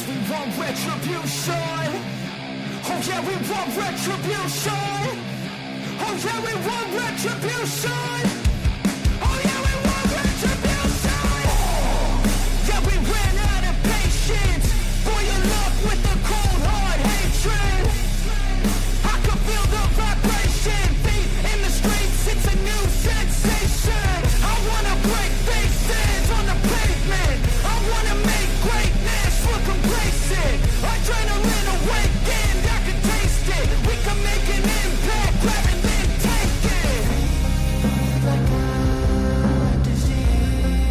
we want retribution. Oh yeah, we want retribution. Oh yeah, we want retribution. Oh yeah, we want retribution. Yeah, we ran out of patience for your love with the cold hard hatred. I can feel the vibration, feet in the streets, it's a new sensation. I wanna break faces on the pavement. I wanna make greatness look complacent. Adrenaline awakened, I can taste it. We can make an impact, grab and then take it. Like a disease,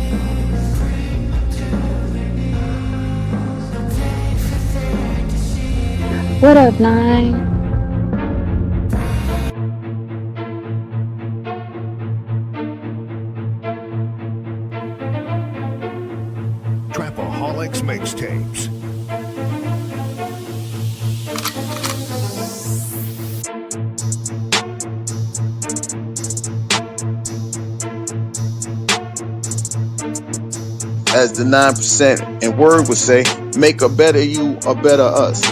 bring to their knees. Pay for their disease. What up, Nine? Trapaholics Mixtapes. As the 9% and word would say, make a better you, a better us.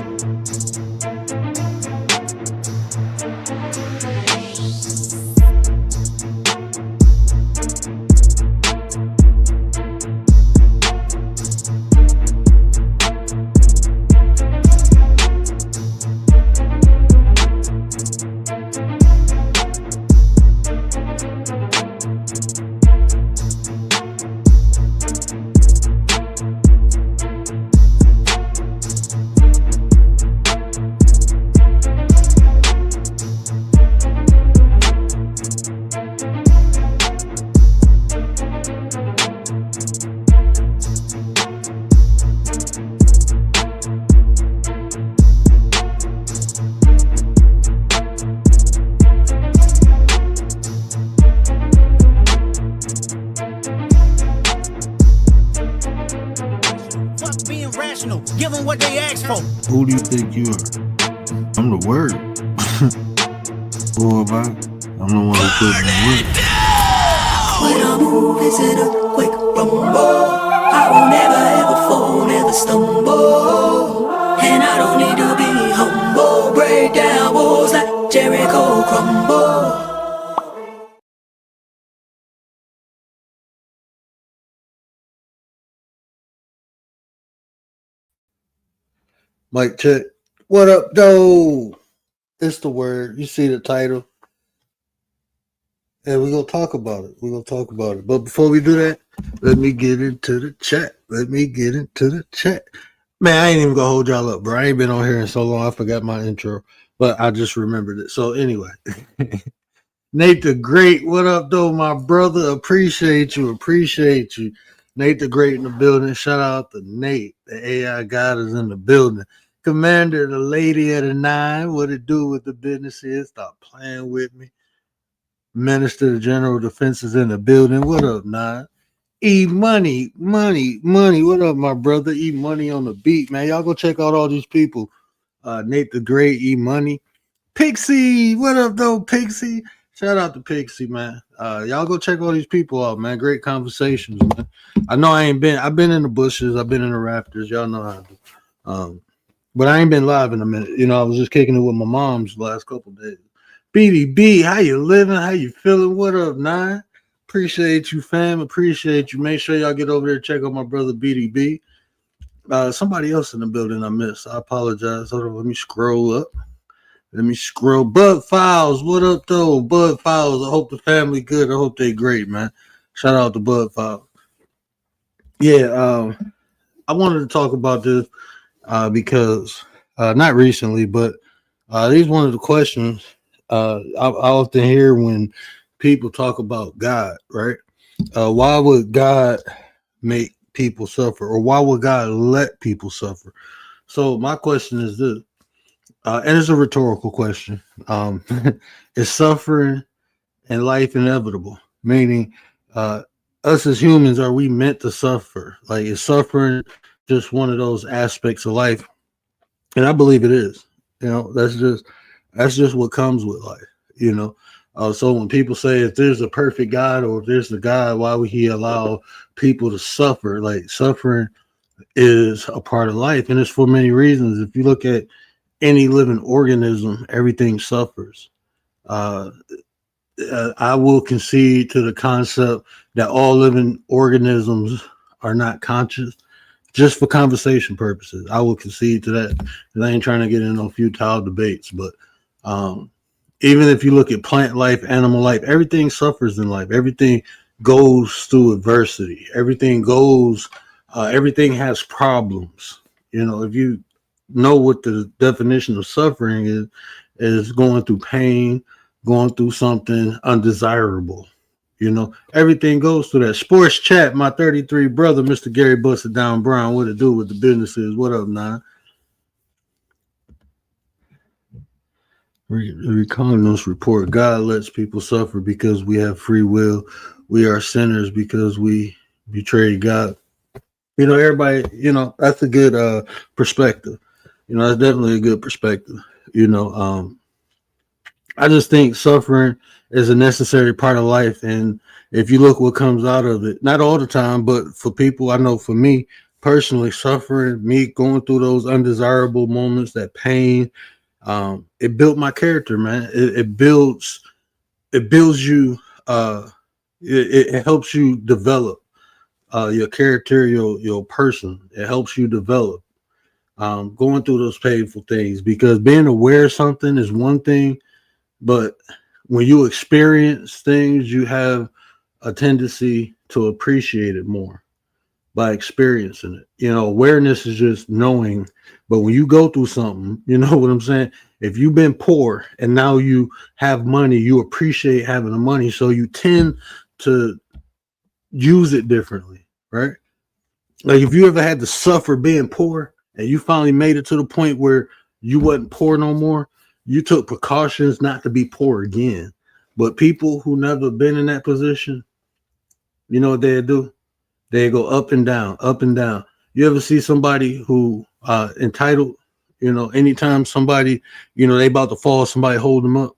Give them what they ask for. Who do you think you are? I'm the word. Boy, man, I'm the one who put in the work. When I move, is it a quick rumble? I will never ever fall, never stumble. And I don't need to be humble. Break down walls like Jericho crumble. Mic check. What up, though? It's the word. You see the title. And we're going to talk about it. But before we do that, let me get into the chat. Man, I ain't even going to hold y'all up, bro. I ain't been on here in so long. I forgot my intro. But I just remembered it. So anyway. Nate the Great. What up, though, my brother? Appreciate you. Nate the Great in the building. Shout out to Nate. The AI God is in the building. Commander, the lady of the 9. What it do with the business is. Stop playing with me. Minister of General Defense is in the building. What up, 9? E-Money. What up, my brother? E-Money on the beat, man. Y'all go check out all these people. Nate the Great, E-Money. Pixie. What up, though, Pixie? Shout out to Pixie, man. Y'all go check all these people out, man. Great conversations, man. I know I've been in the bushes. I've been in the rafters. Y'all know how to do. But I ain't been live in a minute. You know, I was just kicking it with my mom's the last couple of days. BDB, how you living? How you feeling? What up, 9? Appreciate you, fam. Appreciate you. Make sure y'all get over there and check out my brother BDB. Somebody else in the building I missed. I apologize. Hold on, let me scroll up. Bud Files, what up, though? Bud Files, I hope the family good. I hope they great, man. Shout out to Bud Files. Yeah, I wanted to talk about this because not recently, but these one of the questions I often hear when people talk about God, right? Why would God make people suffer, or why would God let people suffer? So my question is this, and it's a rhetorical question. Is suffering and life inevitable? Meaning, us as humans, are we meant to suffer? Like, is suffering just one of those aspects of life? And I believe it is. You know, that's just what comes with life. You know, so when people say if there's a perfect God, or if there's a God, why would He allow people to suffer? Like, suffering is a part of life, and it's for many reasons. If you look at any living organism, everything suffers. Uh, I will concede to the concept that all living organisms are not conscious, just for conversation purposes. I will concede to that. And I ain't trying to get into no futile debates, but um, even if you look at plant life, animal life, everything suffers in life. Everything goes through adversity. Everything has problems. You know, if you know what the definition of suffering is going through pain, going through something undesirable. You know, everything goes through that. Sports Chat, my 33 brother, Mr. Gary Busted Down Brown, what it do with the businesses? What up, Nine? Recondus report, God lets people suffer because we have free will. We are sinners because we betrayed God. You know, everybody, you know, that's a good perspective. You know, that's definitely a good perspective. You know, I just think suffering is a necessary part of life. And if you look what comes out of it, not all the time, but for people, I know for me personally, suffering, me going through those undesirable moments, that pain, it built my character, man. It builds you, it helps you develop your character, your person. It helps you develop going through those painful things, because being aware of something is one thing, but when you experience things, you have a tendency to appreciate it more by experiencing it. You know, awareness is just knowing, but when you go through something, you know what I'm saying? If you've been poor and now you have money, you appreciate having the money, so you tend to use it differently, right? Like if you ever had to suffer being poor and you finally made it to the point where you wasn't poor no more, you took precautions not to be poor again. But people who never been in that position, you know what they do? They go up and down, up and down. You ever see somebody who entitled, you know, anytime somebody, you know, they about to fall, somebody hold them up.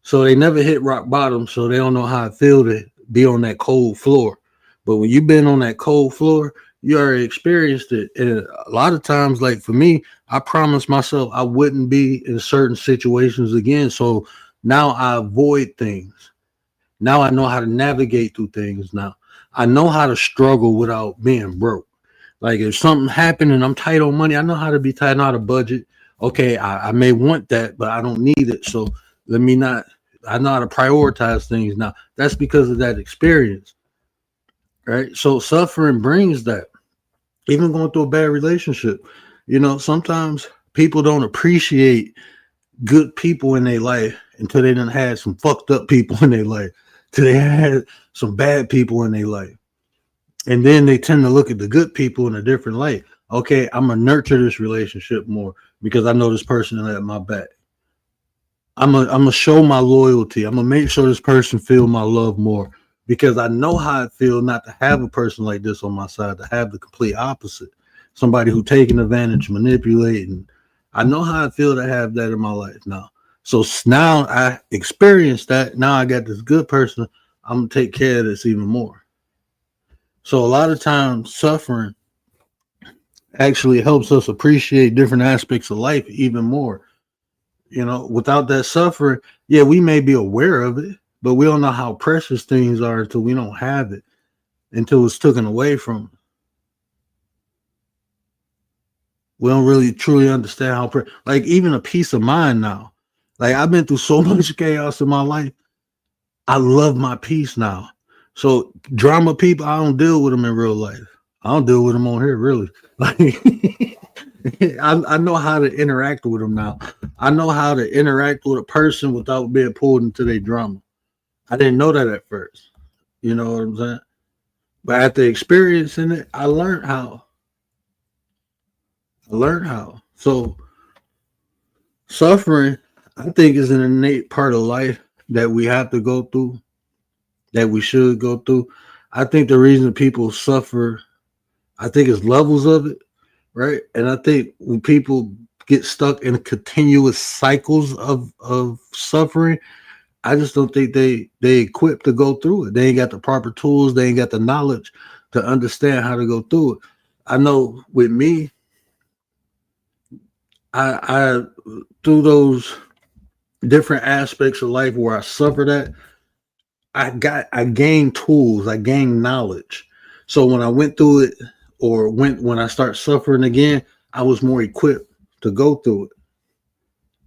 So they never hit rock bottom, so they don't know how it feel to be on that cold floor. But when you've been on that cold floor, you already experienced it. And a lot of times, like for me, I promised myself I wouldn't be in certain situations again. So now I avoid things. Now I know how to navigate through things. Now I know how to struggle without being broke. Like if something happened and I'm tight on money, I know how to be tight, I know how to budget. Okay, I may want that, but I don't need it. So let me not, I know how to prioritize things now. That's because of that experience, right? So suffering brings that. Even going through a bad relationship, you know, sometimes people don't appreciate good people in their life until they done had some fucked up people in their life, till they had some bad people in their life. And then they tend to look at the good people in a different light. Okay, I'm gonna nurture this relationship more because I know this person at my back. I'm gonna show my loyalty. I'm gonna make sure this person feel my love more because I know how it feels not to have a person like this on my side, to have the complete opposite, somebody who taking advantage, manipulating. I know how it feels to have that in my life now. So now I experienced that. Now I got this good person. I'm gonna take care of this even more. So a lot of times suffering actually helps us appreciate different aspects of life even more. You know, without that suffering, yeah, we may be aware of it, but we don't know how precious things are until we don't have it, until it's taken away from us. We don't really truly understand how, like even a peace of mind now. Like I've been through so much chaos in my life. I love my peace now. So drama people, I don't deal with them in real life. I don't deal with them on here really. Like I know how to interact with them now. I know how to interact with a person without being pulled into their drama. I didn't know that at first. You know what I'm saying? But after experiencing it, I learned how. So suffering, I think, is an innate part of life that we have to go through, that we should go through. I think the reason people suffer, I think it's levels of it, right? And I think when people get stuck in continuous cycles of suffering, I just don't think they equipped to go through it. They ain't got the proper tools. They ain't got the knowledge to understand how to go through it. I know with me, I through those different aspects of life where I suffered at, I gained tools, I gained knowledge. So when I went through it, or when I start suffering again, I was more equipped to go through it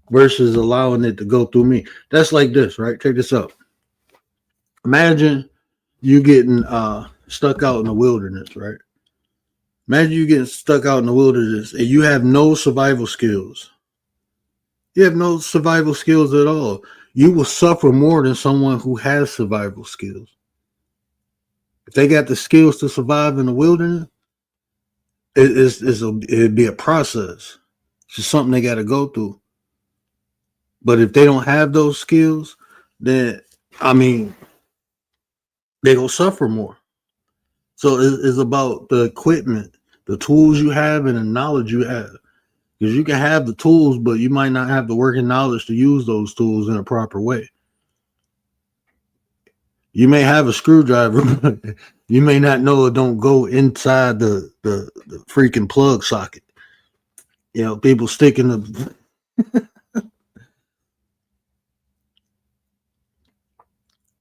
versus allowing it to go through me. That's like this, right? Check this out. Imagine you getting stuck out in the wilderness, right? Imagine you getting stuck out in the wilderness and you have no survival skills. You have no survival skills at all. You will suffer more than someone who has survival skills. If they got the skills to survive in the wilderness, it'd be a process. It's just something they got to go through. But if they don't have those skills, then I mean, they gonna suffer more. So it's about the equipment, the tools you have, and the knowledge you have. Because you can have the tools, but you might not have the working knowledge to use those tools in a proper way. You may have a screwdriver, but you may not know it don't go inside the freaking plug socket. You know, people sticking the.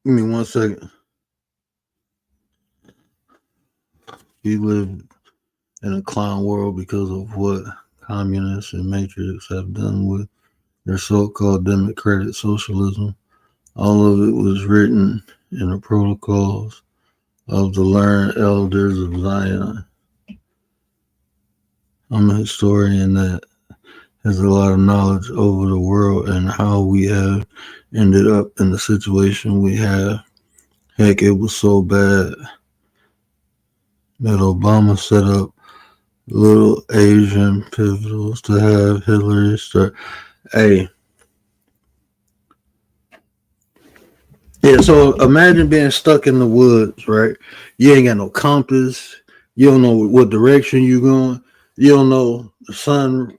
Give me 1 second. We live in a clown world because of what communists and matrix have done with their so-called democratic socialism. All of it was written in the protocols of the learned elders of Zion. I'm a historian that has a lot of knowledge over the world and how we have ended up in the situation we have. Heck, it was so bad that Obama set up little Asian pivotals to have Hillary start. Hey. Yeah, so imagine being stuck in the woods, right? You ain't got no compass. You don't know what direction you're going. You don't know the sun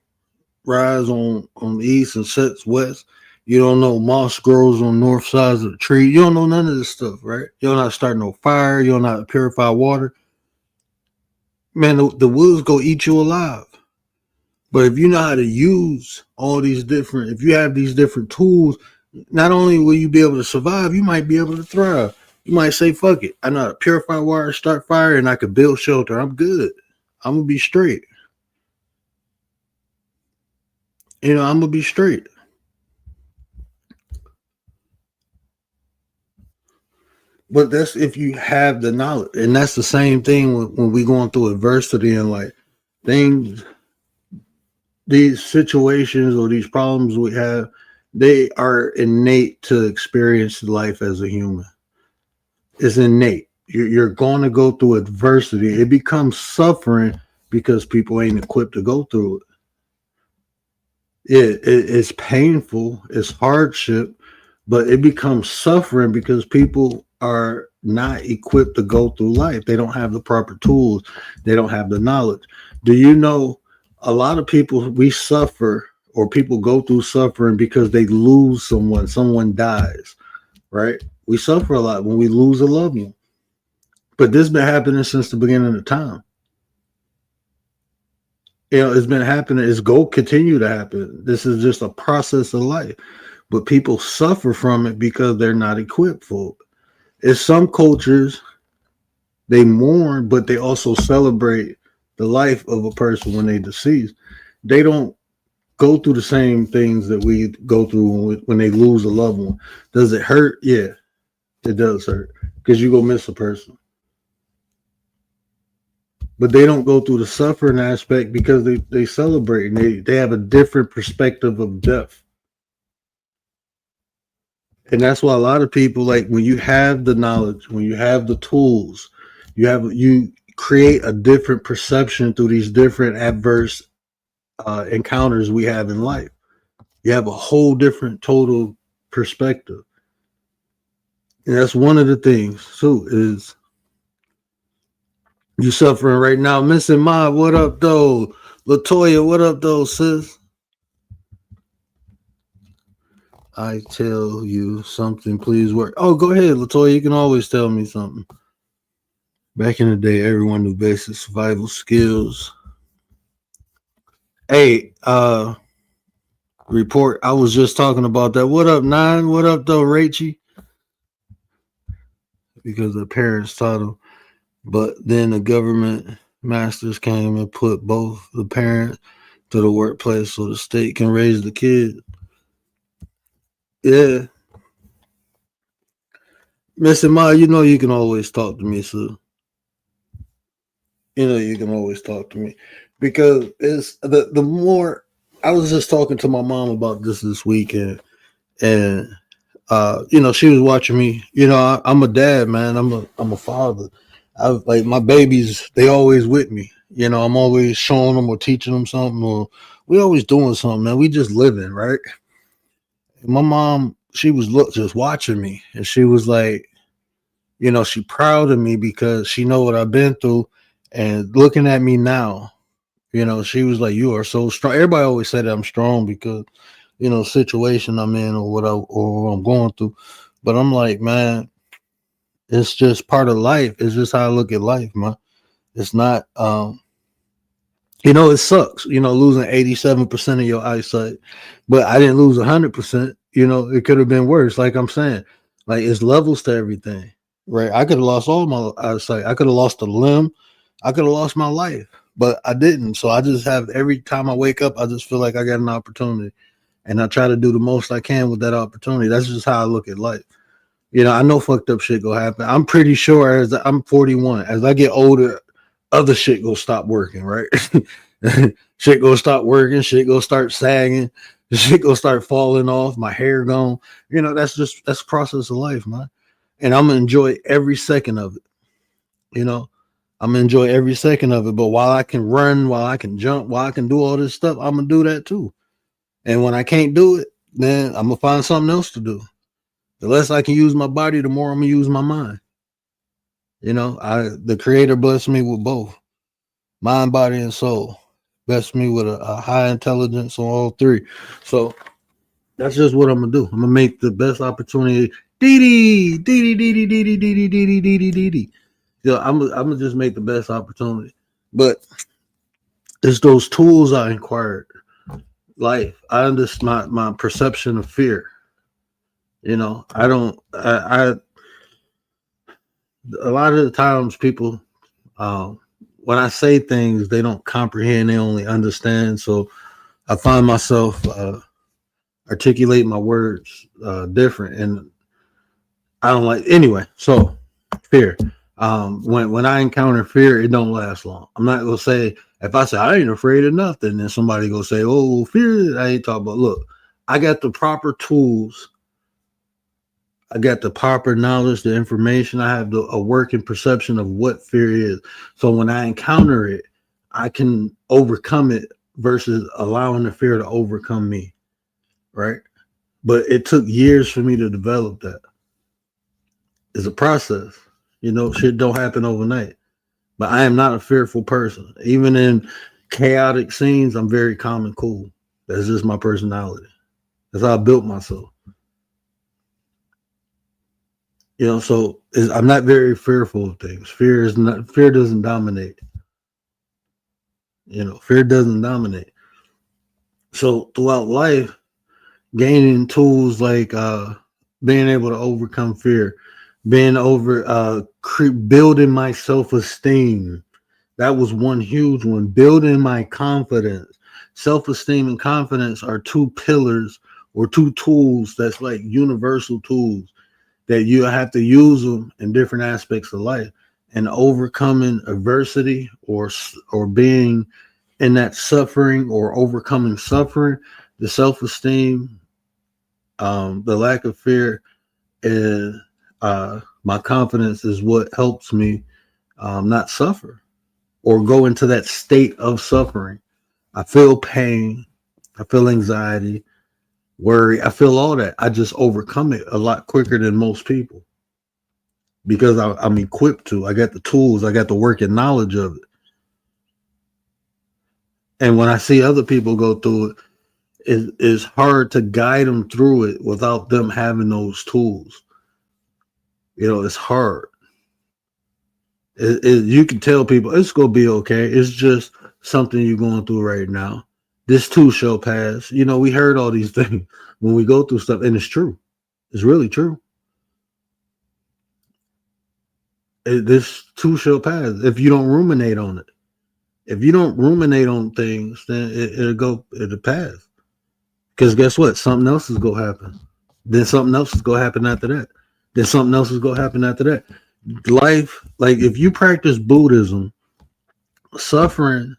rise on the east and sets west. You don't know moss grows on north sides of the tree. You don't know none of this stuff, right? You don't know how to start no fire. You don't know how to purify water. Man, the woods go eat you alive. But if you know how to use all these different, if you have these different tools, not only will you be able to survive, you might be able to thrive. You might say, fuck it. I know how to purify water, start fire, and I can build shelter. I'm good. I'm going to be straight. You know, I'm going to be straight. But that's if you have the knowledge. And that's the same thing when we're going through adversity and like things, these situations or these problems we have, they are innate to experience life as a human. It's innate. You're going to go through adversity. It becomes suffering because people ain't equipped to go through it. It's painful. It's hardship, but it becomes suffering because people are not equipped to go through life. They don't have the proper tools. They don't have the knowledge. Do you know a lot of people, we suffer or people go through suffering because they lose someone dies, right? We suffer a lot when we lose a loved one. But this has been happening since the beginning of time. You know, it's been happening. It's going to continue to happen. This is just a process of life. But people suffer from it because they're not equipped for it. In some cultures, they mourn, but they also celebrate the life of a person when they deceased. They don't go through the same things that we go through when they lose a loved one. Does it hurt? Yeah, it does hurt because you go miss a person. But they don't go through the suffering aspect because they celebrate and they have a different perspective of death. And that's why a lot of people, like when you have the knowledge, when you have the tools, you create a different perception through these different adverse encounters we have in life. You have a whole different total perspective. And that's one of the things too, is you suffering right now. Missing Mob, what up though? Latoya, what up though, sis? I tell you something, please work. Oh, go ahead, Latoya. You can always tell me something. Back in the day, everyone knew basic survival skills. Hey, report. I was just talking about that. What up, Nine? What up, though, Rachie? Because the parents taught them. But then the government masters came and put both the parents to the workplace so the state can raise the kid. Yeah. Mr. Ma, you know you can always talk to me, so you know you can always talk to me. Because it's the more I was just talking to my mom about this weekend, and you know, she was watching me. You know, I'm a dad, man. I'm a father. I like my babies. They always with me. You know, I'm always showing them or teaching them something, or we always doing something, man. We just living, right? My mom, she was just watching me, and she was like, you know, she proud of me because she know what I've been through, and looking at me now, you know, she was like, "You are so strong." Everybody always said that I'm strong because, you know, situation I'm in or what I'm going through. But I'm like, man, it's just part of life. It's just how I look at life, man. It's not you know, it sucks, you know, losing 87% of your eyesight, but I didn't lose 100%. You know, it could have been worse. Like I'm saying, like it's levels to everything, right? I could have lost all my eyesight. I could have lost a limb. I could have lost my life, but I didn't. So I just have every time I wake up, I just feel like I got an opportunity, and I try to do the most I can with that opportunity. That's just how I look at life. You know, I know fucked up shit gonna happen. I'm pretty sure as I'm 41, as I get older, other shit gonna stop working, right? Shit gonna stop working, shit gonna start sagging, shit gonna start falling off, my hair gone. You know, that's the process of life, man. And I'm gonna enjoy every second of it. You know, I'm gonna enjoy every second of it. But while I can run, while I can jump, while I can do all this stuff, I'm gonna do that too. And when I can't do it, then I'm gonna find something else to do. The less I can use my body, the more I'm gonna use my mind. You know, the creator blessed me with both mind, body, and soul. Blessed me with a high intelligence on all three. So that's just what I'm gonna do. I'm gonna make the best opportunity. Dee dee dee dee dee dee dee dee dee dee dee dee dee dee. Yeah, I'm gonna just make the best opportunity. But it's those tools I inquired. Life. I understand my perception of fear. You know, I a lot of the times people when I say things they don't comprehend, they only understand. So I find myself articulating my words different, and I don't like anyway. So fear. When I encounter fear, it don't last long. I'm not gonna say if I say I ain't afraid of nothing, then somebody gonna say, "Oh, fear." I ain't talking about. Look, I got the proper tools. I got the proper knowledge, the information. I have a working perception of what fear is. So when I encounter it, I can overcome it versus allowing the fear to overcome me. Right. But it took years for me to develop that. It's a process. You know, shit don't happen overnight. But I am not a fearful person. Even in chaotic scenes, I'm very calm and cool. That's just my personality. That's how I built myself. You know, so I'm not very fearful of things. Fear doesn't dominate. You know, fear doesn't dominate. So throughout life, gaining tools like being able to overcome fear, building my self-esteem. That was one huge one. Building my confidence. Self-esteem and confidence are two pillars or two tools that's like universal tools that you have to use them in different aspects of life, and overcoming adversity or being in that suffering or overcoming suffering, the self-esteem, the lack of fear, and my confidence is what helps me not suffer or go into that state of suffering. I feel pain, I feel anxiety, worry, I feel all that. I just overcome it a lot quicker than most people because I'm equipped to. I got the tools, I got the working knowledge of it. And when I see other people go through it, it's hard to guide them through it without them having those tools. You know, it's hard. You can tell people it's gonna be okay. It's just something you're going through right now. This too shall pass. You know, we heard all these things when we go through stuff, and it's true. It's really true. This too shall pass if you don't ruminate on it. If you don't ruminate on things, then it'll pass. Because guess what? Something else is gonna happen. Then something else is gonna happen after that. Then something else is gonna happen after that. Life, like if you practice Buddhism, suffering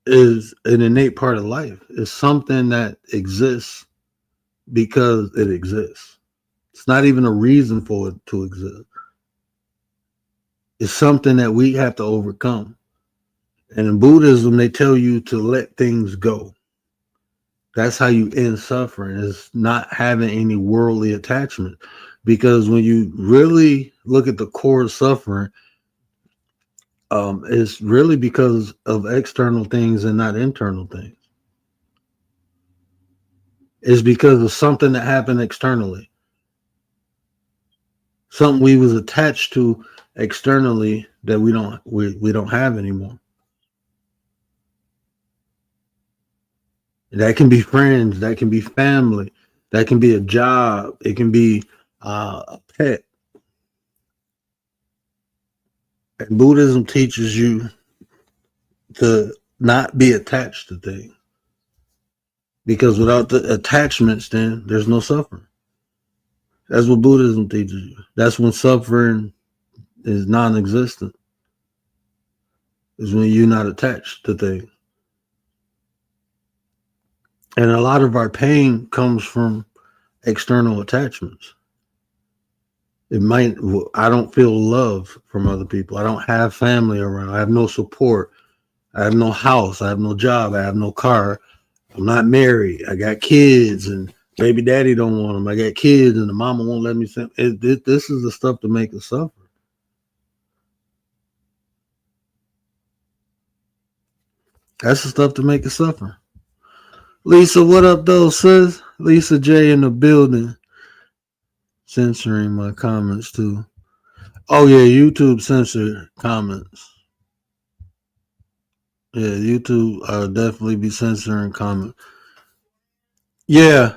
is an innate part of life. It's something that exists because it exists. It's not even a reason for it to exist. It's something that we have to overcome. And in Buddhism, they tell you to let things go. That's how you end suffering, is not having any worldly attachment. Because when you really look at the core of suffering, it's really because of external things and not internal things. It's because of something that happened externally. Something we was attached to externally that we don't have anymore. That can be friends, that can be family, that can be a job, it can be a pet. And Buddhism teaches you to not be attached to things. Because without the attachments, then there's no suffering. That's what Buddhism teaches you. That's when suffering is non-existent. Is when you're not attached to things. And a lot of our pain comes from external attachments. I don't feel love from other people. I don't have family around. I have no support. I have no house. I have no job. I have no car. I'm not married. I got kids and baby daddy don't want them. I got kids and the mama won't let me send. This is the stuff to make us suffer. That's the stuff to make us suffer. Lisa, what up though, sis? Lisa J in the building. Censoring my comments too. Oh yeah, YouTube censored comments. Yeah, YouTube definitely be censoring comments. Yeah.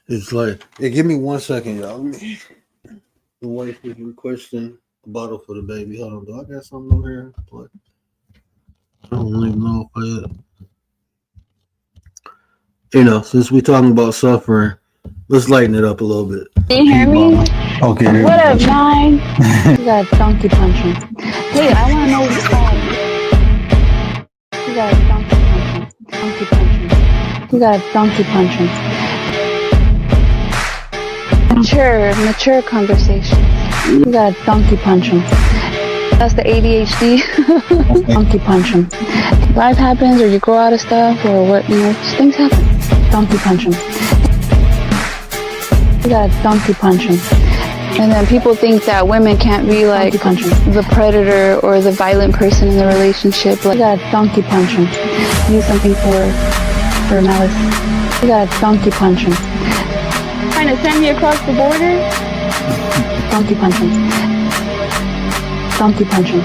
It's like, hey, give me 1 second, y'all. The wife is requesting a bottle for the baby. Hold on, do I got something over here? What? I don't even know if since we're talking about suffering, let's lighten it up a little bit. Can you hear me? Okay. What up, Nine? You got donkey punching. Hey, I want to know what's going. You got donkey punching. Donkey punching. You got donkey punching. Mature conversations. You got donkey punching. That's the ADHD. Donkey punching. Life happens, or you grow out of stuff, or what? Just things happen. Donkey punching. You got donkey punching. And then people think that women can't be like the predator or the violent person in the relationship. Like, you got donkey punching. Use something for malice. You got donkey punching. Trying to send me across the border? Donkey punching. Donkey punching.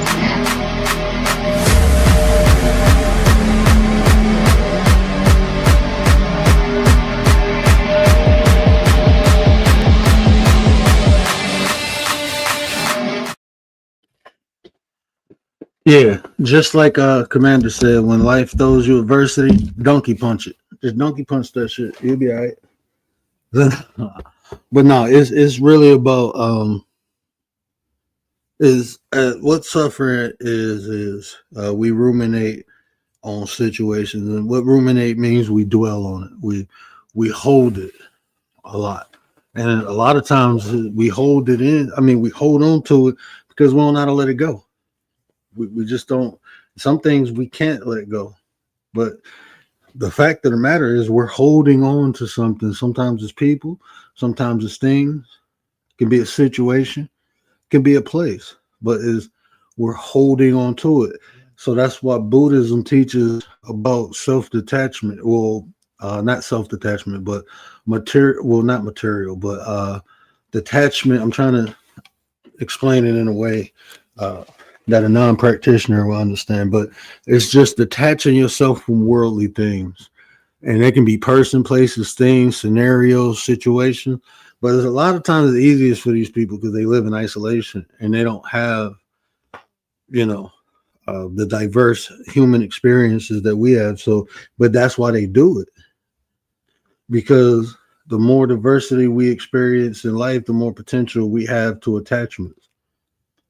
Yeah, just like Commander said, when life throws you adversity, donkey punch it. Just donkey punch that shit. You'll be all right. But no, it's really about what suffering is we ruminate on situations, and what ruminate means we dwell on it. We hold it a lot, and a lot of times we hold it in. I mean, we hold on to it because we don't know how to let it go. We just don't. Some things we can't let go, but the fact of the matter is we're holding on to something. Sometimes it's people, sometimes it's things. It can be a situation, it can be a place, but we're holding on to it. So that's what Buddhism teaches about self-detachment. Well, not self-detachment, but material. Well, not material, but detachment. I'm trying to explain it in a way that a non-practitioner will understand, but it's just detaching yourself from worldly things. And they can be person, places, things, scenarios, situations. But it's a lot of times the easiest for these people because they live in isolation and they don't have, you know, the diverse human experiences that we have. So, but that's why they do it, because the more diversity we experience in life, the more potential we have to attachments.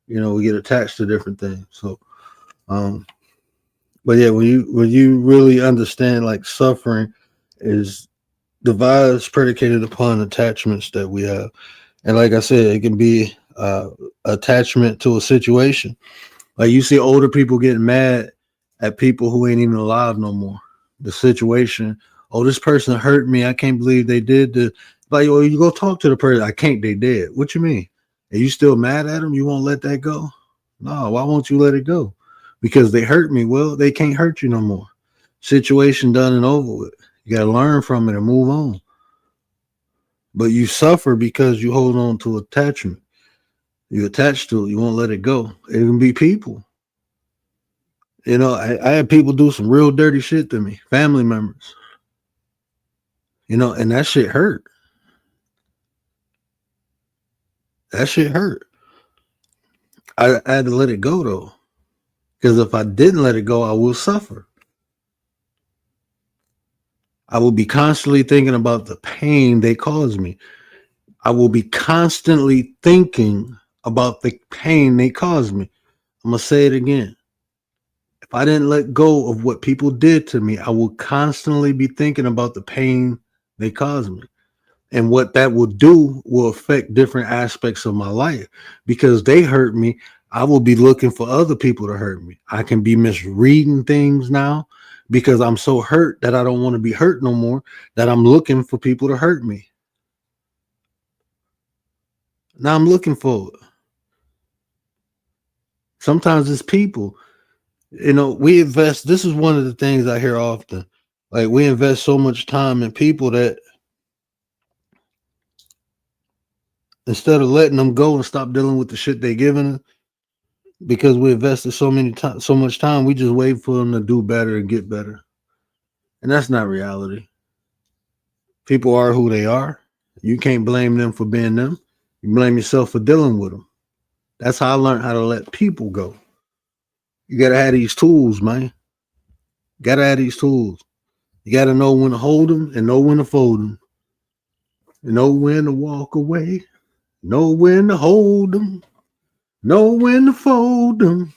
You know, we get attached to different things. So, but yeah, when you really understand, like, suffering is divides predicated upon attachments that we have, and like I said, it can be attachment to a situation. Like you see older people getting mad at people who ain't even alive no more. The situation, oh, this person hurt me. I can't believe they did this. Like, oh, you go talk to the person. I can't. They did. What you mean? Are you still mad at them? You won't let that go? No. Why won't you let it go? Because they hurt me. Well, they can't hurt you no more. Situation done and over with. You got to learn from it and move on. But you suffer because you hold on to attachment. You attach to it. You won't let it go. It can be people. You know, I had people do some real dirty shit to me, family members. You know, and that shit hurt. That shit hurt. I had to let it go, though. Because if I didn't let it go, I will suffer. I will be constantly thinking about the pain they caused me. I will be constantly thinking about the pain they caused me. I'm going to say it again. If I didn't let go of what people did to me, I will constantly be thinking about the pain they caused me. And what that will do will affect different aspects of my life. Because they hurt me, I will be looking for other people to hurt me. I can be misreading things now because I'm so hurt that I don't want to be hurt no more, that I'm looking for people to hurt me. Now I'm looking for it. Sometimes it's people. You know, we invest. This is one of the things I hear often. Like, we invest so much time in people that instead of letting them go and stop dealing with the shit they giving us, because we invested so much time, we just wait for them to do better and get better. And that's not reality. People are who they are. You can't blame them for being them. You blame yourself for dealing with them. That's how I learned how to let people go. You got to have these tools, man. Got to have these tools. You got to know when to hold them and know when to fold them. Know when to walk away. Know when to hold them. Know when to fold them.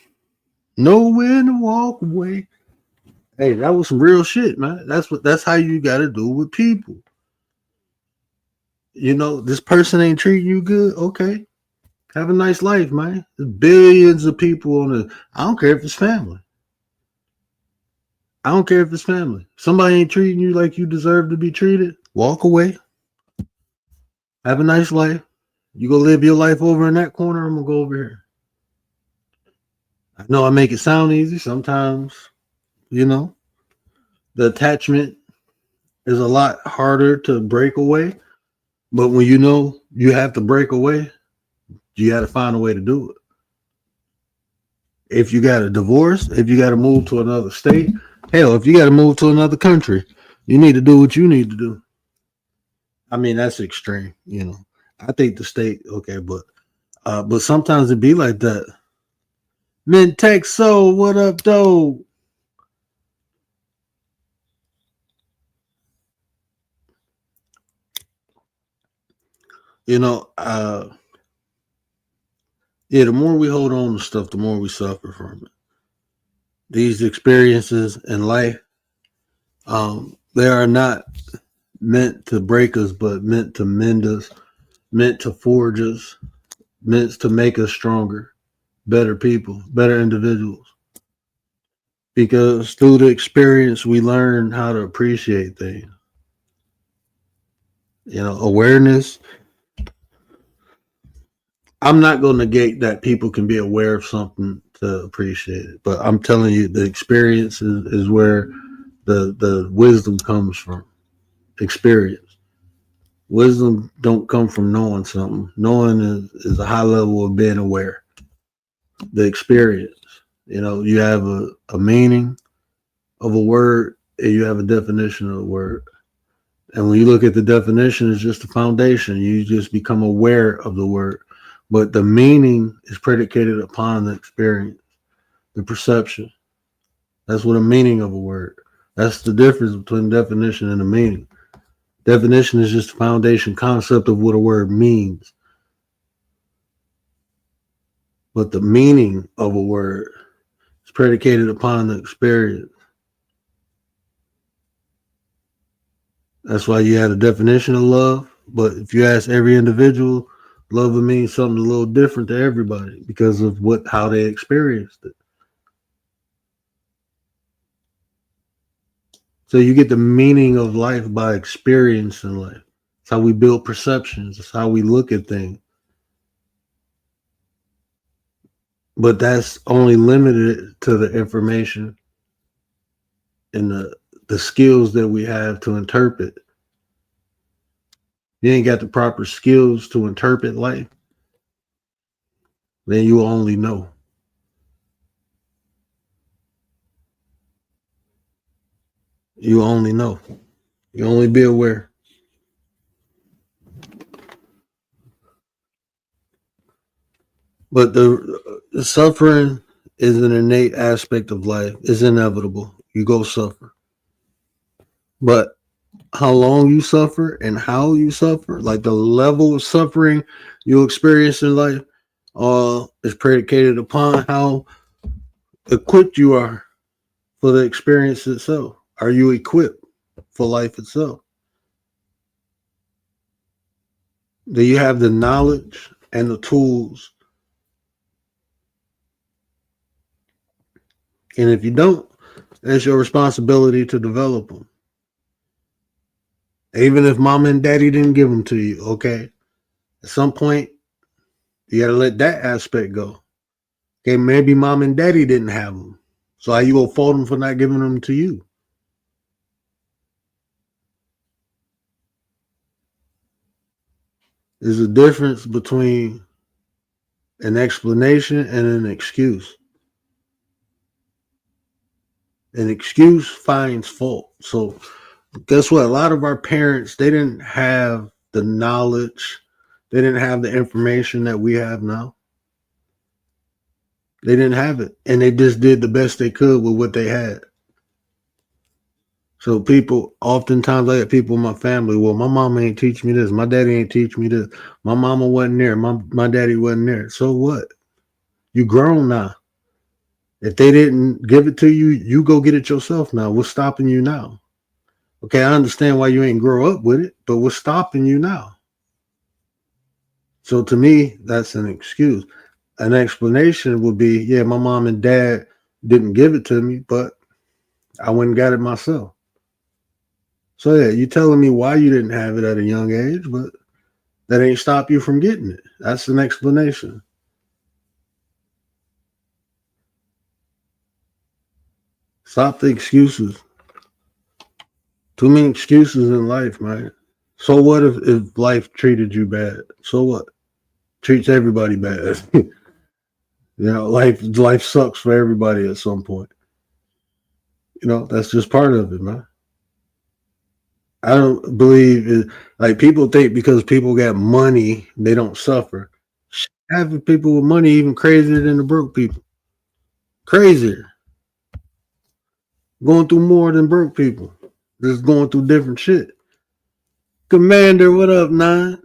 Know when to walk away. Hey, that was some real shit, man. That's how you got to do with people. You know, this person ain't treating you good. Okay. Have a nice life, man. There's billions of people on the. I don't care if it's family. I don't care if it's family. Somebody ain't treating you like you deserve to be treated. Walk away. Have a nice life. You go live your life over in that corner. I'm gonna go over here. I know I make it sound easy. Sometimes, you know, the attachment is a lot harder to break away. But when you know you have to break away, you got to find a way to do it. If you got a divorce, if you got to move to another state, hell, if you got to move to another country, you need to do what you need to do. I mean, that's extreme, you know. I think the state, okay, but sometimes it be like that. Mintex Soul, what up, though? You know, yeah, the more we hold on to stuff, the more we suffer from it. These experiences in life, they are not meant to break us, but meant to mend us, meant to forge us, meant to make us stronger, better people, better individuals. Because through the experience, we learn how to appreciate things. You know, awareness. I'm not going to negate that people can be aware of something to appreciate it, but I'm telling you, the experience is where the wisdom comes from. Experience. Wisdom don't come from knowing something. Knowing is a high level of being aware. The experience. You have a meaning of a word and you have a definition of a word. And when you look at the definition, it's just the foundation. You just become aware of the word. But the meaning is predicated upon the experience, the perception. That's what a meaning of a word. That's the difference between definition and the meaning. Definition is just the foundation concept of what a word means. But the meaning of a word is predicated upon the experience. That's why you had a definition of love. But if you ask every individual, love would mean something a little different to everybody because of how they experienced it. So you get the meaning of life by experiencing life. It's how we build perceptions. It's how we look at things. But that's only limited to the information and the skills that we have to interpret. You ain't got the proper skills to interpret life, then you only know. You only know. You only be aware. But the suffering is an innate aspect of life. It's inevitable. You go suffer. But how long you suffer and how you suffer, like the level of suffering you experience in life, is predicated upon how equipped you are for the experience itself. Are you equipped for life itself? Do you have the knowledge and the tools? And if you don't, it's your responsibility to develop them. Even if mom and daddy didn't give them to you, okay? At some point, you got to let that aspect go. Okay, maybe mom and daddy didn't have them. So how you gonna fault them for not giving them to you? There's a difference between an explanation and an excuse. An excuse finds fault. So guess what? A lot of our parents, they didn't have the knowledge. They didn't have the information that we have now. They didn't have it. And they just did the best they could with what they had. So oftentimes I get people in my family, well, my mama ain't teach me this. My daddy ain't teach me this. My mama wasn't there. My daddy wasn't there. So what? You grown now. If they didn't give it to you, you go get it yourself now. What's stopping you now? Okay, I understand why you ain't grow up with it, but what's stopping you now? So to me, that's an excuse. An explanation would be, yeah, my mom and dad didn't give it to me, but I went and got it myself. So yeah, you telling me why you didn't have it at a young age, but that ain't stop you from getting it. That's an explanation. Stop the excuses. Too many excuses in life, man. So what if life treated you bad? So what? Treats everybody bad. Life sucks for everybody at some point. That's just part of it, man. I don't believe it. Like people think because people got money, they don't suffer. Having people with money even crazier than the broke people. Crazier. Going through more than broke people. Just going through different shit. Commander, what up, 9?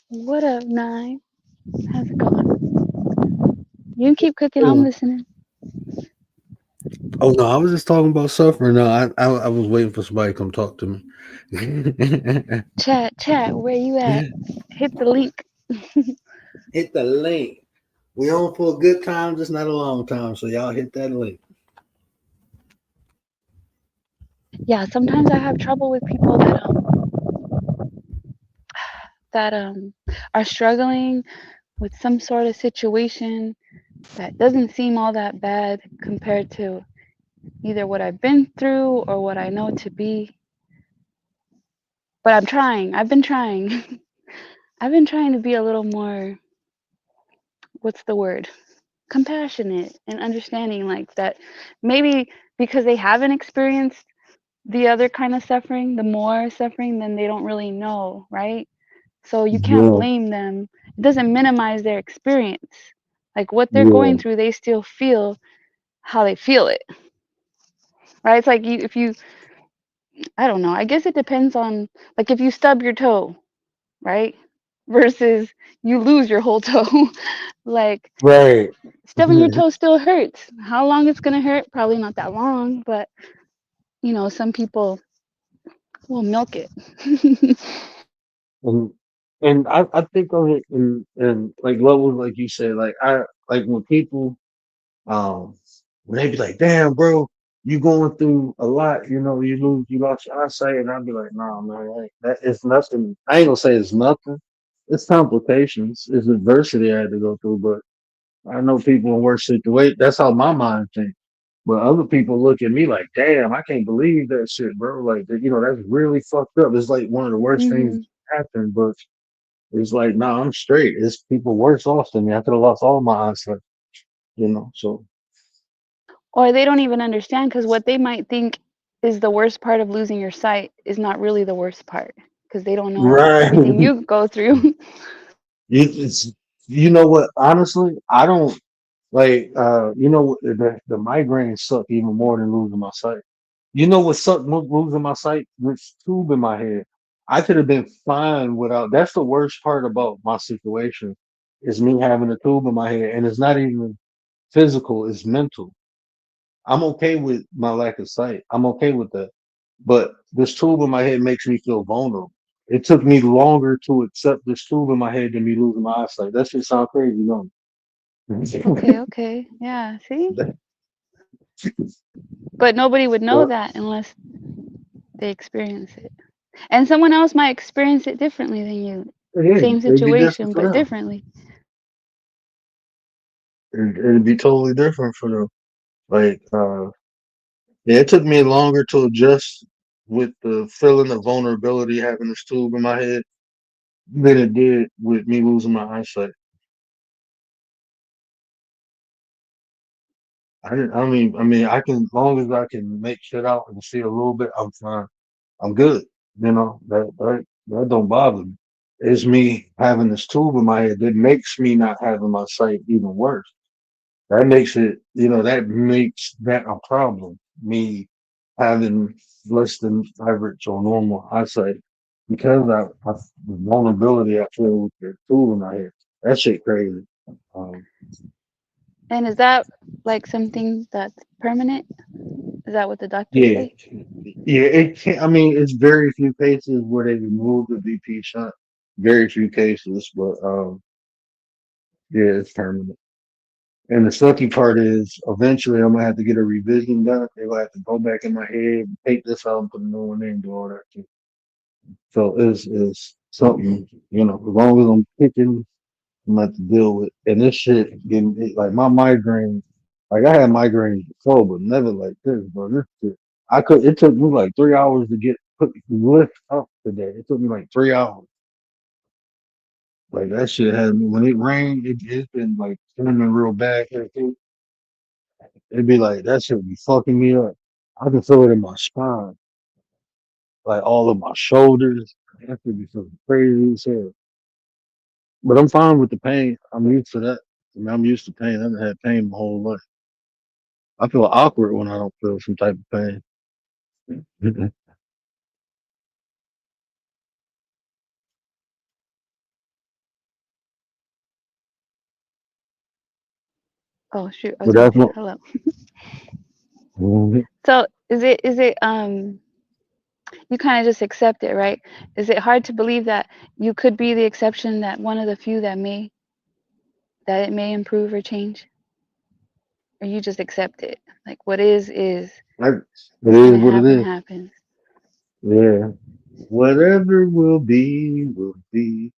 What up, Nine? How's it going? You can keep cooking. I'm listening. Oh no, I was just talking about suffering. No, I was waiting for somebody to come talk to me. Chat, where you at? Hit the link. Hit the link. We on for a good time, just not a long time. So y'all hit that link. Yeah, sometimes I have trouble with people that are struggling with some sort of situation that doesn't seem all that bad compared to either what I've been through or what I know to be. But I'm trying. I've been trying. I've been trying to be a little more, what's the word? Compassionate and understanding, like that maybe because they haven't experienced the other kind of suffering, the more suffering, then they don't really know, right? So you can't Yeah, blame them. It doesn't minimize their experience. Like what they're yeah, going through, they still feel how they feel it, right? It's like if you, I don't know, I guess it depends on, like if you stub your toe, right? Versus you lose your whole toe. Like right. stubbing your toe still hurts. How long it's gonna hurt? Probably not that long, but some people will milk it. and I think on it and like levels, like you said, like I like when people um when they be like, damn bro, you going through a lot, you lost your eyesight, and I'd be like, nah man, like, that is nothing. I ain't gonna say it's nothing. It's complications, it's adversity I had to go through, but I know people in worse situations. That's how my mind thinks. But other people look at me like, damn, I can't believe that shit, bro. Like, that's really fucked up. It's like one of the worst things Hmm. that happened, but it's like, nah, I'm straight. It's people worse off than me. I could have lost all my eyesight, so. Or they don't even understand because what they might think is the worst part of losing your sight is not really the worst part because they don't know Right. everything you go through. It's, you know what? Honestly, I don't like, the migraines suck even more than losing my sight. You know what sucked losing my sight? This tube in my head. I could have been fine without. That's the worst part about my situation is me having a tube in my head, and it's not even physical; it's mental. I'm okay with my lack of sight. I'm okay with that, but this tube in my head makes me feel vulnerable. It took me longer to accept this tube in my head than me losing my eyesight. That shit sound crazy, don't Okay, okay. Yeah, see? it? But nobody would know But that unless they experience it. And someone else might experience it differently than you. yeah, Same it'd be different situation, for but them. differently. It'd be totally different for them. Like, yeah, it took me longer to adjust with the feeling of vulnerability having this tube in my head than it did with me losing my eyesight. I mean, I can, as long as I can make shit out and see a little bit, I'm fine. I'm good. That don't bother me. It's me having this tube in my head that makes me not having my sight even worse. That makes that a problem. Me having less than average or normal eyesight because the vulnerability I feel with the tool in my head. That shit crazy. Um, And is that like something that's permanent? Is that what the doctors yeah, say? yeah. It can. I mean, it's very few cases where they remove the VP shot. Very few cases, but yeah, it's permanent. And the sucky part is eventually I'm gonna have to get a revision done. They're gonna have to go back in my head, take this out and put a new one in, do all that shit. So it's something, as long as I'm kicking, I'm gonna have to deal with. And this shit getting like my migraine, like I had migraines before, but never like this, bro. This shit, it took me like 3 hours to lift up today. It took me like 3 hours. Like that shit had me when it rained, it's been like turning real bad. It'd be like that shit would be fucking me up. I can feel it in my spine, like all of my shoulders. That should be something crazy as hell. But I'm fine with the pain. I'm used to that. I mean, I'm used to pain. I've had pain my whole life. I feel awkward when I don't feel some type of pain. Oh shoot, I was But gonna that's say not. hello. Mhm. So is it you kind of just accept it, right? Is it hard to believe that you could be the exception, that one of the few that it may improve or change? Or you just accept it? Like what is, It what's is gonna what it happen is. happens. Yeah. Whatever will be, will be.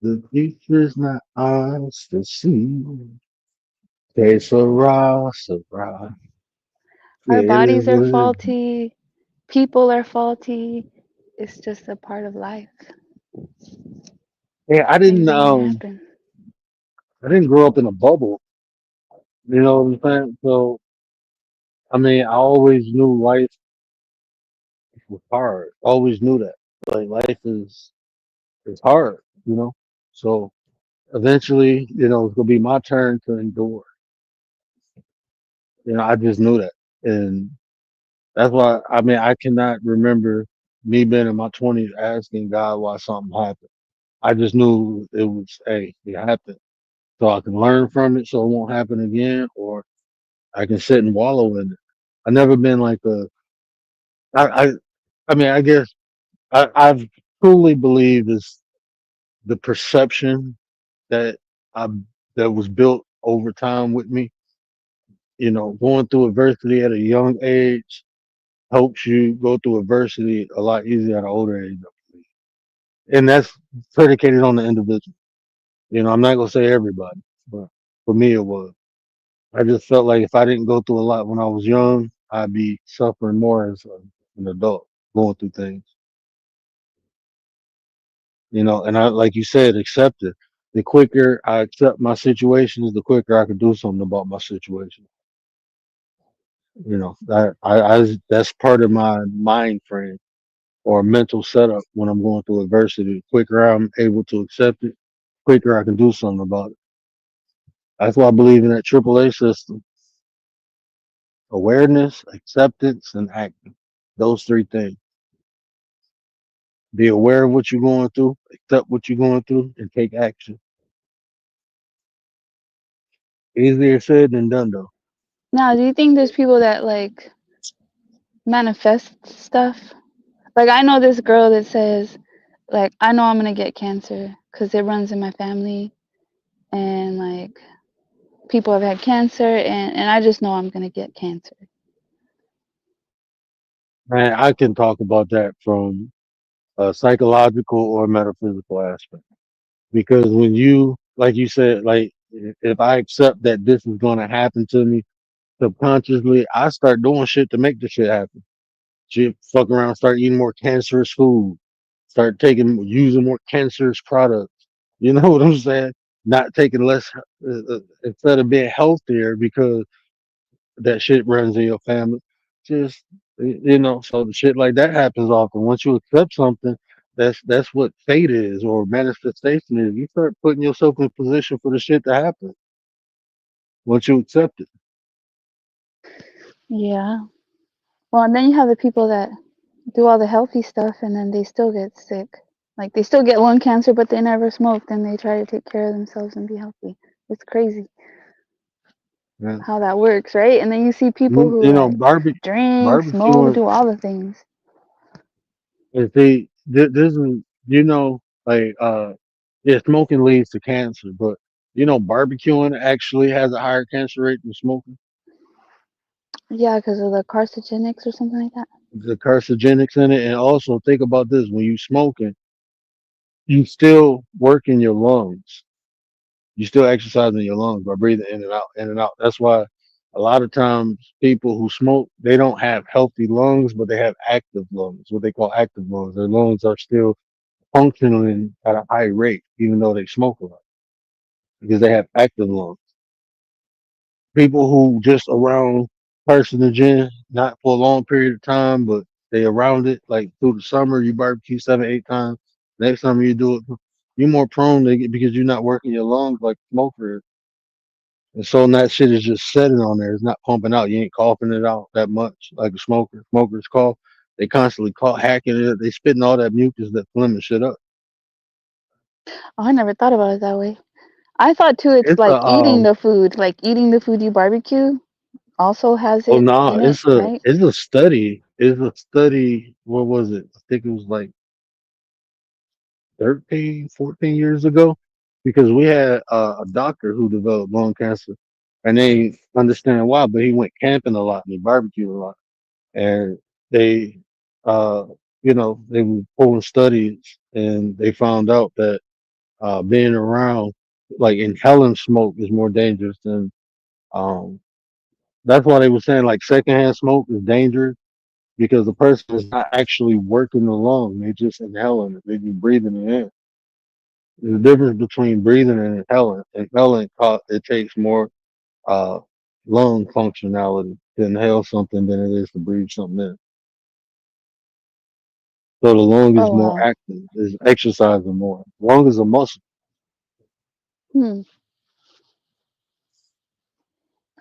The future's not ours to see. Que sera, sera. Our Yeah, it is bodies are what it is. faulty, people are faulty. It's just a part of life. Yeah, Things are gonna happen. I didn't grow up in a bubble. You know what I'm saying? So I mean, I always knew life was hard. Always knew that. Like life is hard. You know. So eventually, it's gonna be my turn to endure. I just knew that, and that's why. I mean, I cannot remember me being in my 20s asking God why something happened. I just knew it was, hey, it happened, so I can learn from it, so it won't happen again, or I can sit and wallow in it. I never been like I, I, I mean, I guess I've truly believed is the perception that I that was built over time with me. Going through adversity at a young age helps you go through adversity a lot easier at an older age, and that's predicated on the individual. I'm not gonna say everybody, but for me it was. I just felt like if I didn't go through a lot when I was young, I'd be suffering more as an adult going through things. And I, like you said, accept it. The quicker I accept my situations, the quicker I can do something about my situation. That's part of my mind frame or mental setup when I'm going through adversity. The quicker I'm able to accept it, quicker I can do something about it. That's why I believe in that AAA system: awareness, acceptance, and action. Those three things. Be aware of what you're going through, accept what you're going through, and take action. Easier said than done, though. Now, do you think there's people that like manifest stuff? Like I know this girl that says, like, I know I'm gonna get cancer because it runs in my family, and like people have had cancer, and I just know I'm gonna get cancer. Man, I can talk about that from a psychological or metaphysical aspect. Because when you, like you said, like if I accept that this is going to happen to me subconsciously, I start doing shit to make the shit happen. Shit, fuck around, start eating more cancerous food, start using more cancerous products. You know what I'm saying? Not taking less, instead of being healthier because that shit runs in your family. Just so the shit like that happens often. Once you accept something, that's what fate is or manifestation is. You start putting yourself in position for the shit to happen once you accept it. Yeah. Well, and then you have the people that do all the healthy stuff and then they still get sick. Like they still get lung cancer, but they never smoked and they try to take care of themselves and be healthy. It's crazy Yeah. how that works, right? And then you see people who like drink, smoke, Barbecuing. do all the things. And see, this is like yeah, smoking leads to cancer, but barbecuing actually has a higher cancer rate than smoking. Yeah, because of the carcinogenics or something like that. The carcinogenics in it, and also think about this: when you smoking, you still work in your lungs. You still exercising your lungs by breathing in and out, in and out. That's why a lot of times people who smoke, they don't have healthy lungs, but they have active lungs, what they call active lungs. Their lungs are still functioning at a high rate, even though they smoke a lot, because they have active lungs. People who just around carcinogen, not for a long period of time, but they around it, like through the summer, you barbecue 7, 8 times. Next summer you do it, you're more prone to get because you're not working your lungs like a smoker is. And so that shit is just sitting on there. It's not pumping out. You ain't coughing it out that much like a smoker. Smokers cough. They constantly hacking it. They spitting all that mucus that flimming shit up. Oh, I never thought about it that way. I thought too it's It's a like eating the food, like eating the food you barbecue also has oh it no, in it, right? it's a study. It's a study. What was it? I think it was like 13, 14 years ago, because we had a doctor who developed lung cancer, and they understand why. But he went camping a lot and he barbecued a lot, and they, uh, they were pulling studies, and they found out that being around, like inhaling smoke, is more dangerous than. Um, that's why they were saying like secondhand smoke is dangerous because the person is not actually working the lung. They're just inhaling it. They're just breathing it in. There's a difference between breathing and inhaling. It takes more uh, lung functionality to inhale something than it is to breathe something in. So the lung is Oh more wow. active, is exercising more. Lung is a muscle. Hmm.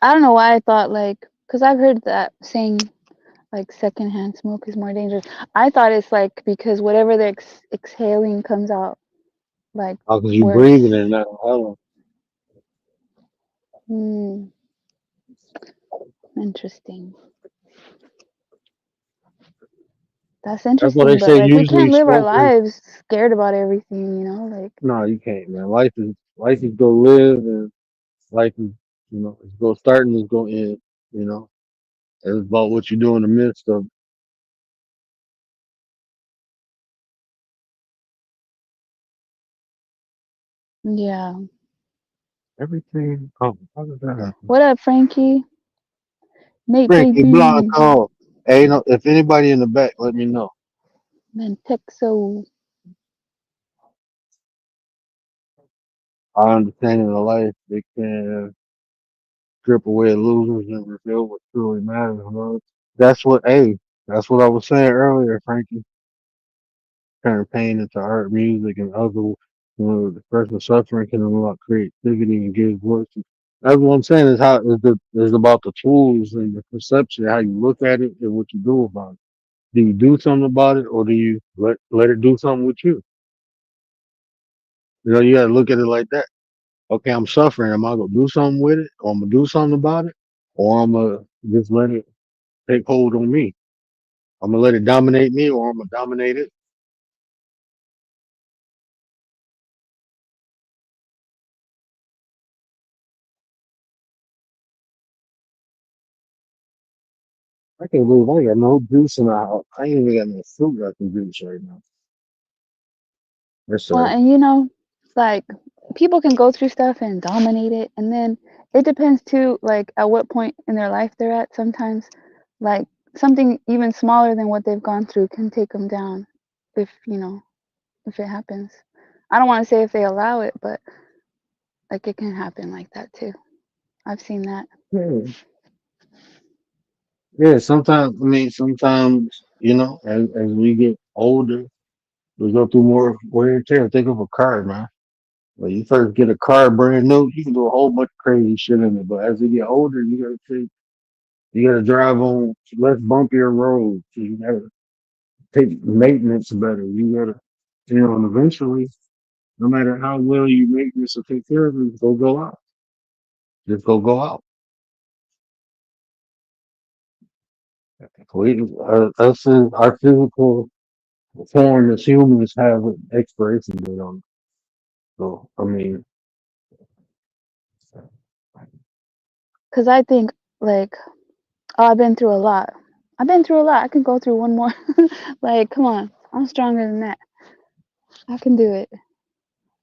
I don't know why I thought like, because I've heard that saying like secondhand smoke is more dangerous. I thought it's like because whatever they're exhaling comes out like Because you breathing worse. and not inhaling. Hmm. Interesting. That's That's why interesting, they but say like we usually can't live our smokers. lives scared about everything, you know? Like, No, you can't, man. Life is go live, and life is, it's go start and it's go end. You know, it's about what you do in the midst of yeah. everything. Oh, how did that happen? What up, Frankie? Nate Frankie JB. Blanco. Hey, if anybody in the back, let me know. Mentexo. Our understanding of life, they can strip away illusions and reveal what truly matters, bro. That's what I was saying earlier, Frankie. Turn pain into art, music, and the person suffering can unlock creativity and give voice. That's what I'm saying is about the tools and the perception, how you look at it and what you do about it. Do you do something about it, or do you let it do something with you? You gotta look at it like that. Okay, I'm suffering. Am I gonna do something with it, or I'm gonna do something about it, or I'm gonna just let it take hold on me? I'm gonna let it dominate me, or I'm gonna dominate it. I can't believe I got no juice in the house. I ain't even got no fruit I can juice right now. Yes, Well, sir. and like people can go through stuff and dominate it, and then it depends too, like at what point in their life they're at. Sometimes, like something even smaller than what they've gone through can take them down, if if it happens. I don't want to say if they allow it, but like it can happen like that too. I've seen that. Yeah, yeah. Sometimes as we get older, we go through more wear and tear. Think of a car, man. When you first get a car brand new, you can do a whole bunch of crazy shit in it. But as you get older, you gotta drive on less bumpier roads. You gotta take maintenance better. You gotta, and eventually, no matter how well you make this or take care of it, go out. Just go out. Our physical form as humans have an expiration date on it. So, I mean, Cause I think like, oh, I've been through a lot. I've been through a lot. I can go through one more. Like, come on, I'm stronger than that. I can do it.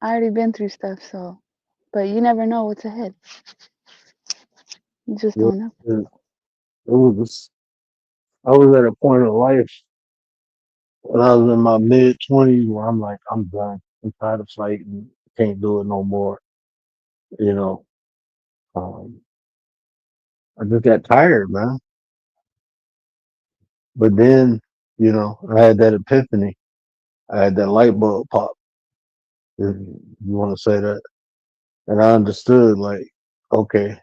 I already been through stuff, so. But you never know what's ahead. You just it, don't know. it was, I was at a point of life when I was in my mid 20s where I'm like, I'm done. I'm tired of fighting. Can't do it no more. You know, um, I just got tired, man. But then, I had that epiphany. I had that light bulb pop. If you want to say that, and I understood, like, okay,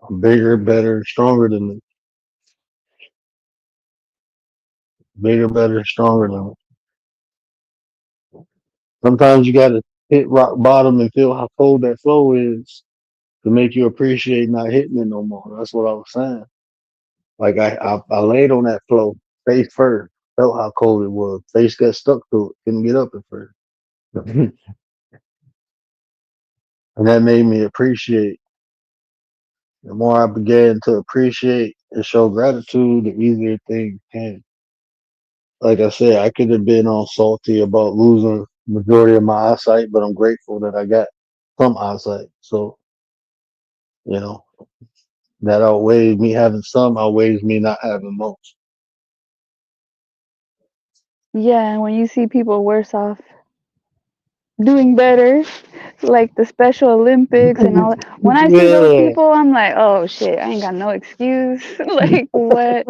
I'm bigger, better, stronger than bigger, better, stronger than. Sometimes you got to hit rock bottom and feel how cold that flow is to make you appreciate not hitting it no more. That's what I was saying. Like I laid on that flow face first, felt how cold it was. Face got stuck to it, couldn't get up at first. And that made me appreciate. The more I began to appreciate and show gratitude, the easier things came. Like I said, I could have been all salty about losing majority of my eyesight, but I'm grateful that I got some eyesight. So, you know, that outweighs me having some, outweighs me not having most. Yeah, and when you see people worse off doing better, like the Special Olympics and all that. When I see those Yeah. people, I'm like, oh shit, I ain't got no excuse. Like what?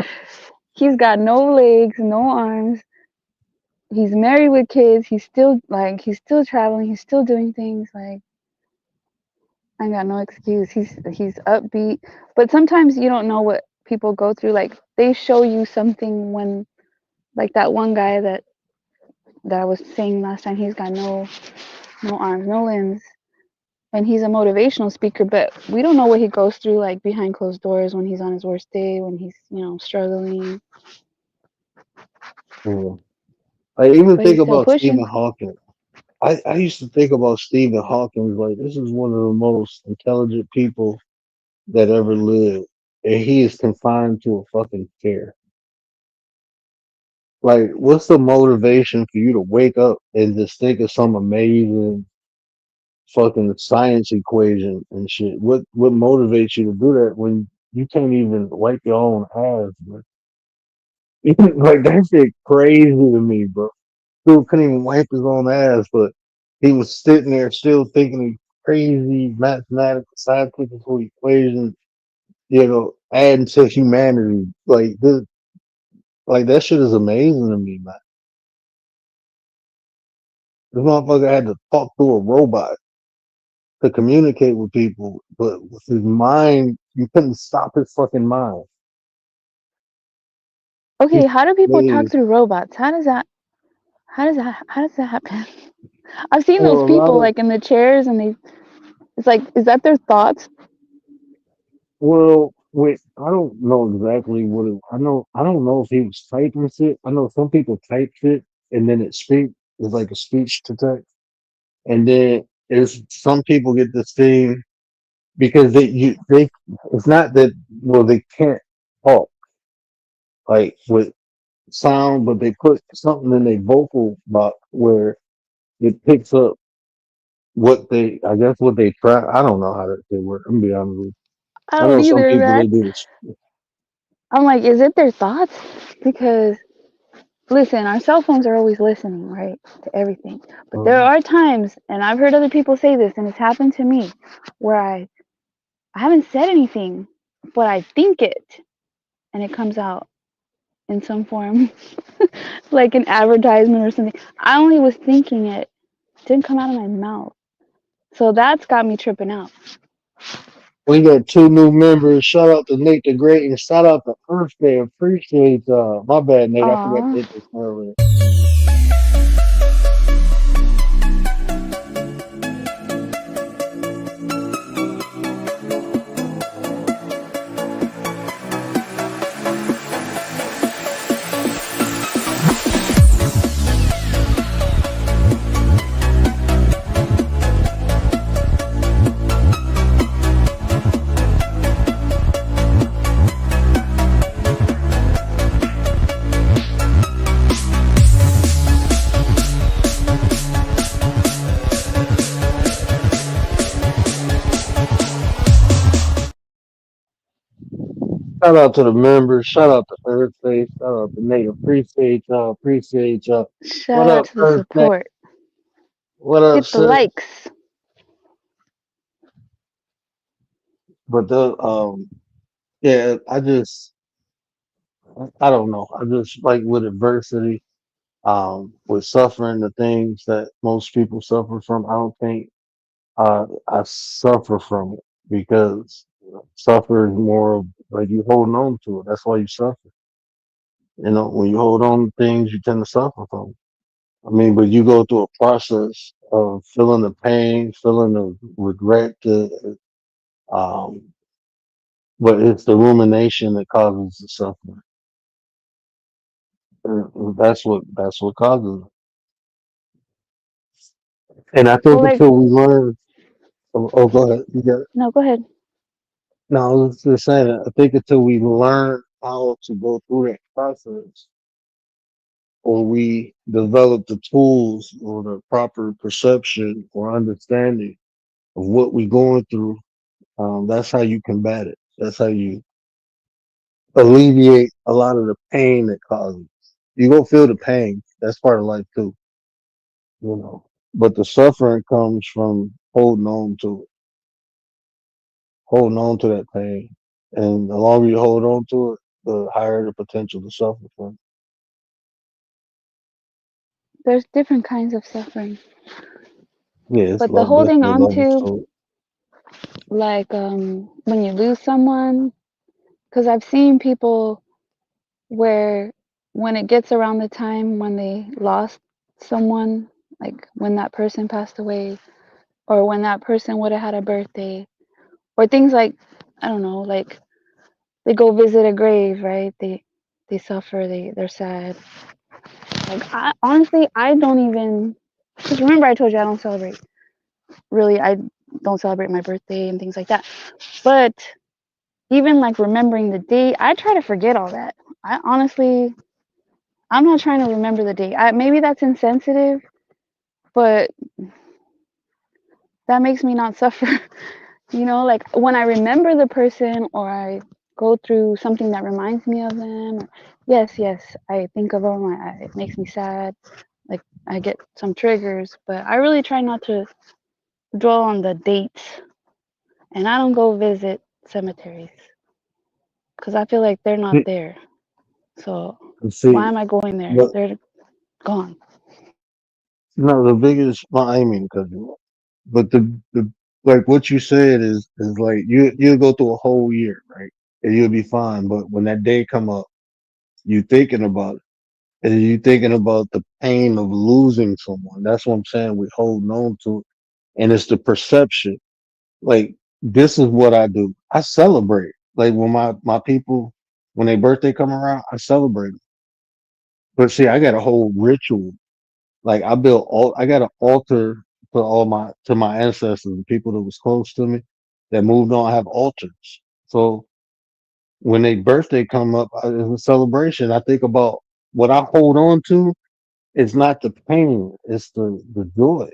He's got no legs, no arms. He's married with kids. He's still traveling. He's still doing things. Like I ain't got no excuse. He's upbeat, but sometimes you don't know what people go through. Like they show you something when, like that one guy that I was saying last time. He's got no arms, no limbs, and he's a motivational speaker. But we don't know what he goes through, like behind closed doors, when he's on his worst day, when he's struggling. Yeah. I even But think he's still about Stephen pushing. Hawking. I used to think about Stephen Hawking like this is one of the most intelligent people that ever lived, and he is confined to a fucking chair. Like, what's the motivation for you to wake up and just think of some amazing fucking science equation and shit? What motivates you to do that when you can't even wipe your own ass, bro? Like that shit crazy to me, bro. Dude couldn't even wipe his own ass, but he was sitting there still thinking of crazy mathematical scientific equations, adding to humanity. Like this, like that shit is amazing to me, man. This motherfucker had to talk to a robot to communicate with people, but with his mind, you couldn't stop his fucking mind. Okay, He's how do people talk amazing. through robots? How does that happen? I've seen Well, those a lot people of like in the chairs, and it's like, is that their thoughts? Well, wait, I don't know exactly what it. I don't know if he was typing shit. I know some people type shit and then it speak. It's like a speech to text, and then there's some people get this thing because they. It's not that they can't talk like with sound, but they put something in their vocal box where it picks up what they. I guess what they try. I don't know how that shit work. I'm gonna be honest with you. I I don't know some either. people they That do this. I'm like, is it their thoughts? Because listen, our cell phones are always listening, right, to everything. But there are times, and I've heard other people say this, and it's happened to me, where I haven't said anything, but I think it, and it comes out in some form, like an advertisement or something. I only was thinking it, didn't come out of my mouth. So that's got me tripping out. We got two new members. Shout out to Nate the Great and shout out to Earth Day. Appreciate my bad, Nate. I forgot to Aw. hit this earlier. Shout out to the members. Shout out to Earth Day. Shout out to Nate. Appreciate y'all. Appreciate y'all. What Shout out up, to the Earth Day? support. What up, Hit the sis? likes. But yeah, I don't know. I just like with adversity, with suffering, the things that most people suffer from. I don't think I suffer from it because suffer is more of like you holding on to it. That's why you suffer. When you hold on to things, you tend to suffer from it. I mean, but you go through a process of feeling the pain, feeling the regret, um, but it's the rumination that causes the suffering. That's what causes it. And I Well, think like, until we learn, oh, go ahead. You got it. no, go ahead. No, I was just saying. I think until we learn how to go through that process, or we develop the tools or the proper perception or understanding of what we're going through, that's how you combat it. That's how you alleviate a lot of the pain that causes. You gonna feel the pain. That's part of life too, you know. But the suffering comes from holding on to that pain. And the longer you hold on to it, the higher the potential to suffer from. There's different kinds of suffering, Yeah, it's but the love, holding definitely on love. to, So like, when you lose someone, because I've seen people where when it gets around the time when they lost someone, like when that person passed away, or when that person would have had a birthday, or things like, I don't know, like they go visit a grave, right? They suffer, they're sad. Like, I honestly, I don't even, because remember I told you I don't celebrate. Really, I don't celebrate my birthday and things like that. But even like remembering the date, I try to forget all that. I honestly, I'm not trying to remember the date. Maybe that's insensitive, but that makes me not suffer. Like when I remember the person or I go through something that reminds me of them, yes, I think of them. It makes me sad. Like I get some triggers, but I really try not to dwell on the dates, and I don't go visit cemeteries because I feel like they're not there. So why see, am I going there? but They're gone. no, the biggest. Well, I ain't mean to cut you off, but the like what you said is like you'll go through a whole year, right, and you'll be fine. But when that day come up, you thinking about it, and you thinking about the pain of losing someone. That's what I'm saying. We holding on to it, and it's the perception. Like this is what I do. I celebrate. Like when my people when their birthday come around, I celebrate. But see, I got a whole ritual. Like I got an altar to my ancestors, the people that was close to me that moved on. I have altars. So when their birthday come up, it's a celebration. I think about what I hold on to. It's not the pain, it's the joy.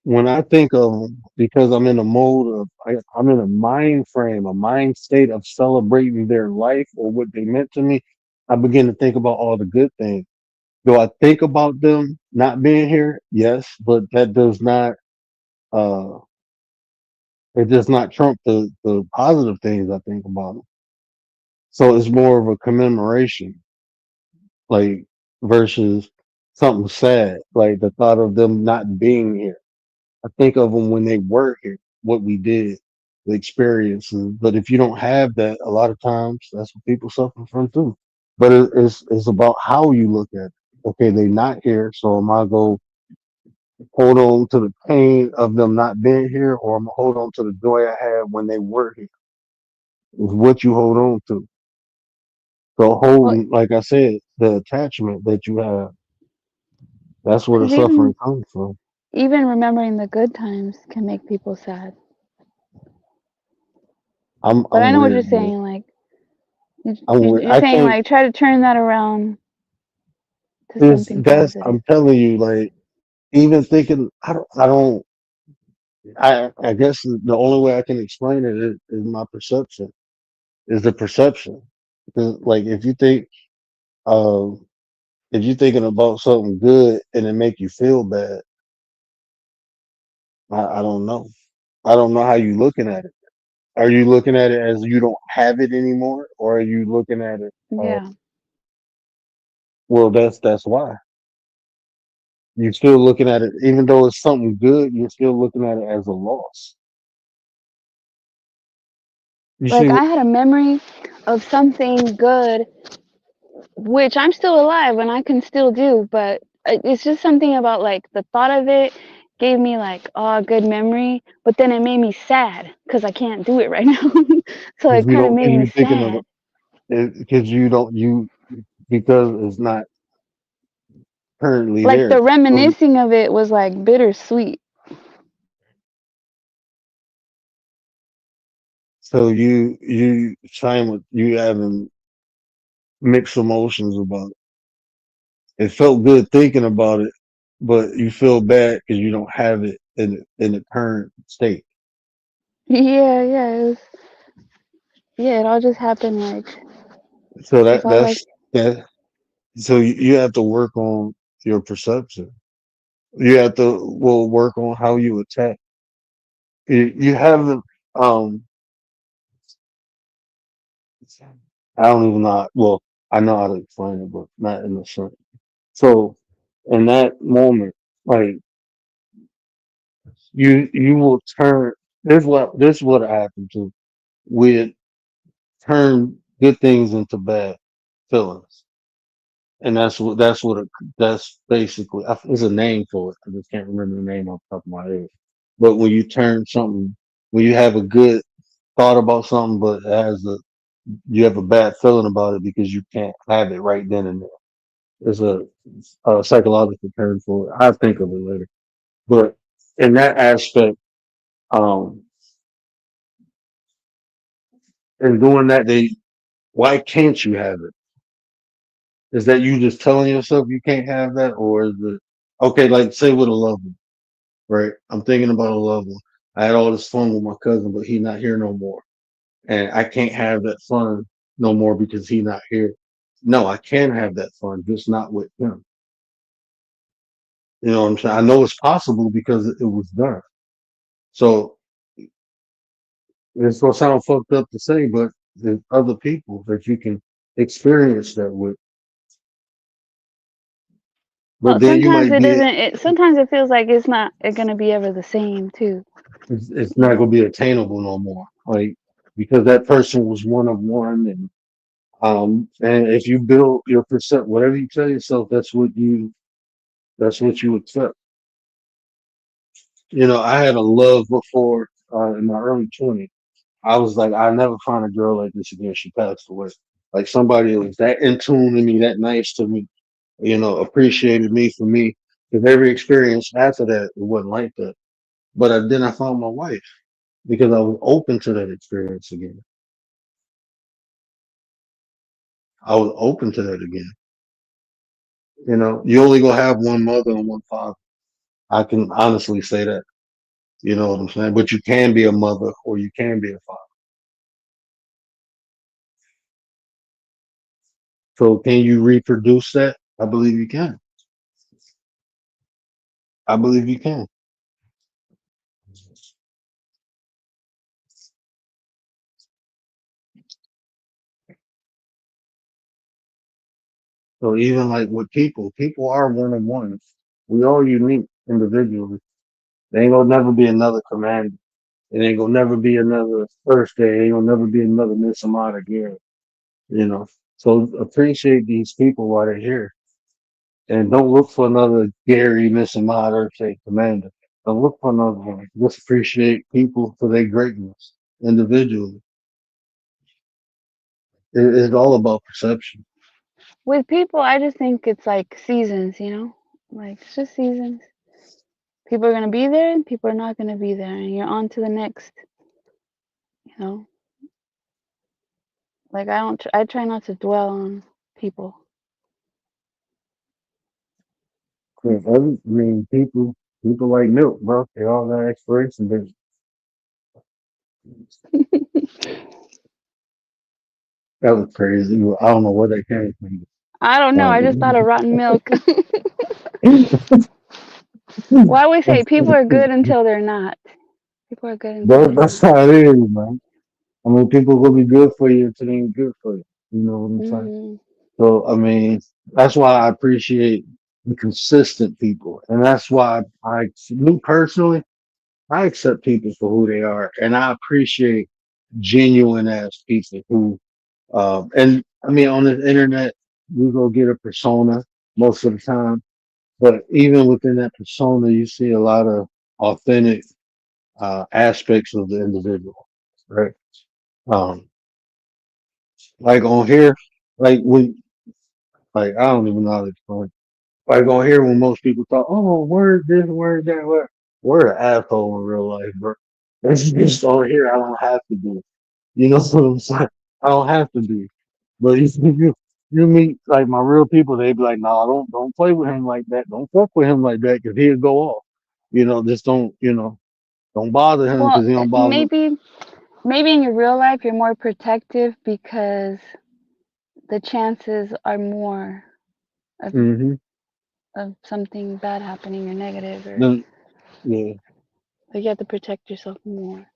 When I think of them, because I'm in a mode of, I'm in a mind frame, a mind state of celebrating their life or what they meant to me, I begin to think about all the good things. Do I think about them not being here? Yes, but that does not, uh, it does not trump the positive things I think about them. So it's more of a commemoration, like versus something sad, like the thought of them not being here. I think of them when they were here, what we did, the experiences. But if you don't have that, a lot of times that's what people suffer from too. But it's about how you look at it. Okay, they not here, so am I go hold on to the pain of them not being here, or I'm gonna hold on to the joy I had when they were here? Is what you hold on to. So Well, holding, like I said, the attachment that you have, that's where the because suffering comes from. even remembering the good times can make people sad. But I I'm know what you're weird, bro. saying. Like I'm weird. you're I saying, can't. like try to turn that around to Is something that's positive. I'm telling you, like even thinking, I guess the only way I can explain it is my perception. Is the perception. Because, like um, if you're thinking about something good and it make you feel bad, I don't know. I don't know how you looking at it. Are you looking at it as you don't have it anymore, or are you looking at it? Yeah. Well, that's why you're still looking at it, even though it's something good. You're still looking at it as a loss. You see Like what? I had a memory of something good, which I'm still alive and I can still do, but it's just something about like the thought of it gave me like, oh, a good memory, but then it made me sad because I can't do it right now. So Because it you kind of don't, made because me you're thinking of sad. it, because you don't, because it's not currently Like the there. So, reminiscing of it was like bittersweet. so you trying with you having mixed emotions about it. It felt good thinking about it, but you feel bad because you don't have it in the current state. Yeah, it all just happened like So without like that. So you have to work on your perception. You have to work on how you attack. You haven't. Um, I don't even know. Well, I know how to explain it, but not in the sense. So in that moment, like you will turn. This is what happened to. We turn good things into bad feelings, and that's basically. There's a name for it. I just can't remember the name off the top of my head. But when you turn something, when you have a good thought about something, but you have a bad feeling about it because you can't have it right then and there. There's a psychological term for it. I'll think of it later. But in that aspect, um, in doing that, why can't you have it? Is that you just telling yourself you can't have that, or is it okay? Like say with a loved one, right? I'm thinking about a loved one. I had all this fun with my cousin, but he not here no more, and I can't have that fun no more because he not here. No, I can have that fun, just not with him. You know what I'm saying? I know it's possible because it was done. So it's gonna sound fucked up to say, but there's other people that you can experience that with. But Well, then you sometimes might it be isn't. Sometimes it feels like it's not gonna be ever the same too. it's You not know. gonna be attainable no more. Like because that person was one of one, and if you build your percent, whatever you tell yourself, that's what you accept. You know, I had a love before in my early 20s. I was like, I never find a girl like this again. She passed away. Like somebody that was that in tune to me, that nice to me, appreciated me for me. Because every experience after that, it wasn't like that. But then I found my wife because I was open to that experience again. I was open to that again. You only gonna have one mother and one father. I can honestly say that. You know what I'm saying? But you can be a mother or you can be a father. So can you reproduce that? I believe you can. I believe you can. So even like with people are one on one. We all unique individually. There ain't gonna never be another commander. It ain't gonna never be another first day. Ain't gonna never be another Miss Amada again. You know. So appreciate these people while they're here. And don't look for another Gary, Miss Amada, or say commander. Don't look for another one. Just appreciate people for their greatness individually. It's all about perception. With people, I just think it's like seasons. Like it's just seasons. People are gonna be there, and people are not gonna be there, and you're on to the next. You know. Like I don't. I try not to dwell on people. 'Cause I mean, people like milk, bro. They all got expiration dates. That was crazy. I don't know where they came from. I don't know. I just thought of rotten milk. Well, I always say people are good until they're not. People are good until they're That's not. how it is, man. I mean, people will be good for you until they ain't good for you. You know what I'm saying? Mhm. So, I mean, that's why I appreciate the consistent people. And that's why me personally, I accept people for who they are. And I appreciate genuine ass people and I mean, on the internet, we go get a persona most of the time. But even within that persona, you see a lot of authentic aspects of the individual, right? Um, like on here, like like I don't even know how to explain. Like on here, when most people talk, oh, word this, word that, word, we're an asshole in real life, bro. It's just on here, I don't have to be. You know what I'm saying? I don't have to be. But you meet like my real people, they be like, nah, don't play with him like that. Don't fuck with him like that, cause he'll go off. Just don't bother him Well, because he don't bother. maybe in your real life you're more protective because the chances are more. of, Mm-hmm. of something bad happening or negative, or Then, yeah, like you have to protect yourself more.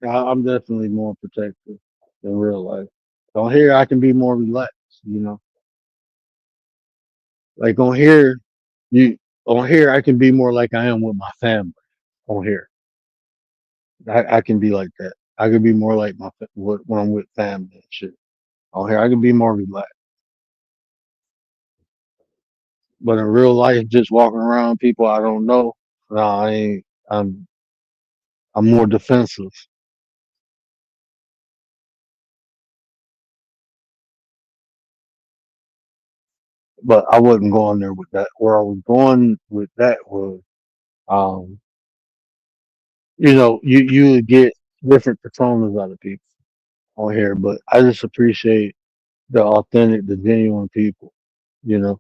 I'm definitely more protective in real life. On here, I can be more relaxed. You know, like you on here, I can be more like I am with my family. On here, I can be like that. I can be more like when I'm with family and shit. On here, I can be more relaxed. But in real life, just walking around people I don't know, no, I ain't. I'm more defensive. But I wasn't going there with that. Where I was going with that was, um, you would get different personas out of people on here, but I just appreciate the authentic, the genuine people, you know,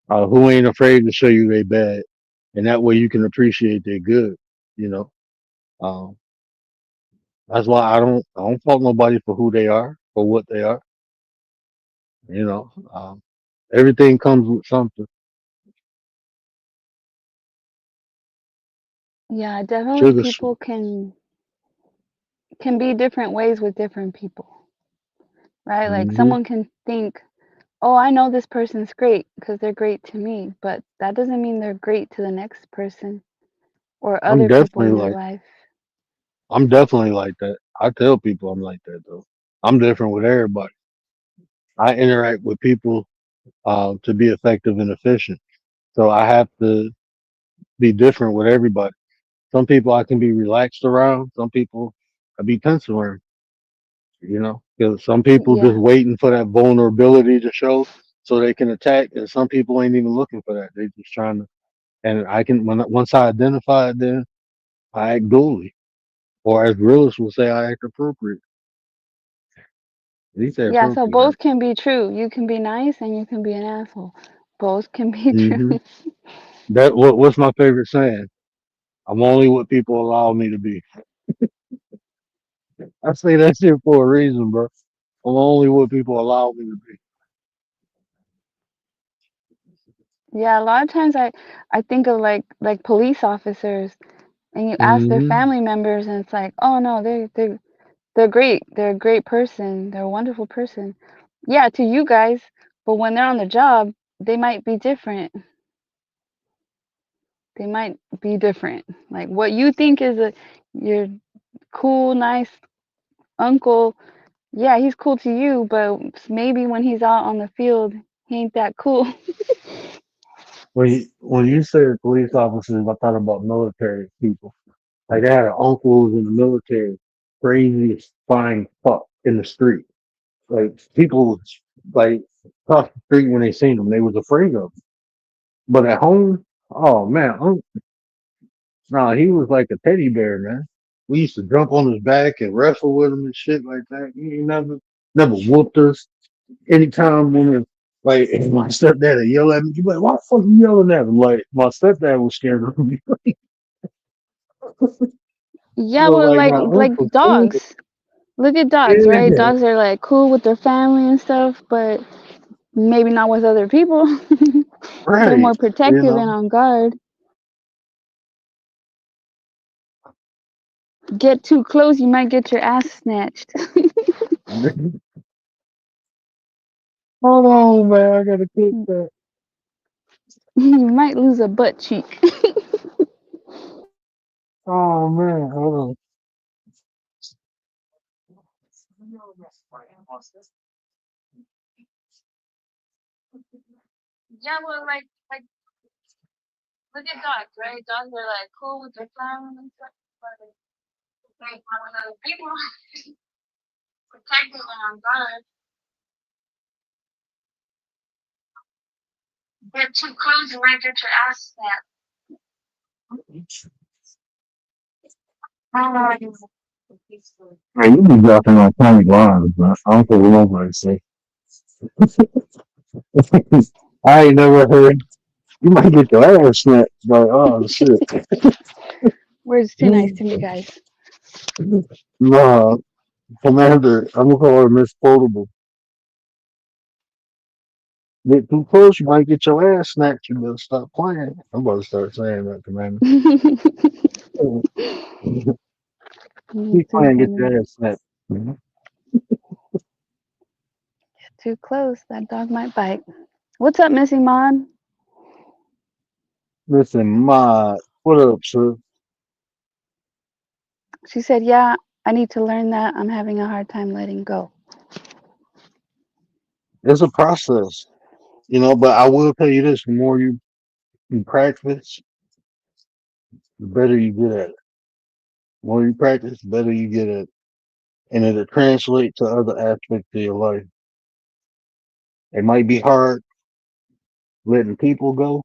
who ain't afraid to show you they bad, and that way you can appreciate their good, you know. Um, that's why I don't fault nobody for who they are, for what they are, you know. Everything comes with something. Yeah, definitely Sugar, people can be different ways with different people, right? Like mm-hmm. someone can think, "Oh, I know this person's great because they're great to me," but that doesn't mean they're great to the next person or I'm other people definitely in their like life. I'm definitely like that. I tell people I'm like that though. I'm different with everybody. I interact with people to be effective and efficient. So I have to be different with everybody. Some people I can be relaxed around. Some people I be tense around. You know, because some people just Yeah. waiting for that vulnerability to show so they can attack, and some people ain't even looking for that. They just trying to. And I can once I identify it, then I act duly, or as realists will say, I act appropriate. He said Yeah, so appropriate, right? both can be true. You can be nice and you can be an asshole. Both can be Hmm. true. What's my favorite saying? I'm only what people allow me to be. I say that shit for a reason, bro. I'm only what people allow me to be. Yeah, a lot of times I think of like police officers, and you ask their Hmm. family members and it's like, "Oh no, they're great. They're a great person. They're a wonderful person." Yeah, to you guys, but when they're on the job, they might be different. They might be different. Like what you think is a your cool, nice uncle, yeah, he's cool to you, but maybe when he's out on the field, he ain't that cool. When you say police officers, I thought about military people. Like I had an uncle who was in the military, craziest fine fuck in the street. Like people was, like cross the street when they seen him, they was afraid of him. But at home, oh man, nah, he was like a teddy bear, man. We used to jump on his back and wrestle with him and shit like that. He ain't never whooped us. Anytime when like if my stepdad would yell at me, you like, why the fuck you yelling at him? Like my stepdad was scared of me. Yeah, But well, like like my uncle cool. dogs. Look at dogs, right? Yeah, Dogs are like cool with their family and stuff, but maybe not with other people. They're right. more You protective and know. on guard. Get too close, you might get your ass snatched. Hold on, man. I gotta cook that. You might lose a butt cheek. Oh man, hold on. Yeah, well, like look at dogs, right? Dogs are like cool with their family and stuff, but like when other people protective and on guard, get too close, you might get your ass snapped. Man, you be dropping on funny lines, man. I don't care what nobody say. I ain't never heard. You might get your ass snapped. Like, oh shit. Words too nice to me, guys. Nah, Commander, I'm gonna call her Miss Quotable. Get too close, you might get your ass snatched. You better stop playing. I'm about to start saying that, Commander. Keep Too playing, get funny. your ass snatched. Mhm. Too close. That dog might bite. What's up, Missy Mon? Listen, Ma, what up, sir? She said, "Yeah, I need to learn that. I'm having a hard time letting go." It's a process, but I will tell you this: the more you practice, the better you get at it. The more you practice, the better you get at it. And it'll translate to other aspects of your life. It might be hard letting people go,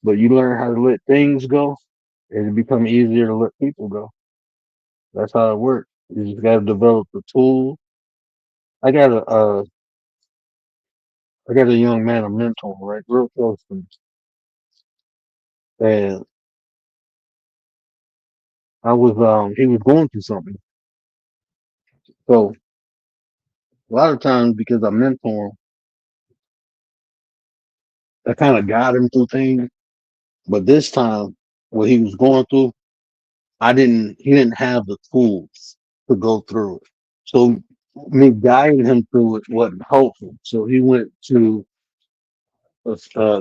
but you learn how to let things go, and it become easier to let people go. That's how it works. You just got to develop the tool. I got a young man, a mentor, right, real close to me, and he was going through something. So a lot of times, because I mentor him, I kind of guide him through things. But this time, what he was going through, he didn't have the tools to go through it. So me guiding him through it wasn't helpful. So he went to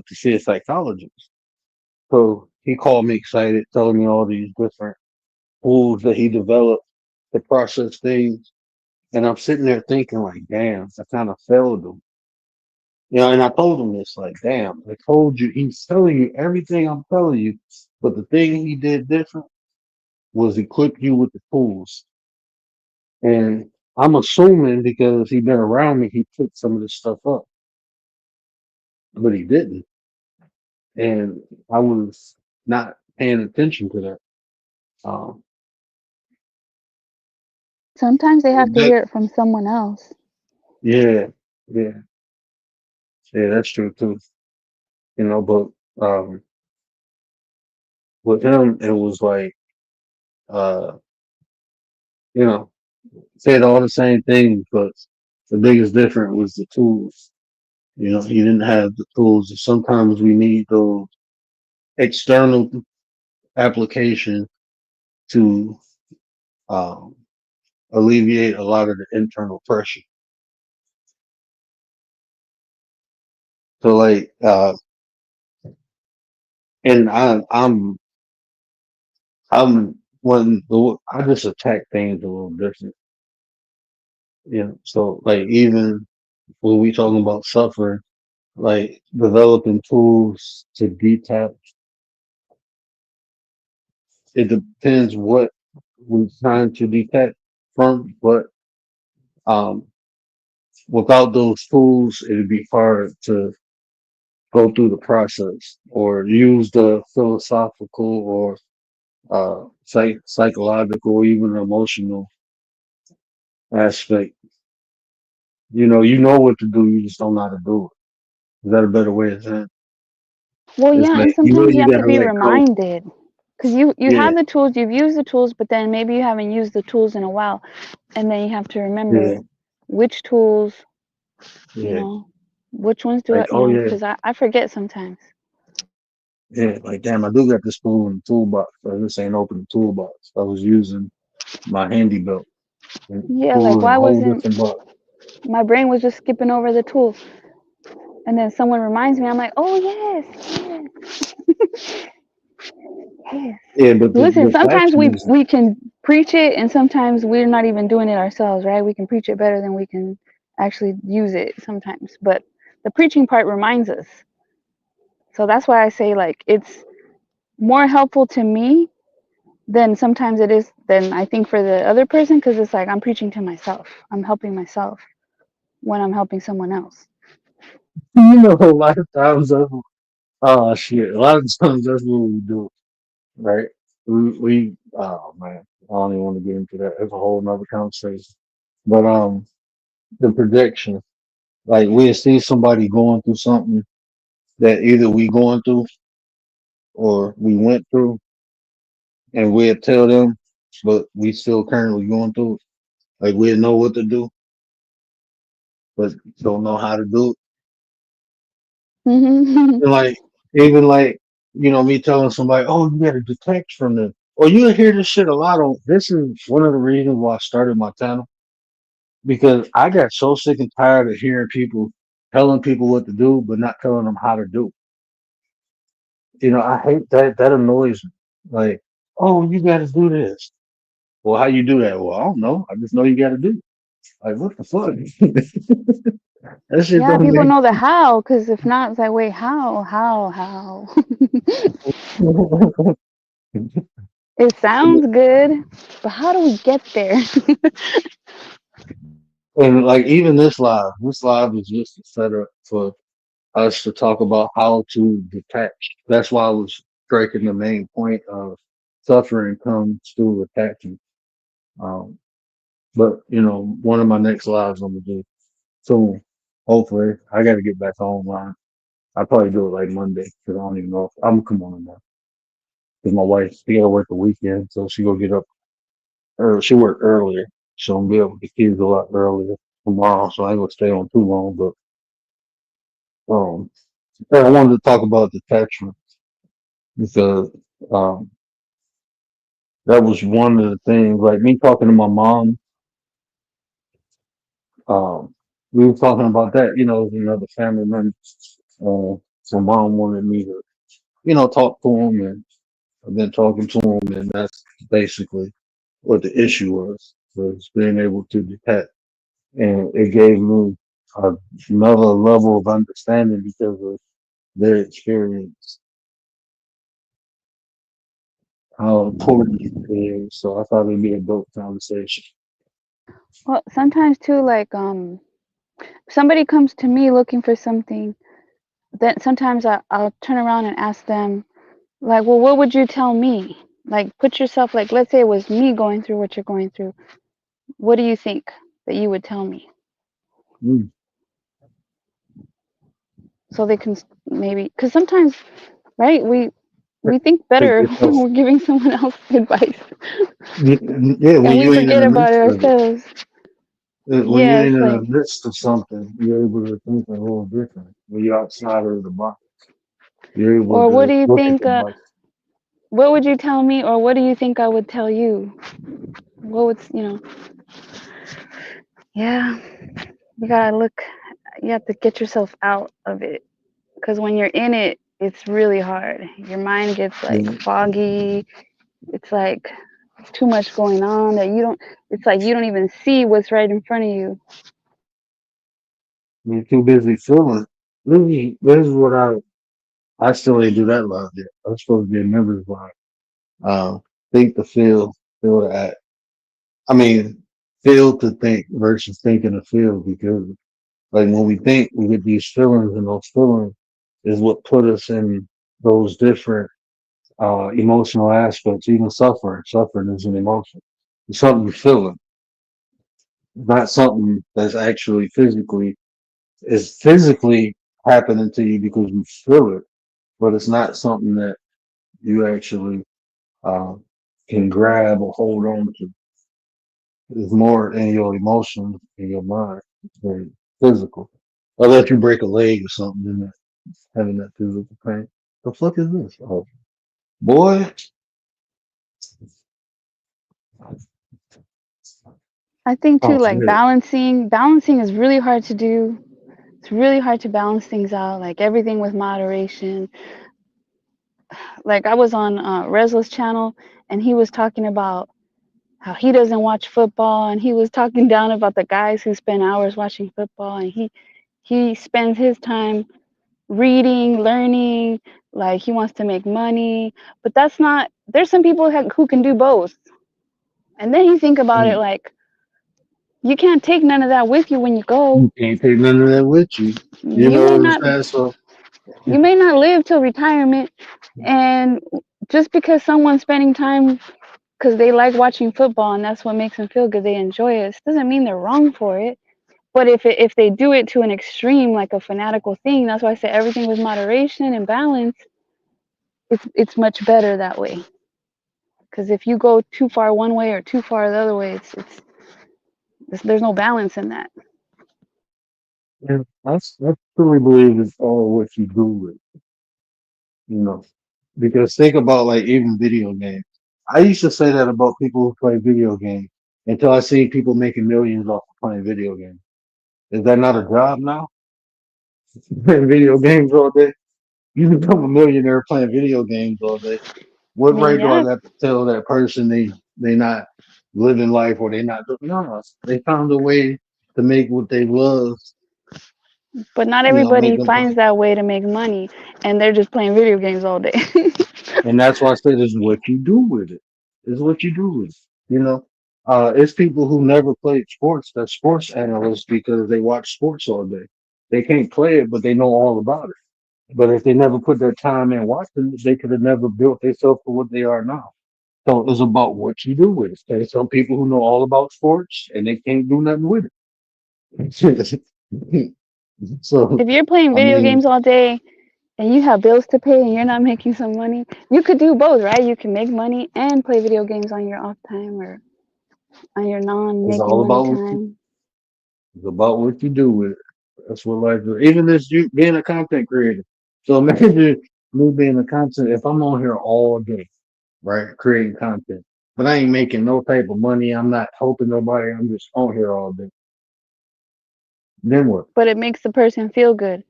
see a psychologist. So he called me excited, telling me all these different tools that he developed to process things. And I'm sitting there thinking, like, damn, I kind of failed him. And I told him this, like, damn, I told you, he's telling you everything I'm telling you. But the thing he did different was equip you with the tools. And I'm assuming because he been around me, he picked some of this stuff up, but he didn't. And I was not paying attention to that. Um, Sometimes they have to that- hear it from someone else. yeah, yeah, yeah, that's true too. But um, with him, it was like, uh, you know, said all the same things, but the biggest difference was the tools. He didn't have the tools. Sometimes we need those external applications to um, alleviate a lot of the internal pressure. So like, and I'm I just attack things a little different. So like even when we talking about suffering, like developing tools to detach, it depends what we're trying to detach from, but um, without those tools, it'd be hard to go through the process or use the philosophical or psychological or even emotional aspect. You know what to do, you just don't know how to do it. Is that a better way of saying it? Well, It's yeah, like and sometimes you you have to gotta be let go. reminded because you Yeah, have the tools, you've used the tools, but then maybe you haven't used the tools in a while, and then you have to remember yeah, which tools, you yeah. know, which ones do I, Like, oh yeah, because I forget sometimes. yeah. Like, damn, I do got this tool in the toolbox. But this ain't open the toolbox. I was using my handy belt and Yeah, like tool in a why whole wasn't different box. my brain was just skipping over the tools, and then someone reminds me, I'm like, oh yes, yes, yes. Yeah, but Listen, the fact sometimes we is, we can preach it, and sometimes we're not even doing it ourselves, right? We can preach it better than we can actually use it sometimes. But the preaching part reminds us. So that's why I say like it's more helpful to me than sometimes it is than I think for the other person because it's like I'm preaching to myself. I'm helping myself when I'm helping someone else. a lot of times, oh shit, a lot of times that's what we do, right? Oh man, I don't even want to get into that. It's a whole nother conversation. But the projection, like we see somebody going through something that either we going through or we went through, and we'll tell them, but we still currently going through it. Like we know what to do, but don't know how to do it. Mhm. And like, even like, me telling somebody, oh, you got to detach from them. Or you'll hear this shit a lot on. This is one of the reasons why I started my channel, because I got so sick and tired of hearing people telling people what to do, but not telling them how to do. I hate that. That annoys me. Like, oh, you got to do this. Well, how you do that? Well, I don't know. I just know you got to do it. Like, what the fuck? That shit Yeah, don't people make know the how, because if not, it's like, wait, how? It sounds good, but how do we get there? And like even this live is just a setup for us to talk about how to detach. That's why I was breaking the main point of suffering comes through attachment. Um, but one of my next lives I'm gonna do soon. Hopefully, I got to get back online. I'll probably do it like Monday because I don't even know if I'm come on now. Because my wife, she got to work the weekend, so she gonna get up early. She work earlier, so I'm gonna be able to get kids a lot earlier tomorrow. So I ain't gonna stay on too long, but yeah, I wanted to talk about detachment because um, that was one of the things. Like me talking to my mom, um, we were talking about that. As another family member. So mom wanted me to, talk to him, and I've been talking to him, and that's basically what the issue was being able to detach, and it gave me another level of understanding because of their experience, how important it is. So I thought it'd be a dope conversation. Well, sometimes too, like somebody comes to me looking for something, then sometimes I'll turn around and ask them, like, well, what would you tell me? Like, put yourself, like, let's say it was me going through what you're going through. What do you think that you would tell me? Mm. So they can maybe, because sometimes, right, we think Take better when yourself. we're giving someone else advice, Yeah, and when we you ain't in forget the about it midst of it, ourselves. when you Yeah, ain't it's in the like, midst of something, you're able to think a little different. When you're outside of the box, you're able or what do to you look at think? the box. What would you tell me, or what do you think I would tell you? What would Yeah, you gotta look. You have to get yourself out of it, because when you're in it, it's really hard. Your mind gets like You foggy. It's like too much going on that you don't. It's like you don't even see what's right in front of you. you're too busy feeling. This is what I still ain't do that love yet. I'm supposed to be a members line. Think to feel to act. I mean, feel to think versus thinking to feel, because like when we think, we get these feelings, and those feelings is what put us in those different emotional aspects. Even suffering is an emotion. It's something you're feeling, not something that's actually physically happening to you because you feel it, but it's not something that you actually uh, can grab or hold on to. It's more in your emotions, in your mind, than physical. Unless you break a leg or something, then having that physical pain. The fuck is this? Oh, boy. I think too, Oh, like shit. balancing is really hard to do. It's really hard to balance things out, like everything with moderation. Like I was on Rezla's channel, and he was talking about how he doesn't watch football, and he was talking down about the guys who spend hours watching football, and he spends his time reading, learning, like he wants to make money. But that's not, there's some people who can do both. And then you think about it, Mm. like you can't take none of that with you when you go. You can't take none of that with you. You You know may what I'm not saying? So, you may not live till retirement, and just because someone's spending time because they like watching football and that's what makes them feel good, they enjoy it, doesn't mean they're wrong for it. But if they do it to an extreme, like a fanatical thing, that's why I say everything with moderation and balance. It's much better that way. Because if you go too far one way or too far the other way, there's no balance in that. And I truly believe it's all what you do with, you know. Because think about like even video games. I used to say that about people who play video games until I see people making millions off of playing video games. Is that not a job now? Playing video games all day. You become a millionaire playing video games all day. I What mean, right do I yeah, got to tell that person they not living life or they not doing? No, they found a way to make what they love. but not Make everybody them, finds that way to make money, and they're just playing video games all day. and that's why I say this is what you do with it. Is what you do with it. You know, it's people who never played sports that's sports analysts because they watch sports all day. They can't play it, but they know all about it. But if they never put their time in watching it, they could have never built themselves for what they are now. So it's about what you do with it. There's some people who know all about sports and they can't do nothing with it. So If you're playing I video mean, games all day and you have bills to pay and you're not making some money, you could do both, right? You can make money and play video games on your off time or on your it's non-making all money about time. it's about what you do with it. That's what life is. Even this you being a content creator. So imagine me being a content if I'm on here all day, right? Creating content. But I ain't making no type of money. I'm not helping nobody. I'm just on here all day. Then what? But it makes the person feel good.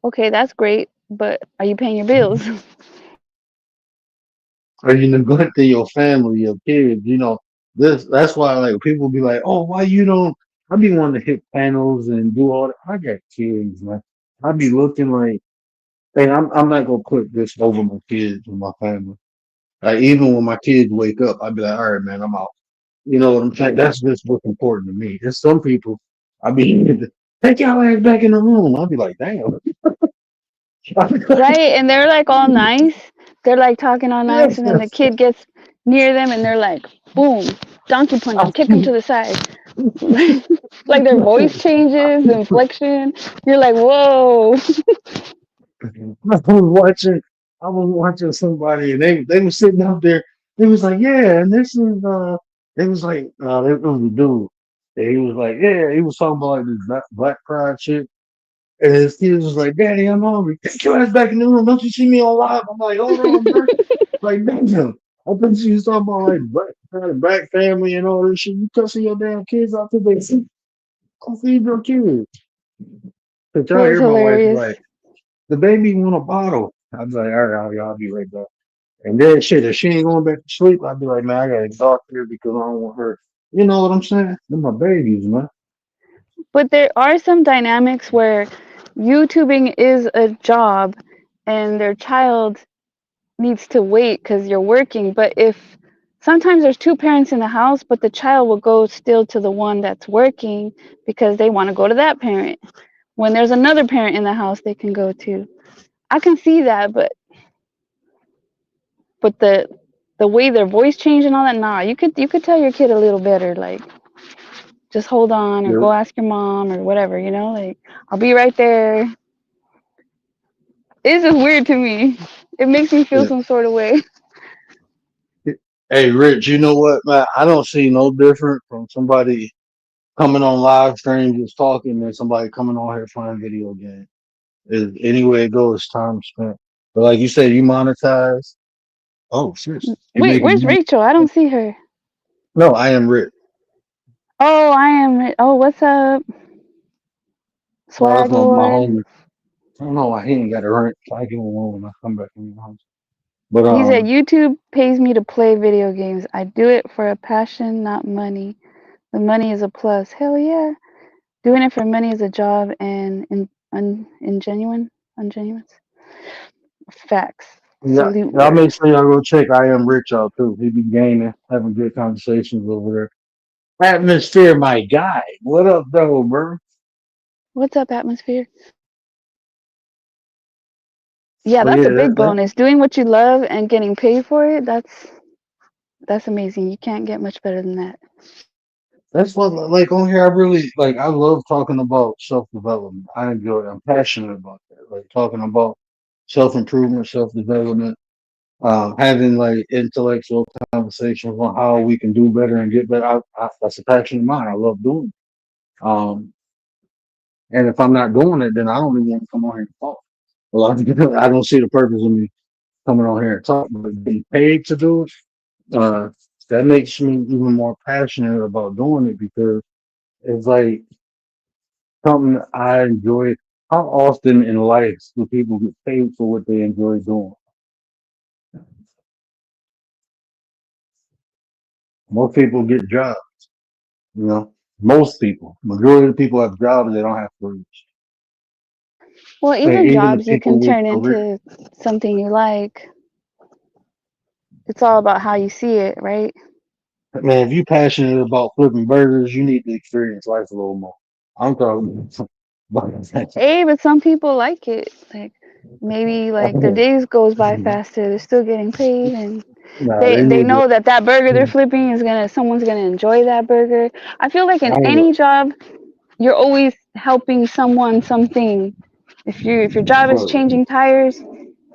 Okay, that's great, but are you paying your bills? Or you neglecting your family, your kids, this that's why like people be like, oh, why you don't I be wanting to hit panels and do all that. I got kids, man. I be looking like hey, I'm not gonna put this over my kids and my family. Like even when my kids wake up, I'd be like, all right, man, I'm out. You know what I'm saying? That's just what's important to me. There's some people I be take y'all ass back in the room. I'll be like, damn. Right? And they're like all nice. They're like talking all nice, and then the Yes. kid gets near them and they're like, boom, donkey punch them, kick them to the side. Like their voice changes, the inflection. You're like, whoa. watching I was watching somebody and they were sitting out there. They was like, yeah, and this is they was like it was a dude. And he was like, yeah, he was talking about like this black pride shit. And his kids was like, Daddy, I'm hungry. Take your ass back in the room. Don't you see me on live? I'm like, hold on, bro. Like, damn. I think she was talking about like black pride, and black family and all this shit. You cussing your damn kids out there. Go feed your kids. But y'all That is hear my wife hilarious. like, the baby want a bottle. I was like, all right, y'all be right back. And then shit, if she ain't going back to sleep, I'd be like, man, I gotta talk to her because I don't want her. You know what I'm saying? They're my babies, man. But there are some dynamics where YouTubing is a job and their child needs to wait because you're working. But if sometimes there's two parents in the house, but the child will go still to the one that's working because they want to go to that parent. When there's another parent in the house, they can go to. I can see that, but the way their voice changed and all that, nah, you could tell your kid a little better, like just hold on or You're, go ask your mom or whatever, like I'll be right there. It's just weird to me. It makes me feel yeah. some sort of way. Hey, Rich, you know what, man? I don't see no different from somebody coming on live stream just talking than somebody coming on here playing video games. Anyway it goes, time spent. But like you said, you monetize. Oh, shit. You're Wait, making where's money. Rachel? I don't see her. No, I am Rich. Oh, I am. Oh, what's up, No, that's Swag my Lord? homie. I don't know why he ain't got a rent. So I give him one when I come back in the house. But He said YouTube pays me to play video games. I do it for a passion, not money. The money is a plus. Hell yeah. Doing it for money is a job and ungenuine facts. yeah, Salute y'all make word. sure y'all go check I am Rich out too. He be gaming, having good conversations over there. Atmosphere, my guy. What up, though, bro? What's up, Atmosphere? Yeah, But that's yeah, a big bonus. Doing what you love and getting paid for it, that's amazing. You can't get much better than that. that's what like on here. I really like. I love talking about self development. I enjoy it. I'm passionate about that. Like talking about self improvement, self development, having like intellectual conversations on how we can do better and get better. That's a passion of mine. I love doing it. And if I'm not doing it, then I don't even want to come on here and talk. Well, I don't see the purpose of me coming on here and talk, but being paid to do it, that makes me even more passionate about doing it because it's like something I enjoy. How often in life do people get paid for what they enjoy doing? Most people get jobs, you know. Most people, majority of the people have jobs they don't have careers. Well, And even even the jobs you people can with turn careers. into something you like. It's all about how you see it, right? Man, if you're passionate about flipping burgers, you need to experience life a little more. I'm talking about Hey, but some people like it. Like maybe like their days goes by faster. They're still getting paid, and nah, they they they need to. know that that burger they're flipping is gonna someone's gonna enjoy that burger. I feel like in I ain't any job, you're always helping someone something. If your job is gonna. changing tires,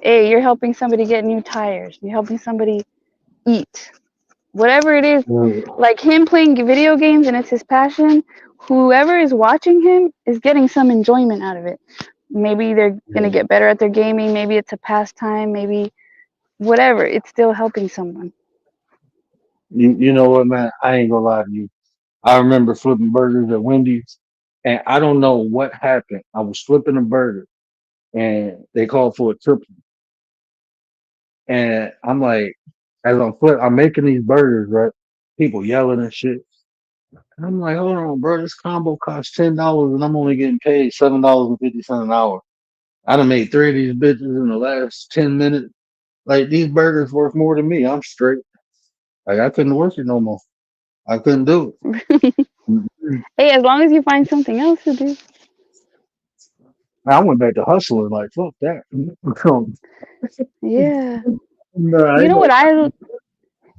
hey, you're helping somebody get new tires. You're helping somebody eat. Whatever it is, like him playing video games and it's his passion, whoever is watching him is getting some enjoyment out of it. Maybe they're gonna get better at their gaming, maybe it's a pastime, maybe whatever. It's still helping someone. You know what, man? I ain't gonna lie to you. I remember flipping burgers at Wendy's, and I don't know what happened. I was flipping a burger, and they called for a triple, and I'm like, I'm making these burgers, right? People yelling and shit. And I'm like, hold on, bro, this combo costs $10, and I'm only getting paid $7.50 an hour. I done made three of these bitches in the last 10 minutes. Like these burgers worth more than me. I'm straight. Like I couldn't work it no more. I couldn't do it. Hey, as long as you find something else to do. I went back to hustling. Like fuck that. Yeah. No, I You ain't know what like, I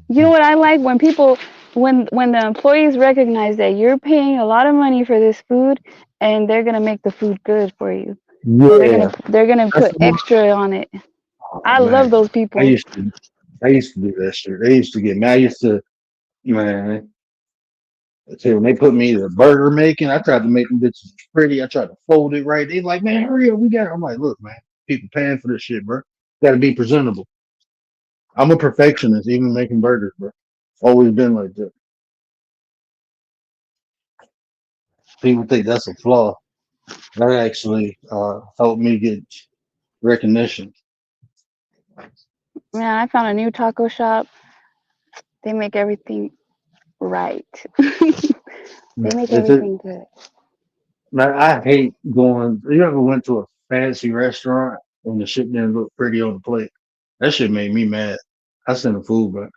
you know what I like when people when the employees recognize that you're paying a lot of money for this food and they're gonna make the food good for you. Or yeah. they're gonna That's put the one. extra on it. Oh I love man, those I people. used to, I used to do that shit. They used to get me. I used to, man. I tell you, when they put me to burger making, I tried to make them bitches pretty. I tried to fold it right. They like, man, hurry up, we got it. I'm like, look, man, people paying for this shit, bro. Got to be presentable. I'm a perfectionist, even making burgers, bro. Always been like that. People think that's a flaw. That actually helped me get recognition. Man, I found a new taco shop. They make everything right. They make It's a, everything good. man, I hate going. You ever went to a fancy restaurant and the shit didn't look pretty on the plate? That shit made me mad. I sent the food back.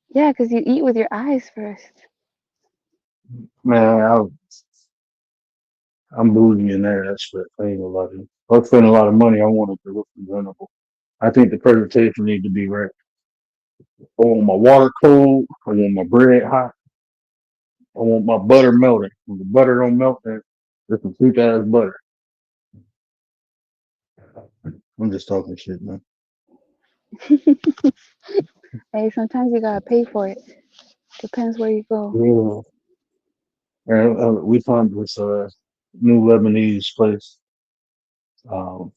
Yeah, 'cause you eat with your eyes first. Man, I'm bougie in that aspect. I ain't gonna lie to you. I spend a lot of money. I want it to look presentable. I think the presentation need to be right. I want my water cold. I want my bread hot. I want my butter melted. When the butter don't melt, then there's some sweet ass butter. I'm just talking shit, man. Hey, sometimes you gotta pay for it. Depends where you go. Yeah. And we found this new Lebanese place. Um,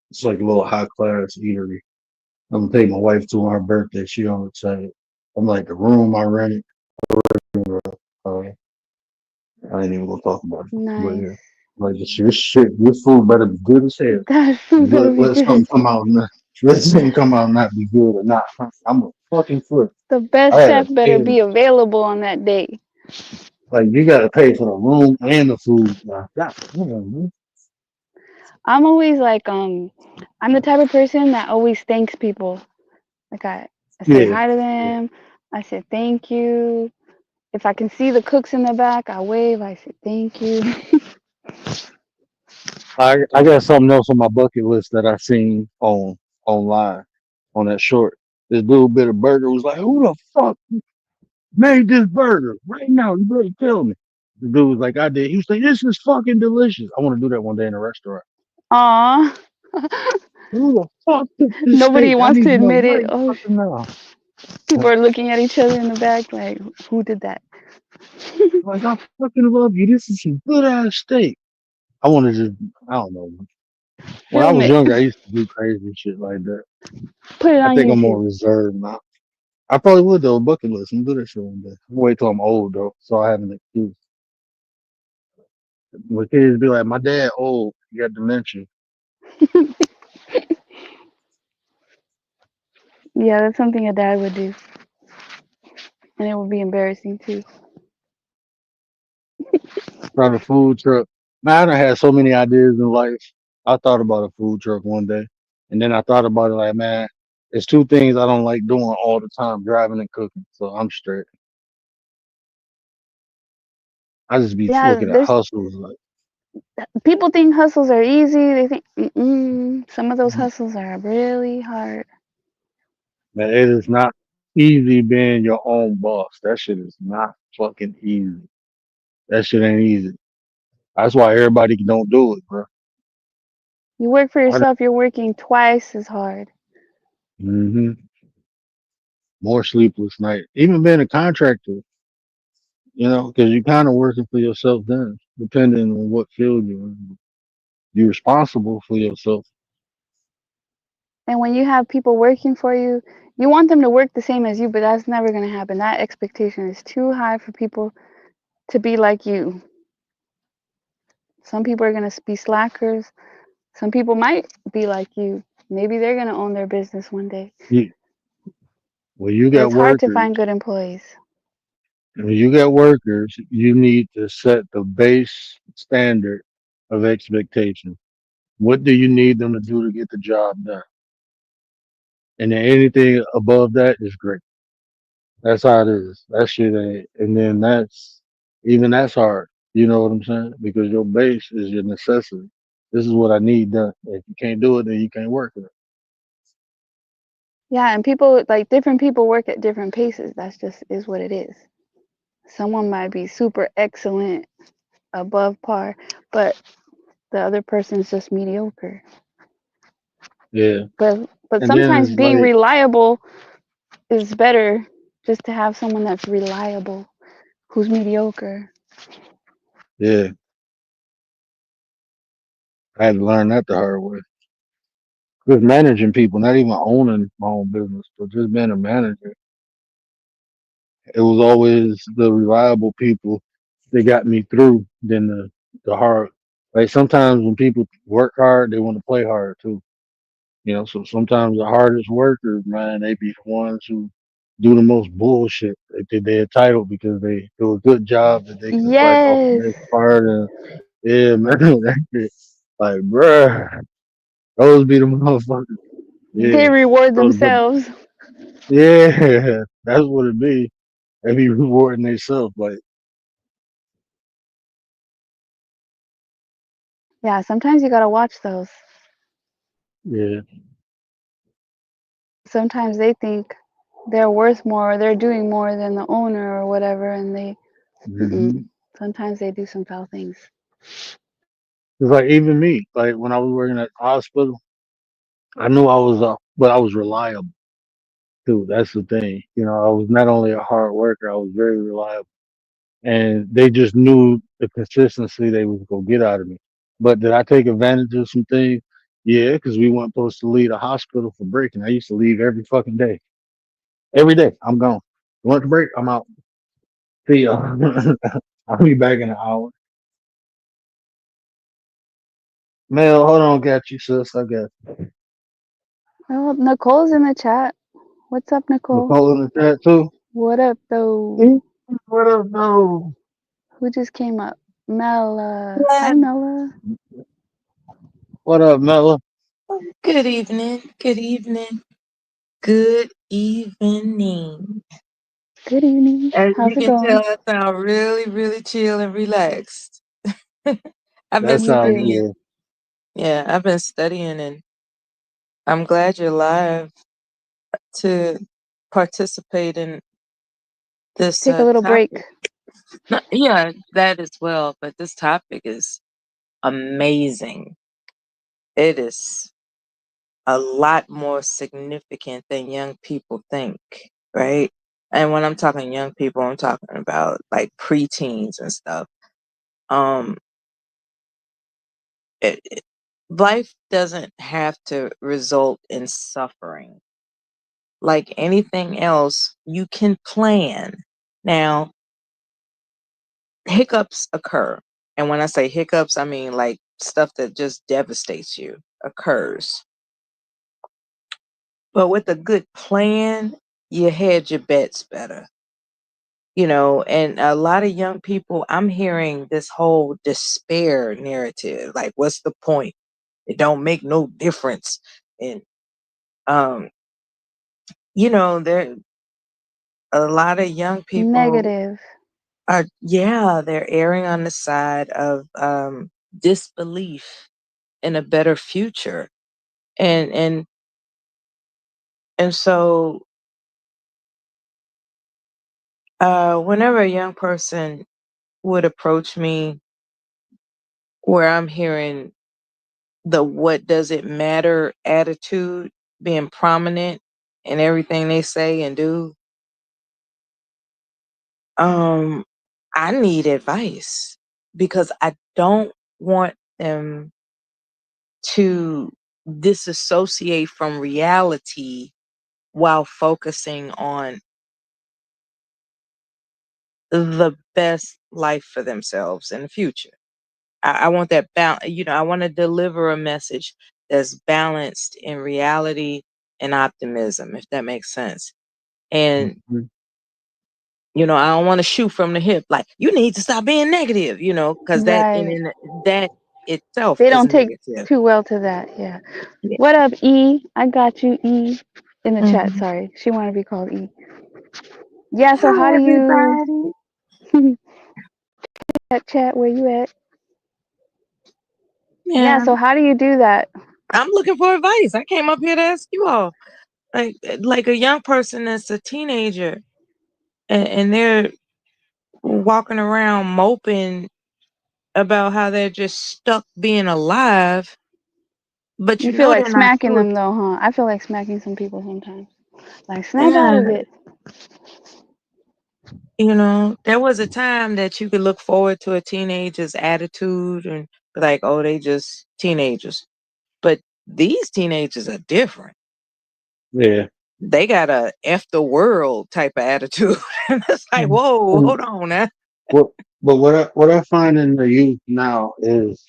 it's like a little high class eatery. I'm gonna take my wife to her birthday. She on excited. I'm like the room I rented. Uh, I ain't even gonna talk about it. But Nice. yeah, like this shit, this food better be good as hell. That food better be Let something good. come out. Let something come out and not be good or not. I'm a fucking flip. The I best had to chef better pay. be available on that day. Like you gotta pay for the room and the food. Now, God, man. I'm always like, I'm the type of person that always thanks people. Like I say Yeah. hi to them. I say thank you. If I can see the cooks in the back, I wave. I say thank you. I got something else on my bucket list that I seen online on that short. This dude bit of burger was like, who the fuck made this burger right now? You better tell me. The dude was like, I did. He was like, this is fucking delicious. I want to do that one day in a restaurant. Aw. Who the fuck took this Nobody steak? I wants need to to know admit it. right Oh, fucking now. people are looking at each other in the back like, who did that? Like, I fucking love you. This is some good ass steak. I want to just, I don't know. When I Film was it. younger, I used to do crazy shit like that. Put it I on think I'm more YouTube. reserved now. I probably would though, bucket list. I'm do that shit one day. Wait till I'm old though, so I have an excuse. When kids be like, my dad old, he got dementia. Yeah, that's something a dad would do. And it would be embarrassing too. Trying a food truck. Man, I done had so many ideas in life. I thought about a food truck one day, and then I thought about it like, man, it's two things I don't like doing all the time: driving and cooking. So I'm straight. I just be Yeah, looking at there's hustles like, people think hustles are easy. They think some of those hustles are really hard. man, it is not easy being your own boss. That shit is not fucking easy. That shit ain't easy. That's why everybody don't do it, bro. You work for I, yourself, you're working twice as hard. hmm More sleepless night. Even being a contractor, because you're kind of working for yourself then, depending on what field you're in. You're responsible for yourself. And when you have people working for you, you want them to work the same as you, but that's never going to happen. That expectation is too high for people to be like you. Some people are going to be slackers. Some people might be like you. Maybe they're going to own their business one day. You, when you But got it's hard to workers, find good employees. you need to set the base standard of expectation. What do you need them to do to get the job done? And then anything above that is great. That's how it is. That shit ain't. And then that's hard. You know what I'm saying? Because your base is your necessity. This is what I need done. If you can't do it, then you can't work it. Yeah, and people, like different people work at different paces. That's just is what it is. Someone might be super excellent, above par, but the other person's just mediocre. Yeah. But And then sometimes it's being like, reliable is better just to have someone that's reliable who's mediocre. yeah, I had to learn that the hard way. Just managing people, not even owning my own business, but just being a manager. It was always the reliable people that got me through than the hard. Like sometimes when people work hard, they want to play hard too. So sometimes the hardest workers, man, they be the ones who do the most bullshit. They're entitled because they do a good job that they can swipe off the Yes, next part. And yeah, man, that shit, like, bruh, those be the motherfuckers. they Yeah. reward So, but themselves. yeah, that's what it be. They be rewarding themselves. Like, Yeah, sometimes you gotta watch those. yeah, Sometimes they think they're worth more, or they're doing more than the owner or whatever, and hmm sometimes they do some foul things. it's like even me. Like when I was working at the hospital, I knew I was but I was reliable too. That's the thing. I was not only a hard worker, I was very reliable. And they just knew the consistency they was gonna get out of me. But did I take advantage of some things? Yeah, because we weren't supposed to leave the hospital for break, and I used to leave every fucking day. Every day, I'm gone. Lunch break, I'm out. See ya. I'll be back in an hour. Mel, hold on, got you, sis. I got Oh, Nicole's in the chat. What's up, Nicole? Nicole in the chat too. What up, though? Mm, what up, no? Who just came up? Mela. Hi, Mela. What up, Mella? Good evening. Good evening. Good evening. Good evening. As How's you it can tell, going? I sound really, really chill and relaxed. I've been That You sounds do. studying. good. Yeah, I've been studying, and I'm glad you're live to participate in this Take a little break. topic. Yeah, that as well. But this topic is amazing. It is a lot more significant than young people think, right? And when I'm talking young people, I'm talking about like preteens and stuff. Um, life doesn't have to result in suffering. Like anything else, you can plan. Now, hiccups occur. And when I say hiccups, I mean like stuff that just devastates you occurs. But with a good plan, you hedge your bets better. And a lot of young people, I'm hearing this whole despair narrative. Like, what's the point? It don't make no difference. And um, there a lot of young people Negative. they're erring on the side of disbelief in a better future. And so whenever a young person would approach me where I'm hearing the what does it matter attitude being prominent in everything they say and do, um I need advice because I don't want them to disassociate from reality while focusing on the best life for themselves in the future. I want that balance. I want to deliver a message that's balanced in reality and optimism, if that makes sense. And Mhm. I don't want to shoot from the hip, like you need to stop being negative, because Right. that itself They is don't take negative. too well to that. Yeah. Yeah. What up, E? I got you, E, in the chat. Mhm. Sorry. She wanted to be called E. Yeah, so how Hi, do you everybody. chat where you at? Yeah, Yeah, so how do you do that? I'm looking for advice. I came up here to ask you all, like a young person that's a teenager, and they're walking around moping about how they're just stuck being alive, but You feel like they're not smacking sure. them though, huh? I feel like smacking some people sometimes. Like snap out Yeah, of it. there was a time that you could look forward to a teenager's attitude and be like, oh, they just teenagers. But these teenagers are different. Yeah. They got a F the world type of attitude. And it's like, Mhm. whoa, And hold on now. what but what I find in the youth now is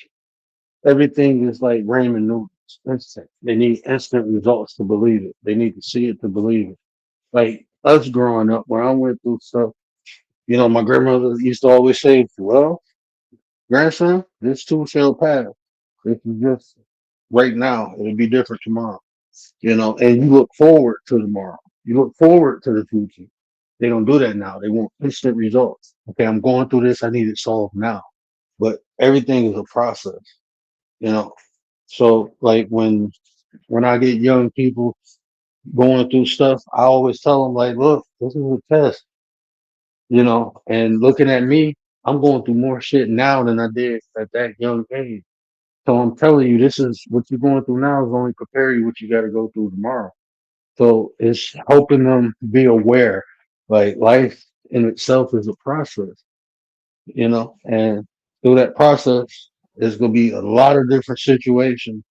everything is like ramen noodles. Instant. They need instant results to believe it. They need to see it to believe it. Like us growing up, when I went through stuff, my grandmother used to always say, "Well, grandson, this too shall pass. This is just right now. It'll be different tomorrow." And you look forward to tomorrow. You look forward to the future. They don't do that now. They want instant results. Okay, I'm going through this. I need it solved now. But everything is a process, you know. So like when I get young people going through stuff, I always tell them like, look, this is a test, and looking at me, I'm going through more shit now than I did at that young age. So I'm telling you, this is what you're going through now is only prepare you what you got to go through tomorrow. So it's helping them be aware, like life in itself is a process, and through that process, there's going to be a lot of different situations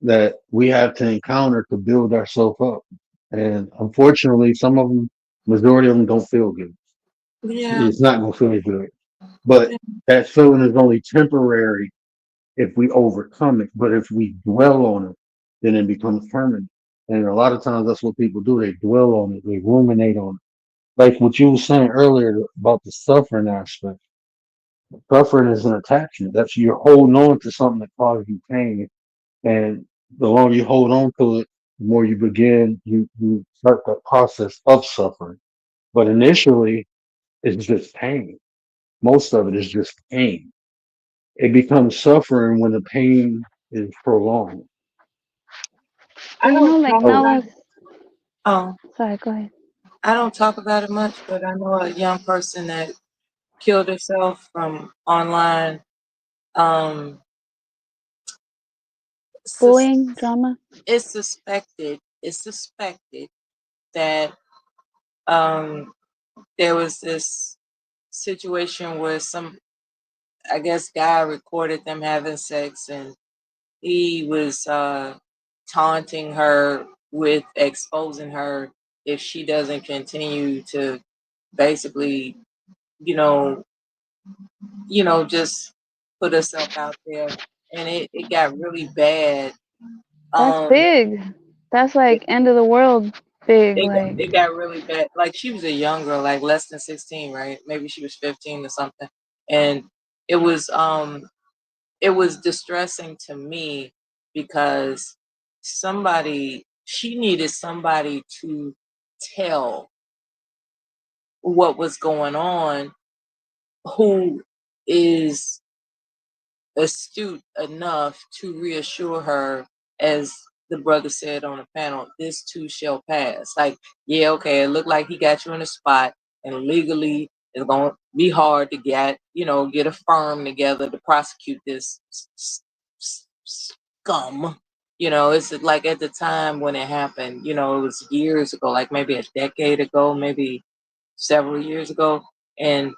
that we have to encounter to build ourselves up. And unfortunately, some of them, majority of them don't feel good. Yeah. It's not going to feel good. But that feeling is only temporary if we overcome it. But if we dwell on it, then it becomes permanent. And a lot of times that's what people do. They dwell on it. They ruminate on it. Like what you were saying earlier about the suffering aspect. Suffering is an attachment. That's you're holding on to something that caused you pain. And the longer you hold on to it, the more you start the process of suffering. But initially, it's just pain. Most of it is just pain. It becomes suffering when the pain is prolonged. I But don't like talk So Nella, about it. Oh, sorry, go ahead. I don't talk about it much, but I know a young person that killed herself from online um sus- Bullying, drama. it's suspected that um there was this situation where some, I guess, guy recorded them having sex, and he was taunting her with exposing her if she doesn't continue to basically, you know, just put herself out there, and it got really bad. That's Um, big. That's like end of the world big. Like, it got really bad. Like she was a young girl, like less than 16, right? Maybe she was 15 or something, and it was um it was distressing to me because she needed somebody to tell what was going on, who is astute enough to reassure her, as the brother said on the panel, this too shall pass. Like, yeah, okay, it looked like he got you in a spot, and legally it's gonna be hard to get a firm together to prosecute this scum. It's like at the time when it happened, it was years ago, like maybe a decade ago, maybe several years ago. And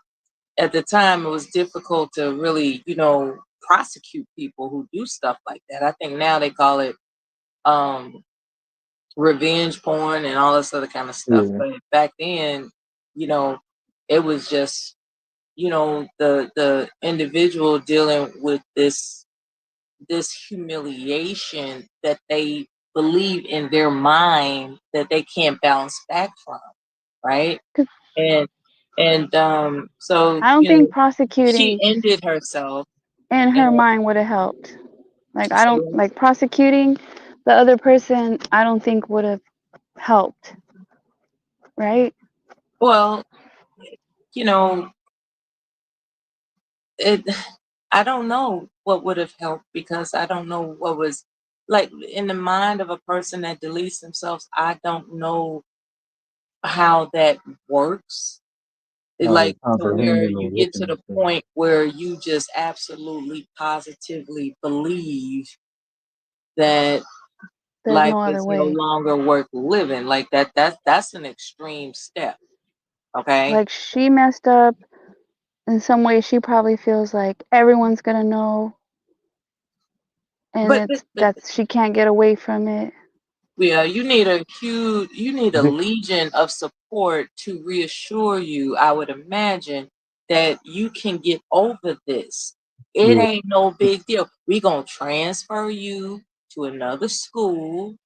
at the time, it was difficult to really, prosecute people who do stuff like that. I think now they call it um, revenge porn and all this other kind of stuff. Yeah. But back then, you know, it was just, the individual dealing with this humiliation that they believe in their mind that they can't bounce back from, right? 'cause And so I don't think she prosecuting ended herself. in And her mind would have helped. Like, I don't so, like prosecuting the other person. I don't think would have helped, right? well, you know, it. I don't know what would have helped because I don't know what was like in the mind of a person that deletes themselves. I don't know how that works. Like to where Comprehending or you get to looking the at things. point where you just absolutely positively believe that There's life no other is no way. longer worth living. Like that's an extreme step. Okay. Like, she messed up in some way. She probably feels like everyone's gonna know, and But, it's that's she can't get away from it. yeah, you need a legion of support to reassure you, I would imagine, that you can get over this. It Yeah. ain't no big deal. We gonna transfer you to another school,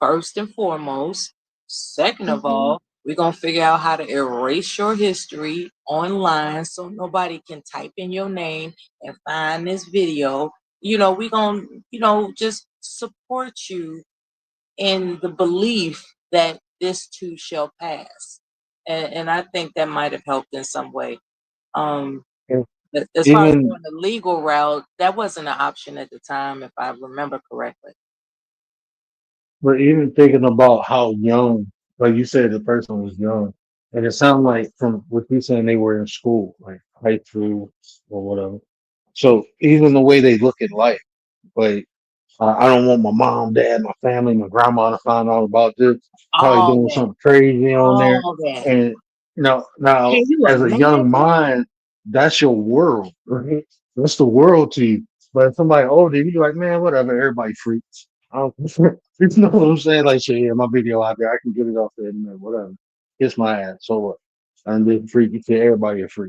first and foremost. Second of Hmm. all, we're gonna figure out how to erase your history online so nobody can type in your name and find this video. We gonna, just support you in the belief that this too shall pass. And I think that might have helped in some way. Um, And as far as even, going the legal route, that wasn't an option at the time, if I remember correctly. but even thinking about how young, like you said, the person was young, and it sounded like from what you saying they were in school, like high school or whatever. So even the way they look at life, like I don't want my mom, dad, my family, my grandma to find out about this. Probably All doing that, something crazy on there. all that. And now Can you as a young imagine? mind, that's your world, right? That's the world to you. But if somebody older, you be like, man, whatever. Everybody freaks. I don't, you know what I'm saying? Like, shit, yeah, my video out there, I can get it off there, man, whatever. Kiss my ass. So what? I'm just freaky to everybody a freak.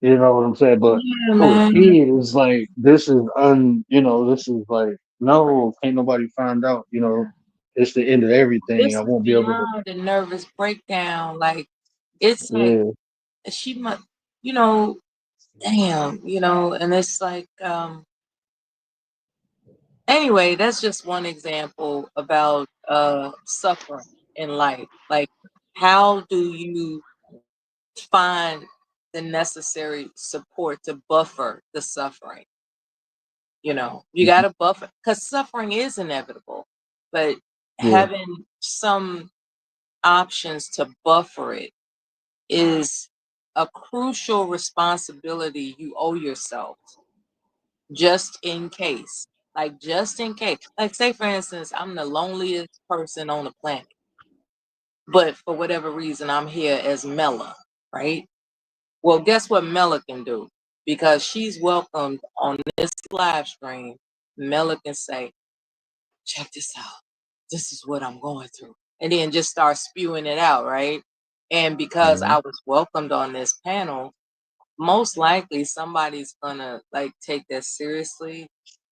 You know what I'm saying? But Yeah, to a man. kid, it's like this is like no, can't nobody find out. It's the end of everything. I This is won't be able to. beyond a nervous breakdown. Like, it's like Yeah, she must, you know, damn, and it's like, anyway, that's just one example about suffering in life. Like, how do you find the necessary support to buffer the suffering? You got to buffer because suffering is inevitable, but yeah, having some options to buffer it is a crucial responsibility you owe yourself, just in case. Like, just in case. Like, say, for instance, I'm the loneliest person on the planet. but for whatever reason, I'm here as Mela, right? Well, guess what Mela can do? Because she's welcomed on this live stream, Mela can say, check this out. This is what I'm going through. And then just start spewing it out, right? And because I was welcomed on this panel, most likely somebody's gonna like take that seriously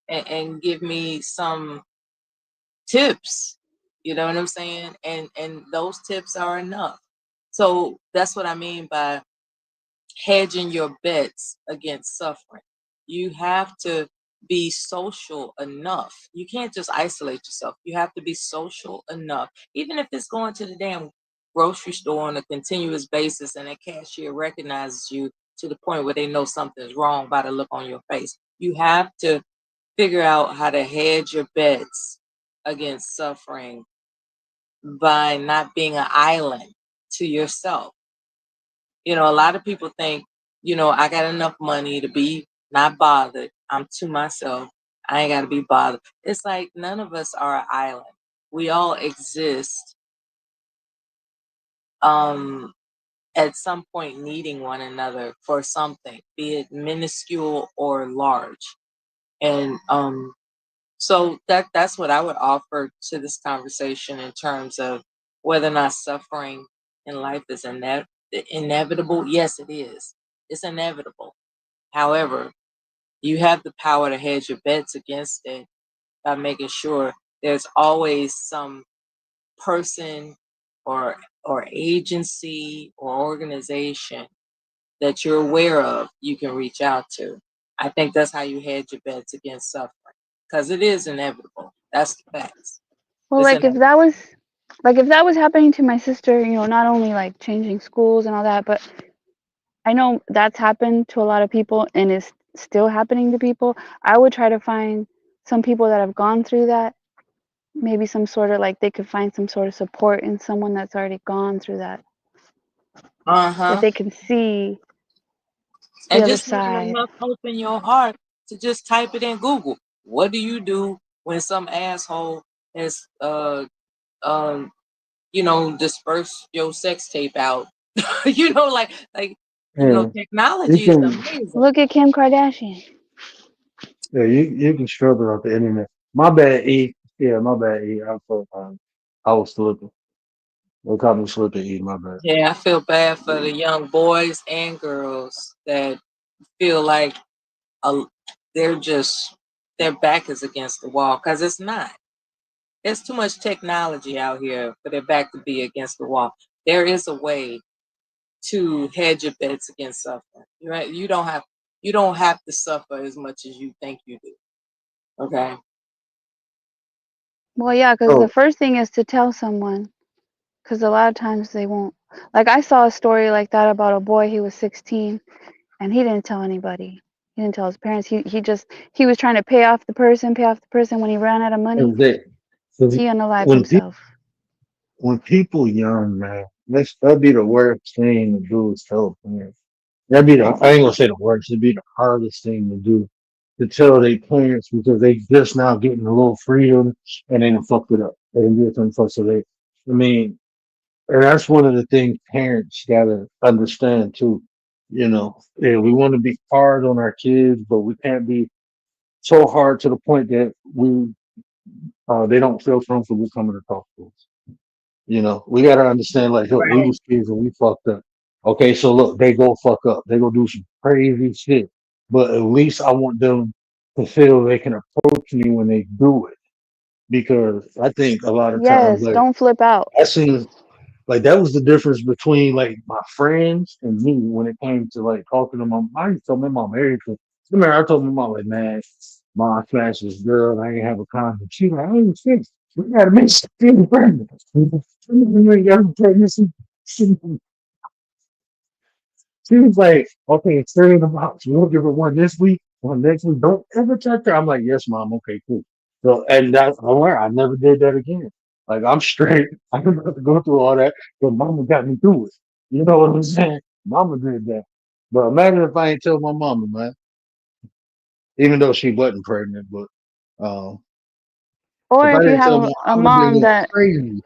and give me some tips. You know what I'm saying? And those tips are enough. So that's what I mean by hedging your bets against suffering. You have to be social enough. You can't just isolate yourself. You have to be social enough. Even if it's going to the damn grocery store on a continuous basis and a cashier recognizes you to the point where they know something's wrong by the look on your face. You have to figure out how to hedge your bets against suffering by not being an island to yourself. You know, a lot of people think, you know, I got enough money to be not bothered. I'm to myself. I ain't got to be bothered. It's like none of us are an island. We all exist at some point needing one another for something, be it minuscule or large. And so that's what I would offer to this conversation in terms of whether or not suffering in life is inevitable. Yes, it is. It's inevitable. However, you have the power to hedge your bets against it by making sure there's always some person or agency or organization that you're aware of you can reach out to. I think that's how you hedge your bets against suffering, because it is inevitable. That's the facts. Well, It's like if inevitable. that was happening to my sister, you know, not only like changing schools and all that, but I know that's happened to a lot of people and is still happening to people. I would try to find some people that have gone through that, maybe some sort of like they could find some sort of support in someone that's already gone through that, that Uh-huh. they can see the And other just having side. enough hope in your heart to just type it in Google. What do you do when some asshole has you know, disperse your sex tape out? You know, you know, Yeah, you technology is can. amazing. Look at Kim Kardashian. Yeah, you can struggle off the internet. My bad, E. Yeah, my bad, E. I was slipping. They caught me slipping, E. My bad. Yeah, I feel bad for the young boys and girls that feel like uh, they're just their back is against the wall, because it's not. There's too much technology out here for their back to be against the wall. There is a way to hedge your bets against suffering. Right? You don't have to suffer as much as you think you do. Okay. Well, yeah, because the Oh, first thing is to tell someone, because a lot of times they won't. Like I saw a story like that about a boy. He was 16 and he didn't tell anybody. He didn't tell his parents. He was trying to pay off the person. When he ran out of money, and that he unalived when people himself. when people young, man, that'd be the worst thing to do is tell a parent. That'd be I ain't gonna say the worst. It'd be the hardest thing to do to tell their parents because they just now getting a little freedom and they done fucked it up. They didn't get them fucked. So I mean, and that's one of the things parents gotta understand too. You know, yeah, we want to be hard on our kids, but we can't be so hard to the point that they don't feel comfortable coming to talk to us. You know, we gotta understand like, look, we Right. was kids and we fucked up. Okay, so look, they go fuck up. They go do some crazy shit. But at least I want them to feel they can approach me when they do it. Because I think a lot of times, Yes, like don't flip out. I seen like that was the difference between like my friends and me when it came to like talking to my mom. I used to tell my mom everything. Remember, I told my mom like, man, mom, I smashed this girl. I ain't have a condom. She like, I ain't shit. We gotta make sure she's pregnant. You ain't got a pregnancy. She was like, okay, stay in the box. We'll give her one this week, one next week. Don't ever touch her. I'm like, yes, mom. Okay, cool. So, and that's I never did that again. Like, I'm straight. I don't have to go through all that, but mama got me through it. You know what I'm saying? Mama did that. But imagine if I ain't tell my mama, man, even though she wasn't pregnant, but Or if I if you didn't have tell my, a I would be a mom little that crazy.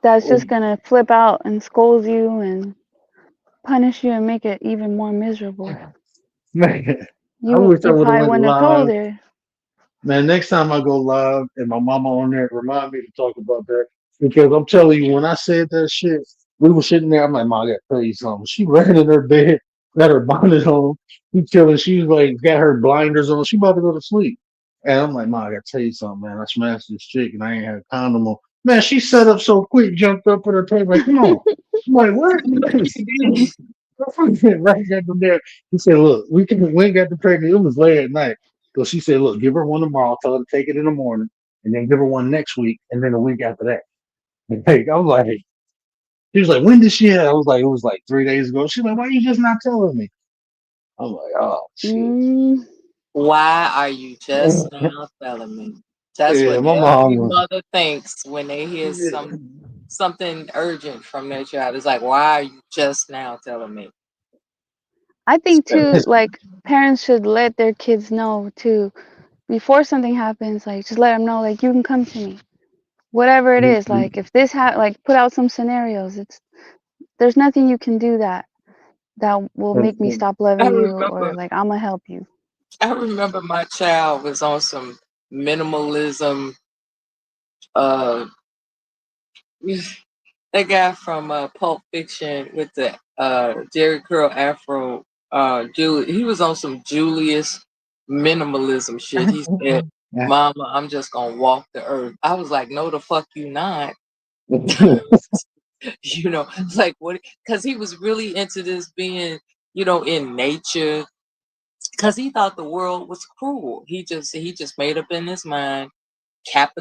that's just gonna flip out and scold you and punish you and make it even more miserable. Man, I You wish I you would have probably went wouldn't have told live. her. Man, next time I go live and my mama on there, remind me to talk about that. Because I'm telling you, when I said that shit, we were sitting there. I'm like, "Ma, I gotta tell you something." She ran in her bed, got her bonnet on. She chilling. She's like, got her blinders on. She about to go to sleep. And I'm like, "Ma, I gotta tell you something, man. I smashed this chick and I ain't had a condom on." Man, she set up so quick, jumped up in her table, like, "Come on." I'm like, "What?" Right after there, he said, "Look, we ain't got the pregnant. It was late at night." So she said, "Look, give her one tomorrow. Tell her to take it in the morning, and then give her one next week, and then a week after that." And like, I was like, she was like, "When did she have?" I was like, "It was like 3 days ago." She's like, "Why you just not telling me?" I'm like, "Oh shit." Mm, Why are you just now telling me? That's Yeah, what my every mom. mother thinks when they hear something urgent from their child. It's like, why are you just now telling me? I think too, like parents should let their kids know too before something happens. Like just let them know, like you can come to me, whatever it is. Like if this like put out some scenarios. There's nothing you can do that will make me stop I loving you or remember like I'm gonna help you. I remember my child was on some minimalism. Uh, that guy from Pulp Fiction with the Jerry curl afro. He was on some Julius minimalism shit. He said, "Mama, I'm just gonna walk the earth." I was like, "No, the fuck you not." Like what? Because he was really into this being, in nature. Because he thought the world was cruel. He just made up in his mind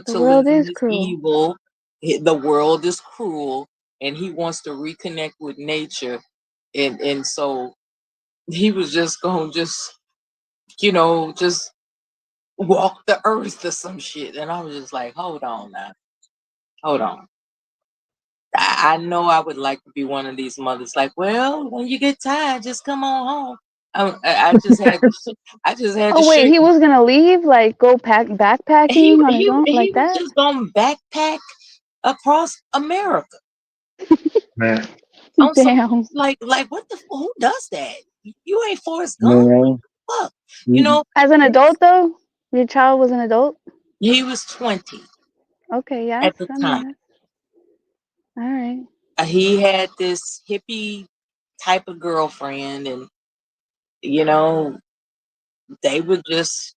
The world capitalism is is cruel. evil, the world is cruel, and he wants to reconnect with nature. And so he was just going to just walk the earth or some shit. And I was just like, hold on now. Hold on. I know I would like to be one of these mothers. Like, well, when you get tired, just come on home. I just had to Oh wait, shake. he was gonna leave, like go He backpacking on his he own he like was that? just gonna backpack across America Man, on some Damn. like what the who does that? You ain't Forrest Gump. man, Fuck, you know. As an This, adult though? Your child was an adult? he was 20 Okay, yes. at the I mean time. that's all right. He had this hippie type of girlfriend, and you know they would just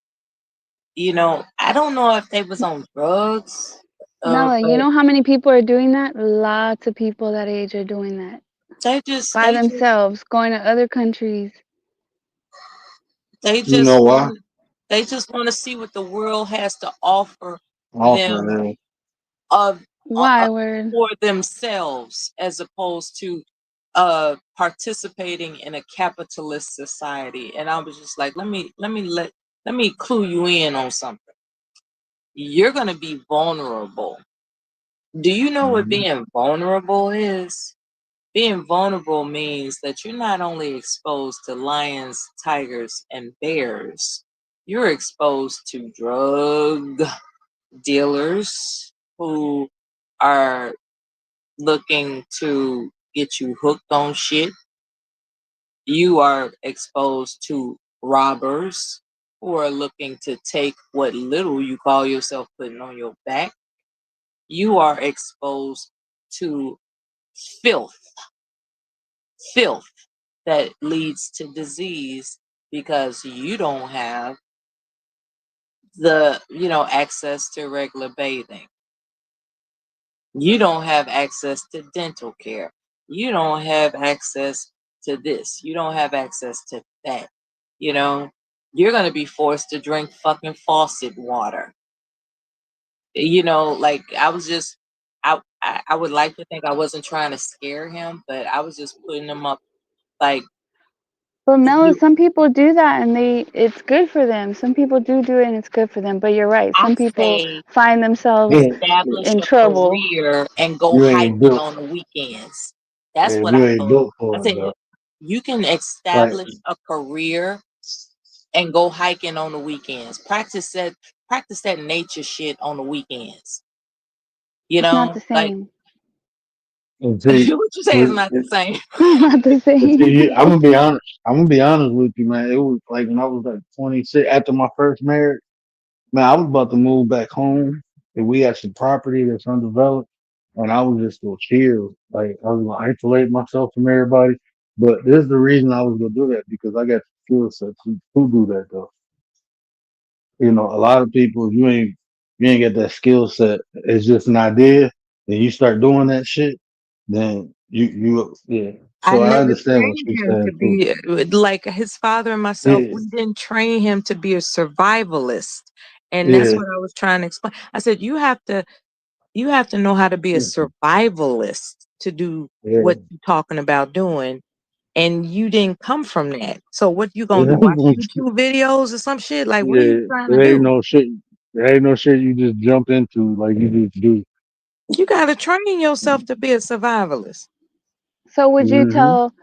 I don't know if they was on drugs, Nala, you but know how many people are doing that? Lots of people that age are doing that. they just By they just themselves, going to other countries. they you just know why? want they just want to see what the world has to offer Offer, them man. of Why word? for themselves, as opposed to participating in a capitalist society. And I was just like, let me clue you in on something. You're going to be vulnerable. Do you know what Mhm. being vulnerable is? Being vulnerable means that you're not only exposed to lions, tigers, and bears, you're exposed to drug dealers who are looking to get you hooked on shit. You are exposed to robbers who are looking to take what little you call yourself putting on your back. You are exposed to filth, filth that leads to disease because you don't have the, access to regular bathing. You don't have access to dental care. You don't have access to this. You don't have access to that. You know, you're going to be forced to drink fucking faucet water. Like I was just, I would like to think I wasn't trying to scare him, but I was just putting him up like, But Mela, you, some people do that and it's good for them. Some people do it and it's good for them. But you're right. I Some people say, find themselves establish in a trouble. career and go You ain't hiking built. on the weekends. That's Yeah, what you I ain't told him. built I for it said, though. you can Like, establish a career and go hiking on the weekends. Practice that nature shit on the weekends. It's not the Like same. And What see, you say is not the same. Not the same. I'm gonna be honest. I'm gonna be honest with you, man. It was like when I was like 26, after my first marriage, man, I was about to move back home, and we had some property that's undeveloped, and I was just gonna chill. Like I was gonna isolate myself from everybody. But this is the reason I was gonna do that because I got the skill set to do that though. You know, a lot of people, if you ain't get that skill set, it's just an idea, and you start doing that shit, then yeah. I So I never understand what trained you're him to saying too. be like his father and myself. Yeah, We didn't train him to be a survivalist. And that's yeah, what I was trying to explain. I said, you have to know how to be a yeah, survivalist to do yeah. what you're talking about doing. And you didn't come from that. So what you gonna do? Watch Yeah, YouTube videos or some shit? Like what are you it trying to ain't do? no shit. There ain't no shit you just jump into like you just do. You gotta train yourself to be a survivalist. So would you Hmm. tell,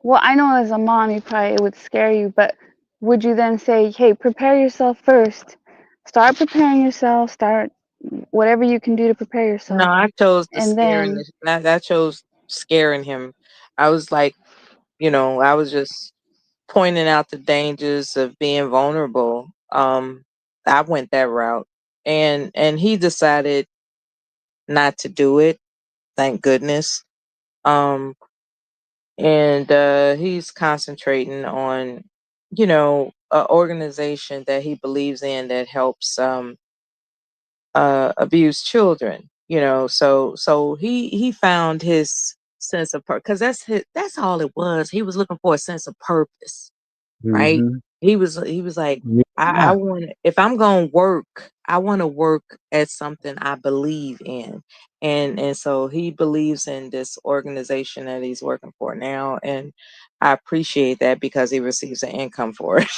well, I know as a mom, you probably, it would scare you, but would you then say, hey, prepare yourself first? Start preparing yourself, start whatever you can do to prepare No, yourself. I chose the And scaring. then, I chose scaring him. I was like, I was just pointing out the dangers of being vulnerable. I went that route, and he decided not to do it. Thank goodness. Um, and he's concentrating on, an organization that he believes in that helps abused children. So he found his sense of purpose because that's all it was. He was looking for a sense of purpose, right? Hmm. He was like, I Yeah. want, if I'm gonna work, I want to work at something I believe in. And so he believes in this organization that he's working for now, and I appreciate that because he receives an income for it.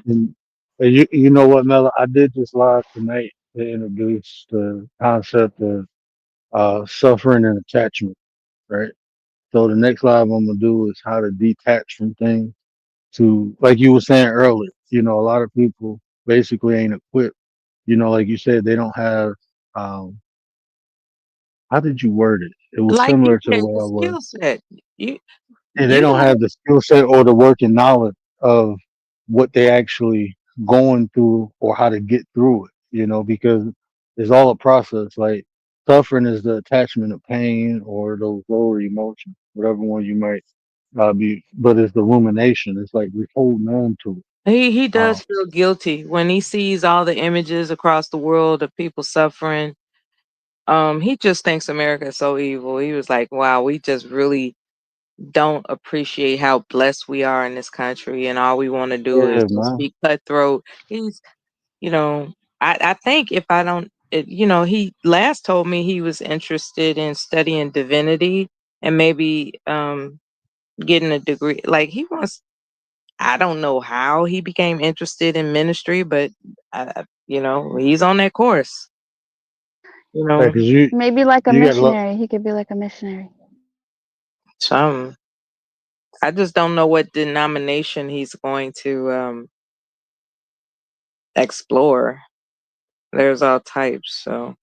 And you know what, Mella? I did this live tonight to introduce the concept of suffering and attachment, right? So the next live I'm gonna do is how to detach from things to, like you were saying earlier, a lot of people basically ain't equipped. Like you said, they don't have um how did you word it? It was Like you similar to the said, way the I was. skill set. You And they you don't gotta have the skill set or the working knowledge of what they actually going through or how to get through it, because it's all a process. Like suffering is the attachment of pain or those lower emotions, whatever one you might be, but it's the rumination. It's like we're holding on to it. he Um, does feel guilty when he sees all the images across the world of people suffering. He just thinks America is so evil. He was like, wow, we just really don't appreciate how blessed we are in this country, and all we want to do is yeah, just man. be cutthroat. He's, you know, I think if I don't, he last told me he was interested in studying divinity and maybe getting a degree. Like he wants, I don't know how he became interested in ministry, but he's on that course. You Like, know, 'cause you maybe like a you got to look. missionary. He could be like a missionary. some I just don't know what denomination he's going to explore. There's all types, so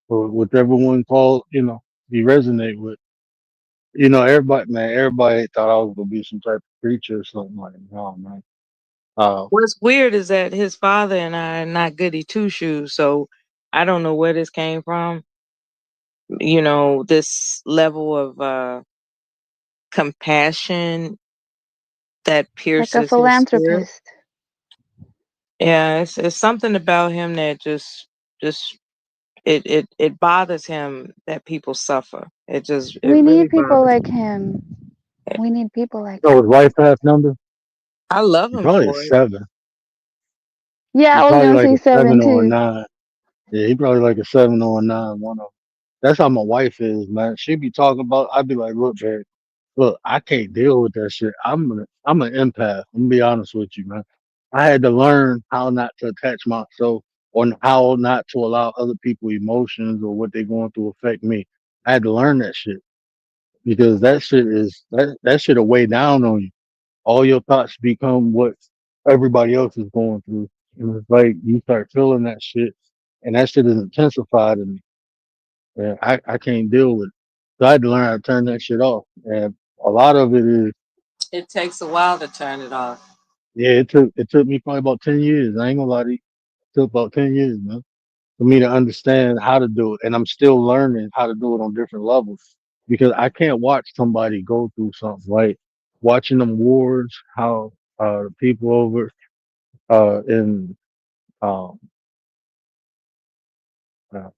Or whichever one called, you resonate with. Everybody, man, everybody thought I was gonna be some type of preacher or something like that. No, man. Uh, what's weird is that his father and I are not goody two shoes, so I don't know where this came from. This level of compassion that Like a pierces his spirit. philanthropist. Yeah, it's something about him that just it bothers him that people suffer. It We really need people bothers like him. him. We need people like his him. wife pass number. I love He him probably a for it. 7. Yeah, He I was probably gonna like say a seven 7 or a too. 9. Yeah, he probably like a 7 or a 9. One of them. That's how my wife is, man. She be talking about. I'd be like, look, Barry, look, I can't deal with that shit. I'm an empath. I'm gonna be honest with you, man. I had to learn how not to attach myself or how not to allow other people's emotions or what they're going through affect me. I had to learn that shit because that shit will weigh down on you. All your thoughts become what everybody else is going through. And it's like you start feeling that shit, and that shit is intensified in me. Yeah, I can't deal with it. So I had to learn how to turn that shit off. And a lot of it is, It takes a while to turn it off. yeah, it took me probably about 10 years. I ain't gonna lie to you. It took about 10 years, man, for me to understand how to do it. And I'm still learning how to do it on different levels. Because I can't watch somebody go through something, right? Watching them wars, how the people over in um uh,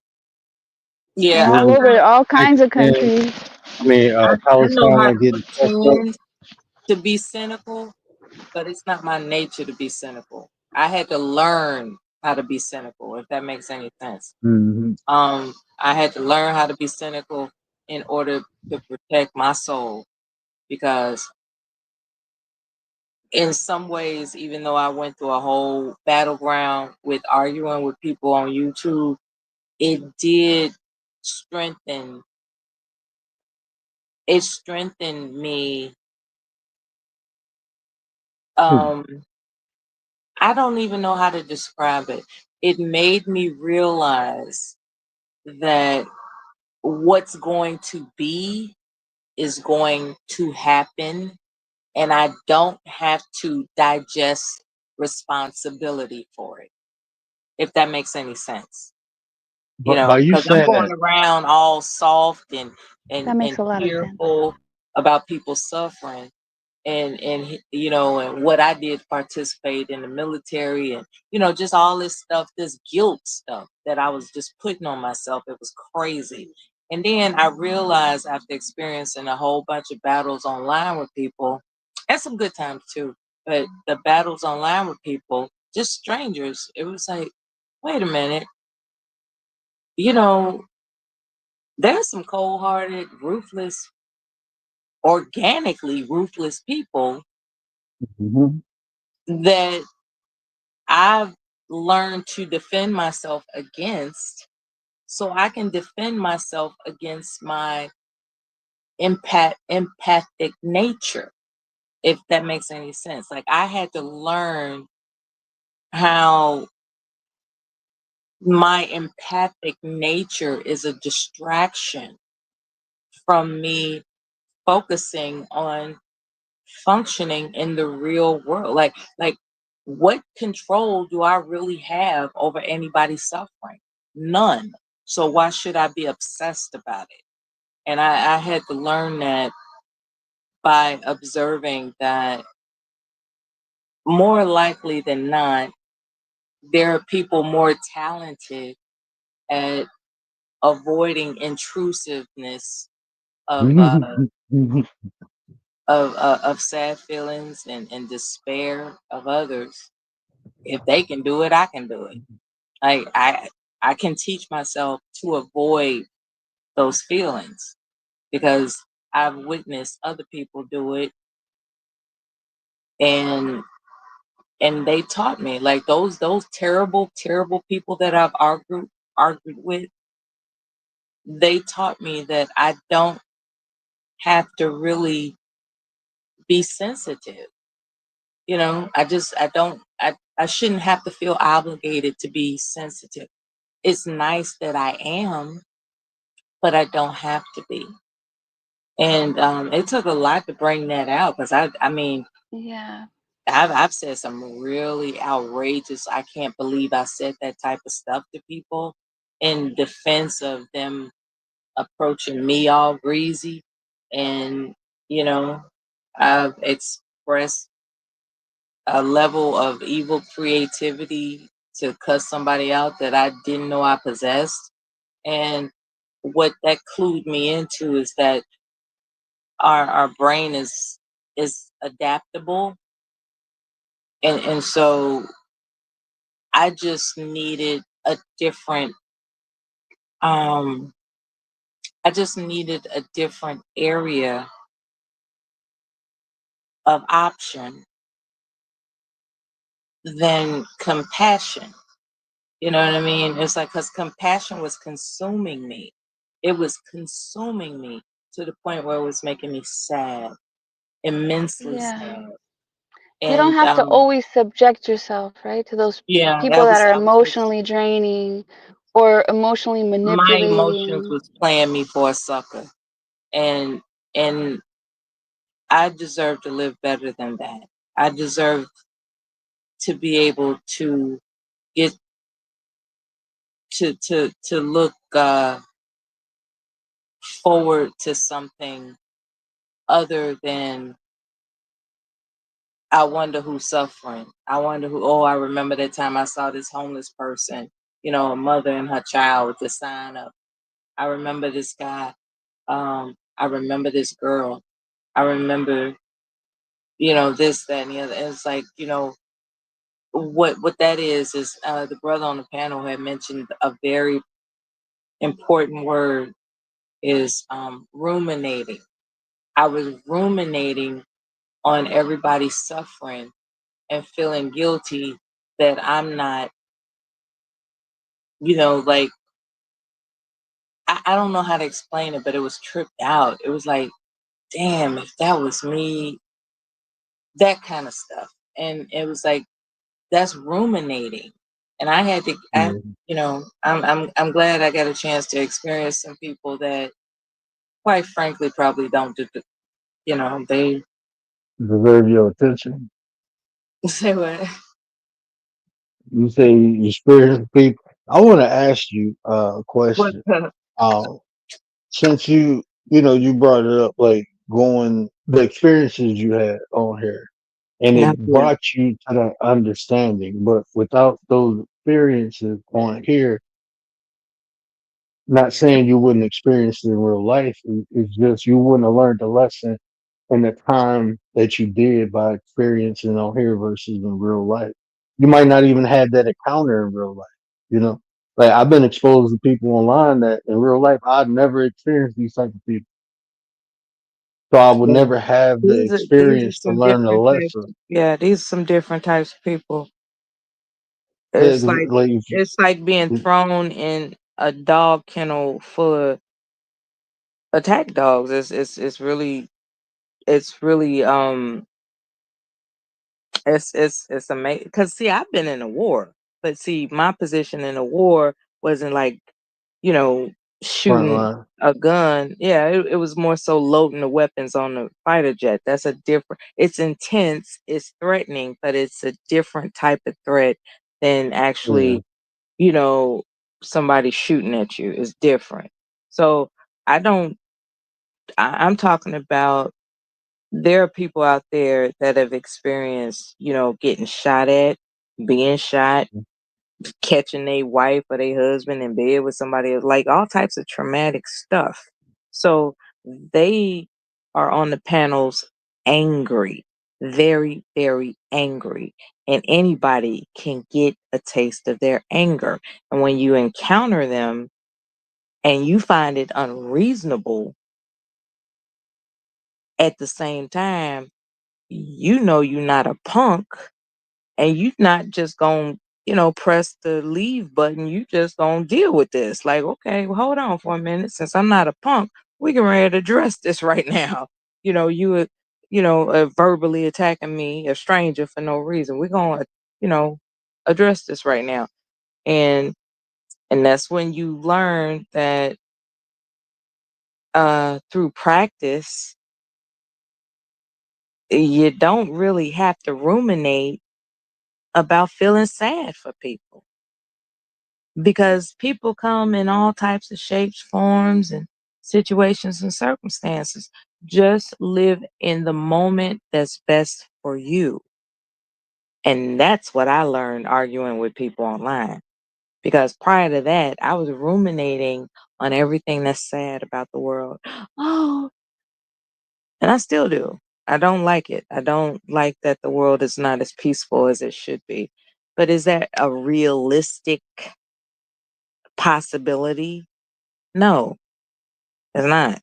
Yeah, what All was over, all kinds of Pakistan, countries. I know how Palestine to getting fucked up. pretend to be cynical, but it's not my nature to be cynical. I had to learn how to be cynical, if that makes any sense. Hmm. I had to learn how to be cynical in order to protect my soul because in some ways, even though I went through a whole battleground with arguing with people on YouTube, it did strengthen it strengthened me. um I don't even know how to describe it. It made me realize that what's going to be is going to happen, and I don't have to digest responsibility for it, if that makes any sense. But by you Because I'm saying going that, around all soft That and makes a lot of sense. tearful about people suffering, and and what I did participate in the military, and just all this stuff, this guilt stuff that I was just putting on myself. It was crazy. And then I realized after experiencing a whole bunch of battles online with people, and some good times too, but the battles online with people, just strangers, it was like, wait a minute, you know, there's some cold-hearted, ruthless, organically ruthless people Mhm. that I've learned to defend myself against, so I can defend myself against my empathic nature, if that makes any sense. Like I had to learn how my empathic nature is a distraction from me focusing on functioning in the real world. Like what control do I really have over anybody suffering? None. So why should I be obsessed about it? And I had to learn that by observing that more likely than not, there are people more talented at avoiding intrusiveness of of sad feelings and despair of others. If they can do it, I can do it. Like I can teach myself to avoid those feelings because I've witnessed other people do it, and they taught me, like those terrible people that I've argued with, they taught me that I don't have to really be sensitive. I shouldn't have to feel obligated to be sensitive. It's nice that I am, but I don't have to be. And it took a lot to bring that out because I mean, Yeah. I've said some really outrageous. I can't believe I said that type of stuff to people in defense of them approaching me all greasy, and you know, I've expressed a level of evil creativity to cuss somebody out that I didn't know I possessed. And what that clued me into is that our brain is adaptable, and so I just needed a different um I just needed a different area of option than compassion. You know what I mean? It's like because compassion was consuming me. It was consuming me to the point where it was making me sad, immensely Yeah. sad. You don't And have to always subject yourself, right, to those yeah, people that that was are I was just emotionally draining or emotionally My emotions manipulating. was playing me for a sucker, and and I deserve to live better than that. I deserve to be able to get to look forward to something other than I wonder who's suffering. I wonder who. Oh, I remember that time I saw this homeless person. A mother and her child with the sign up. I remember this guy. I remember this girl. I remember, this, that, and the other. And it's like, what that is the brother on the panel had mentioned a very important word is ruminating. I was ruminating on everybody's suffering and feeling guilty that I'm not, like I don't know how to explain it, but it was tripped out. It was like, damn, if that was me, that kind of stuff. And it was like that's ruminating. And I had to Yeah. I'm glad I got a chance to experience some people that quite frankly probably don't do they Deserve your attention. say what. You say you spiritual people. I want to ask you a What question. Um, since you brought it up, like going the experiences you had on here, and Yeah, it brought you to that understanding. But without those experiences on here, not saying you wouldn't experience it in real life. It's just you wouldn't have learned the lesson in the time that you did by experiencing on here versus in real life. You might not even have that encounter in real life. You know, like I've been exposed to people online that in real life I'd never experienced these type of people, so I would yeah. never have the These are experience to some learn the different types. lesson. Yeah, these are some different types of people. Yeah, It's 'cause, like like if it's like being you, thrown in a dog kennel full of attack dogs. It's really it's amazing because see I've been in a war, but see my position in a war wasn't like you know front shooting line, a gun. Yeah, it was more so loading the weapons on the fighter jet. That's a different. It's intense, it's threatening, but it's a different type of threat than yeah, actually you know somebody shooting at you. Is different. So I don't. I'm talking about there are people out there that have experienced, getting shot at, being shot, catching their wife or their husband in bed with somebody else, like all types of traumatic stuff. So they are on the panels angry, very, very angry. And anybody can get a taste of their anger. And when you encounter them and you find it unreasonable at the same time, you're not a punk and you not just gonna, press the leave button. You just gonna deal with this. Like, okay, well, hold on for a minute. Since I'm not a punk, we can ready to address this right now. You were, verbally attacking me, a stranger, for no reason. We're gonna, you know, address this right now. And that's when you learn that through practice, you don't really have to ruminate about feeling sad for people because people come in all types of shapes, forms, and situations and circumstances. Just live in the moment that's best for you. And that's what I learned arguing with people online. Because prior to that, I was ruminating on everything that's sad about the world. Oh, and I still do. I don't like it. I don't like that the world is not as peaceful as it should be. But is that a realistic possibility? No, it's not.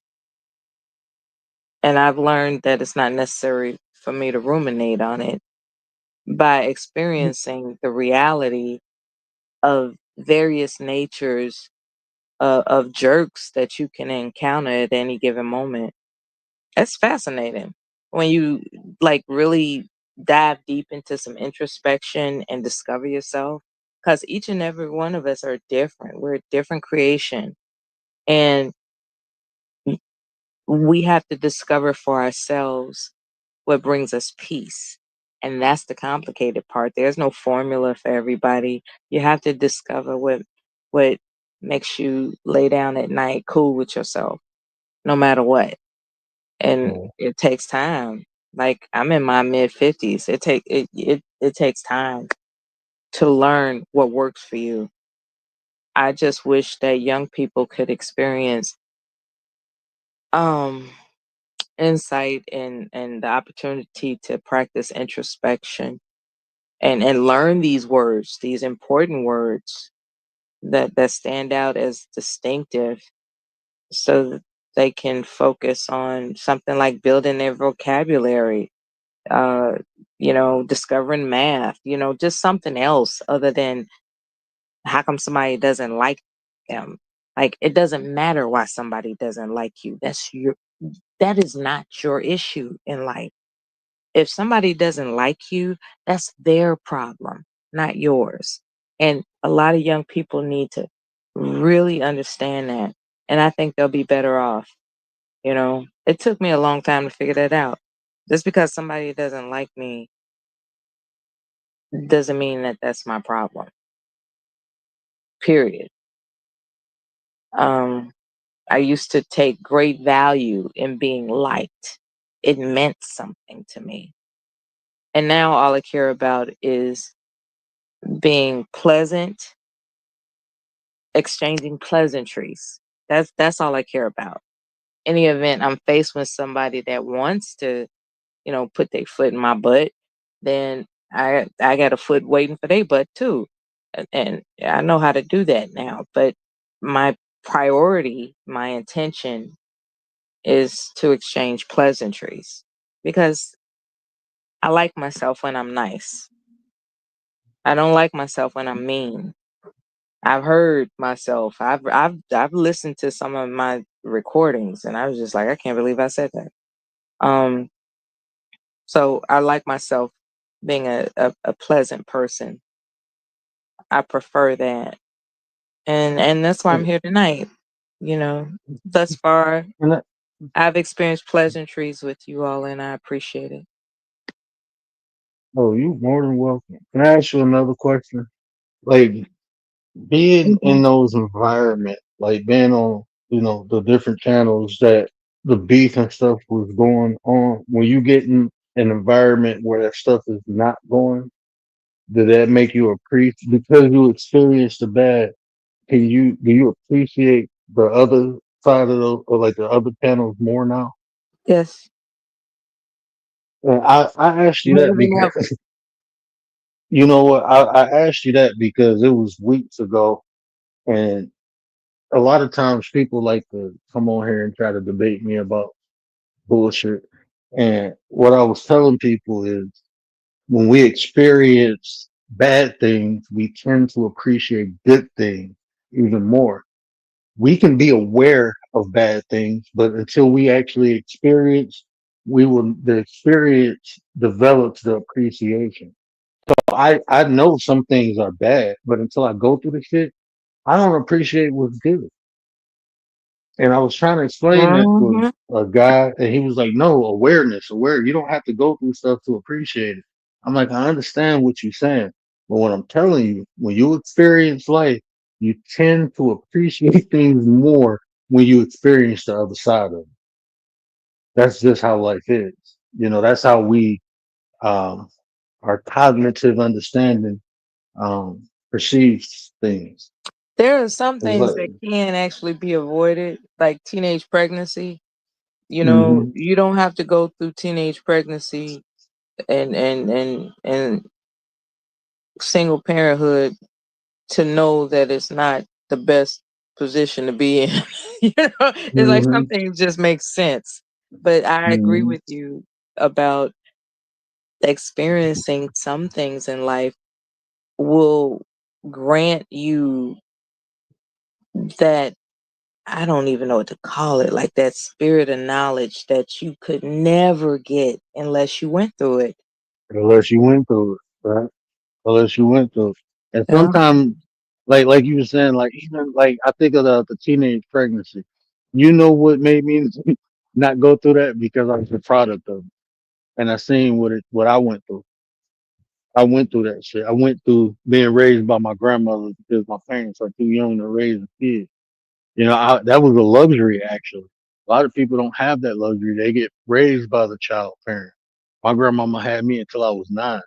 And I've learned that it's not necessary for me to ruminate on it by experiencing the reality of various natures of jerks that you can encounter at any given moment. It's fascinating when you like really dive deep into some introspection and discover yourself. because each and every one of us are different. We're a different creation, and we have to discover for ourselves what brings us peace. And that's the complicated part. There's no formula for everybody. You have to discover what makes you lay down at night cool with yourself, no matter what. And Oh, it takes time. Like I'm in my mid 50s. It takes time to learn what works for you. I just wish that young people could experience um insight and the opportunity to practice introspection and learn these words, these important words that stand out as distinctive, so that they can focus on something like building their vocabulary, uh discovering math, just something else other than how come somebody doesn't like them. Like it doesn't matter why somebody doesn't like you. That is not your issue in life. If somebody doesn't like you, that's their problem, not yours. And a lot of young people need to really understand that. And I think they'll be better off. It took me a long time to figure that out. Just because somebody doesn't like me doesn't mean that that's my problem, period. Um, I used to take great value in being liked, it meant something to me. And now all I care about is being pleasant, exchanging pleasantries. That's all I care about. Any event I'm faced with somebody that wants to, put their foot in my butt, then I got a foot waiting for their butt too. And I know how to do that now. But my priority, my intention is to exchange pleasantries because I like myself when I'm nice. I don't like myself when I'm mean. I've heard myself. I've listened to some of my recordings, and I was just like, I can't believe I said that. Um, so I like myself being a pleasant person. I prefer that, and that's why I'm oh, here tonight. You know, thus far and that, I've experienced pleasantries with you all, and I appreciate it. oh, you more than welcome. Can I ask you another question? Like being in Mhm. those environments, like being on, the different channels that the beef and stuff was going on. When you get in an environment where that stuff is not going, did that make you appreciate because you experienced the bad? Do you appreciate the other side of the or like the other channels more now? Yes, And I asked you more that than ever. because you know what I asked you that because it was weeks ago, and a lot of times people like to come on here and try to debate me about bullshit. And what I was telling people is when we experience bad things, we tend to appreciate good things even more. We can be aware of bad things, but until we actually experience, the experience develops the appreciation. I know some things are bad, but until I go through the shit, I don't appreciate what's good. And I was trying to explain that to Hmm. a guy, and he was like, "No, awareness, aware. You don't have to go through stuff to appreciate it." I'm like, I understand what you're saying, but what I'm telling you, when you experience life, you tend to appreciate things more when you experience the other side of it. That's just how life is. That's how um, our cognitive understanding perceives things. There are some It's things like, that can actually be avoided, like teenage pregnancy. hmm You don't have to go through teenage pregnancy and single parenthood to know that it's not the best position to be in. It's like some hmm things just make sense. But I agree hmm with you about experiencing some things in life will grant you that, I don't even know what to call it, like that spirit of knowledge that you could never get unless you went through it. unless you went through it, right? Unless you went through it. And Yeah. sometimes, like you were saying, like even like I think of the teenage pregnancy. You know what made me not go through that because I was a product of it, and I seen what I went through. I went through that shit. I went through being raised by my grandmother because my parents are too young to raise a kid. That was a luxury actually. A lot of people don't have that luxury. They get raised by the child parent. My grandmama had me until I was 9,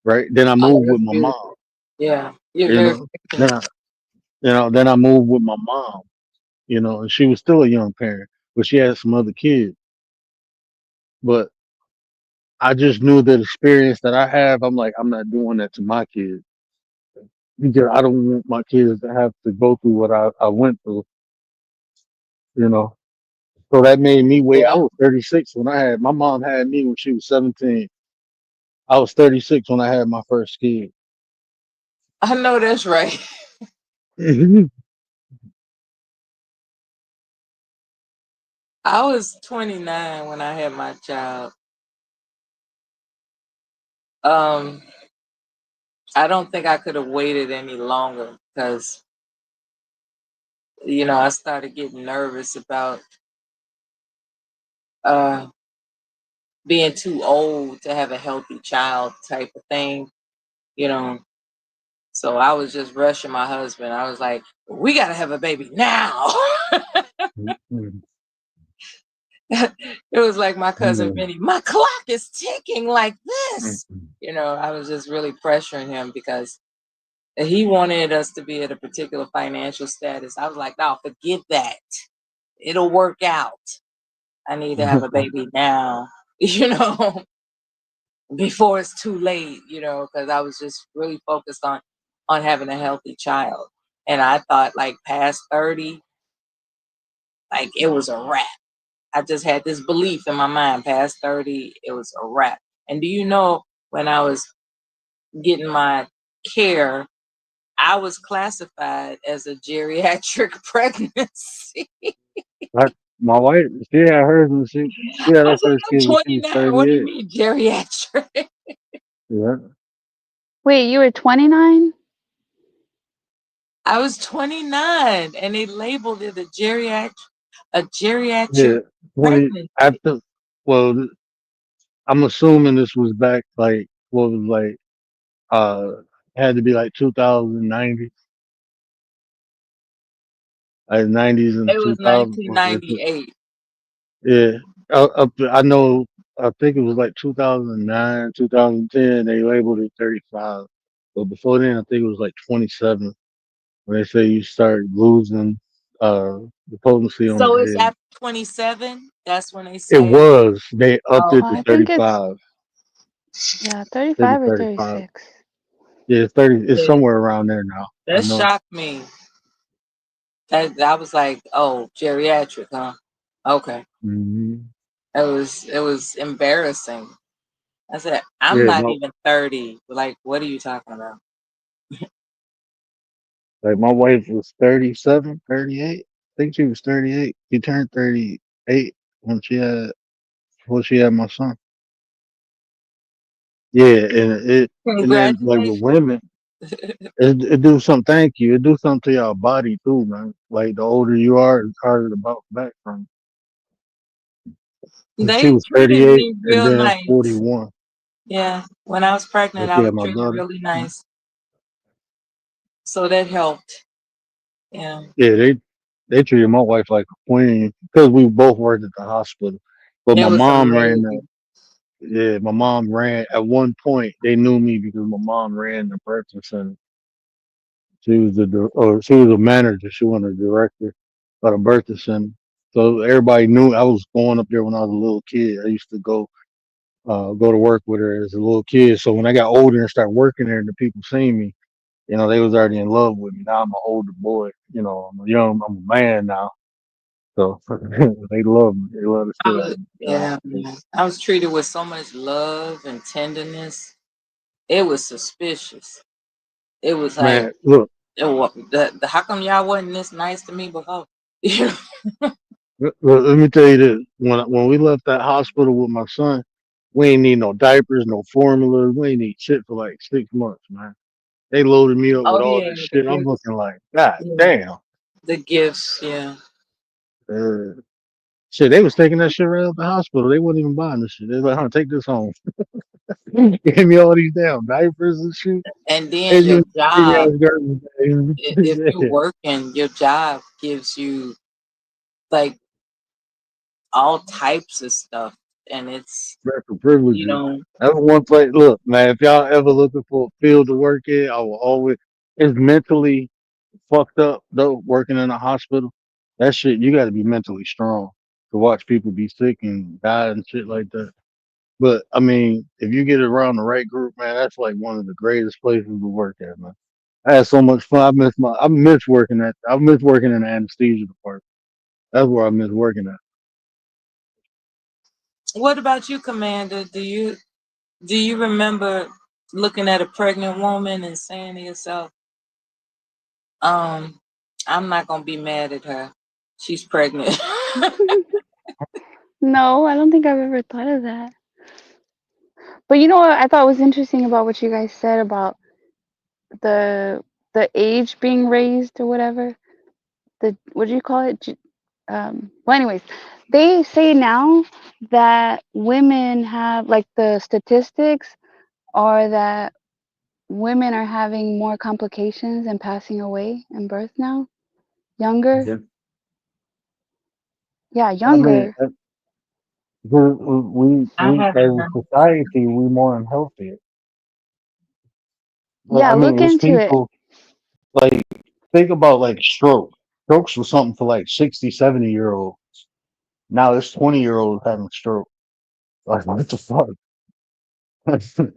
right? Then I Oh, moved with that's my mom. beautiful. Yeah. You're You very know, then fortunate. then I moved with my mom. And she was still a young parent, but she had some other kids. But I just knew the experience that I have. I'm like, I'm not doing that to my kids because I don't want my kids to have to go through what I went through. You know, so that made me wait. I Yeah. was 36 when I had my mom had me when she was 17. I was 36 when I had my first kid. I know that's right. Mhm. I was 29 when I had my child. Um, I don't think I could have waited any longer because, I started getting nervous about uh being too old to have a healthy child type of thing, you know. So I was just rushing my husband. I was like, we gotta have a baby now. Mhm. It was like my cousin Mhm. Vinny, my clock is ticking like this. Mhm. I was just really pressuring him because he wanted us to be at a particular financial status. I was like, no, forget that. It'll work out. I need to have a baby now, before it's too late, because I was just really focused on having a healthy child. And I thought like past 30, like it was a wrap. I just had this belief in my mind, past 30, it was a wrap. And do you know when I was getting my care, I was classified as a geriatric pregnancy. Like my wife, she had hers when she had I her was like, first I'm kid when she was 29. What do you 38. mean geriatric? Yeah. Wait, you were 29? I was 29 and they labeled it a Yeah. geriatric 20 pregnancy. after well, I'm assuming this was back like what was like had to be like 2090, like 90s and It was 2000. 1998. Yeah, I know. I think it was like 2009, 2010. They labeled it 35, but before then, I think it was like 27 when they say you start losing the potency on So it's the egg. after 27. That's when they It say, was. They upped oh, it Well, to I think it's, 35. yeah, I think 35 it's or 35. 36. Yeah, it's 30. It's yeah, somewhere around there now. I that know. shocked me. That I was like, oh, geriatric, huh? Okay. Hmm. It was embarrassing. I said, I'm Yeah, not even 30. Like, what are you talking about? my wife was 37, 38. I think she was 38. She turned 38 when she had my son. Yeah, and then like with Congratulations. women, it do something. Thank you. It do something to your body too, man. Like the older you are, it's harder to bounce back from. And she They was treated 38 me and real then nice. 41. Yeah, when I was pregnant, When I she was had my treated brother. really nice, so that helped. Yeah, Yeah, they treated my wife like a queen because we both worked at the hospital. But it my was mom ran the amazing. yeah, my mom ran at one point. They knew me because my mom ran the birthing center. She was a manager. She wasn't a director of the birthing center. So everybody knew I was going up there when I was a little kid. I used to go to work with her as a little kid. So when I got older and started working there, and the people seen me, they was already in love with me. Now I'm an older boy. I'm a man now. So they love me. They love the I shit out was, of me. yeah, man. I was treated with so much love and tenderness. It was suspicious. It was like, Man, look, how come y'all wasn't this nice to me before? let me tell you this. When we left that hospital with my son, we ain't need no diapers, no formula. We ain't need shit for like 6 months, man. They loaded me up with Oh all yeah, this shit. I'm looking like, God yeah, damn. the gifts, yeah. Uh, shit, they was taking that shit right out the hospital. They wasn't even buying this shit. They was like, huh, take this home. Gave me all these damn diapers and shit. And then And your you big job, ass garbage if bags. you're working, your job gives you like all types of stuff, and it's Special you privileges. know That's one place. Look, man, if y'all ever looking for a field to work in, I will always. It's mentally fucked up though. Working in a hospital, that shit you got to be mentally strong to watch people be sick and die and shit like that. But I mean, if you get around the right group, man, that's like one of the greatest places to work at, man. I had so much fun. I miss working at. I miss working in the anesthesia department. That's where I miss working at. What about you, Commander? Do you remember looking at a pregnant woman and saying to yourself, um, I'm not gonna be mad at her. She's pregnant. No, I don't think I've ever thought of that. But you know what I thought was interesting about what you guys said about the the age being raised or whatever. The what do you call it? Well, anyways, they say now that women have like the statistics are that women are having more complications and passing away in birth now, younger. Yeah. Yeah, I mean, younger. I we as haven't a heard. society we more unhealthy. Like, Yeah, I look mean, it's into it. people like think about like stroke. Strokes was something for like 60, 70 year olds. Now it's 20-year-olds having stroke. Like what the fuck? And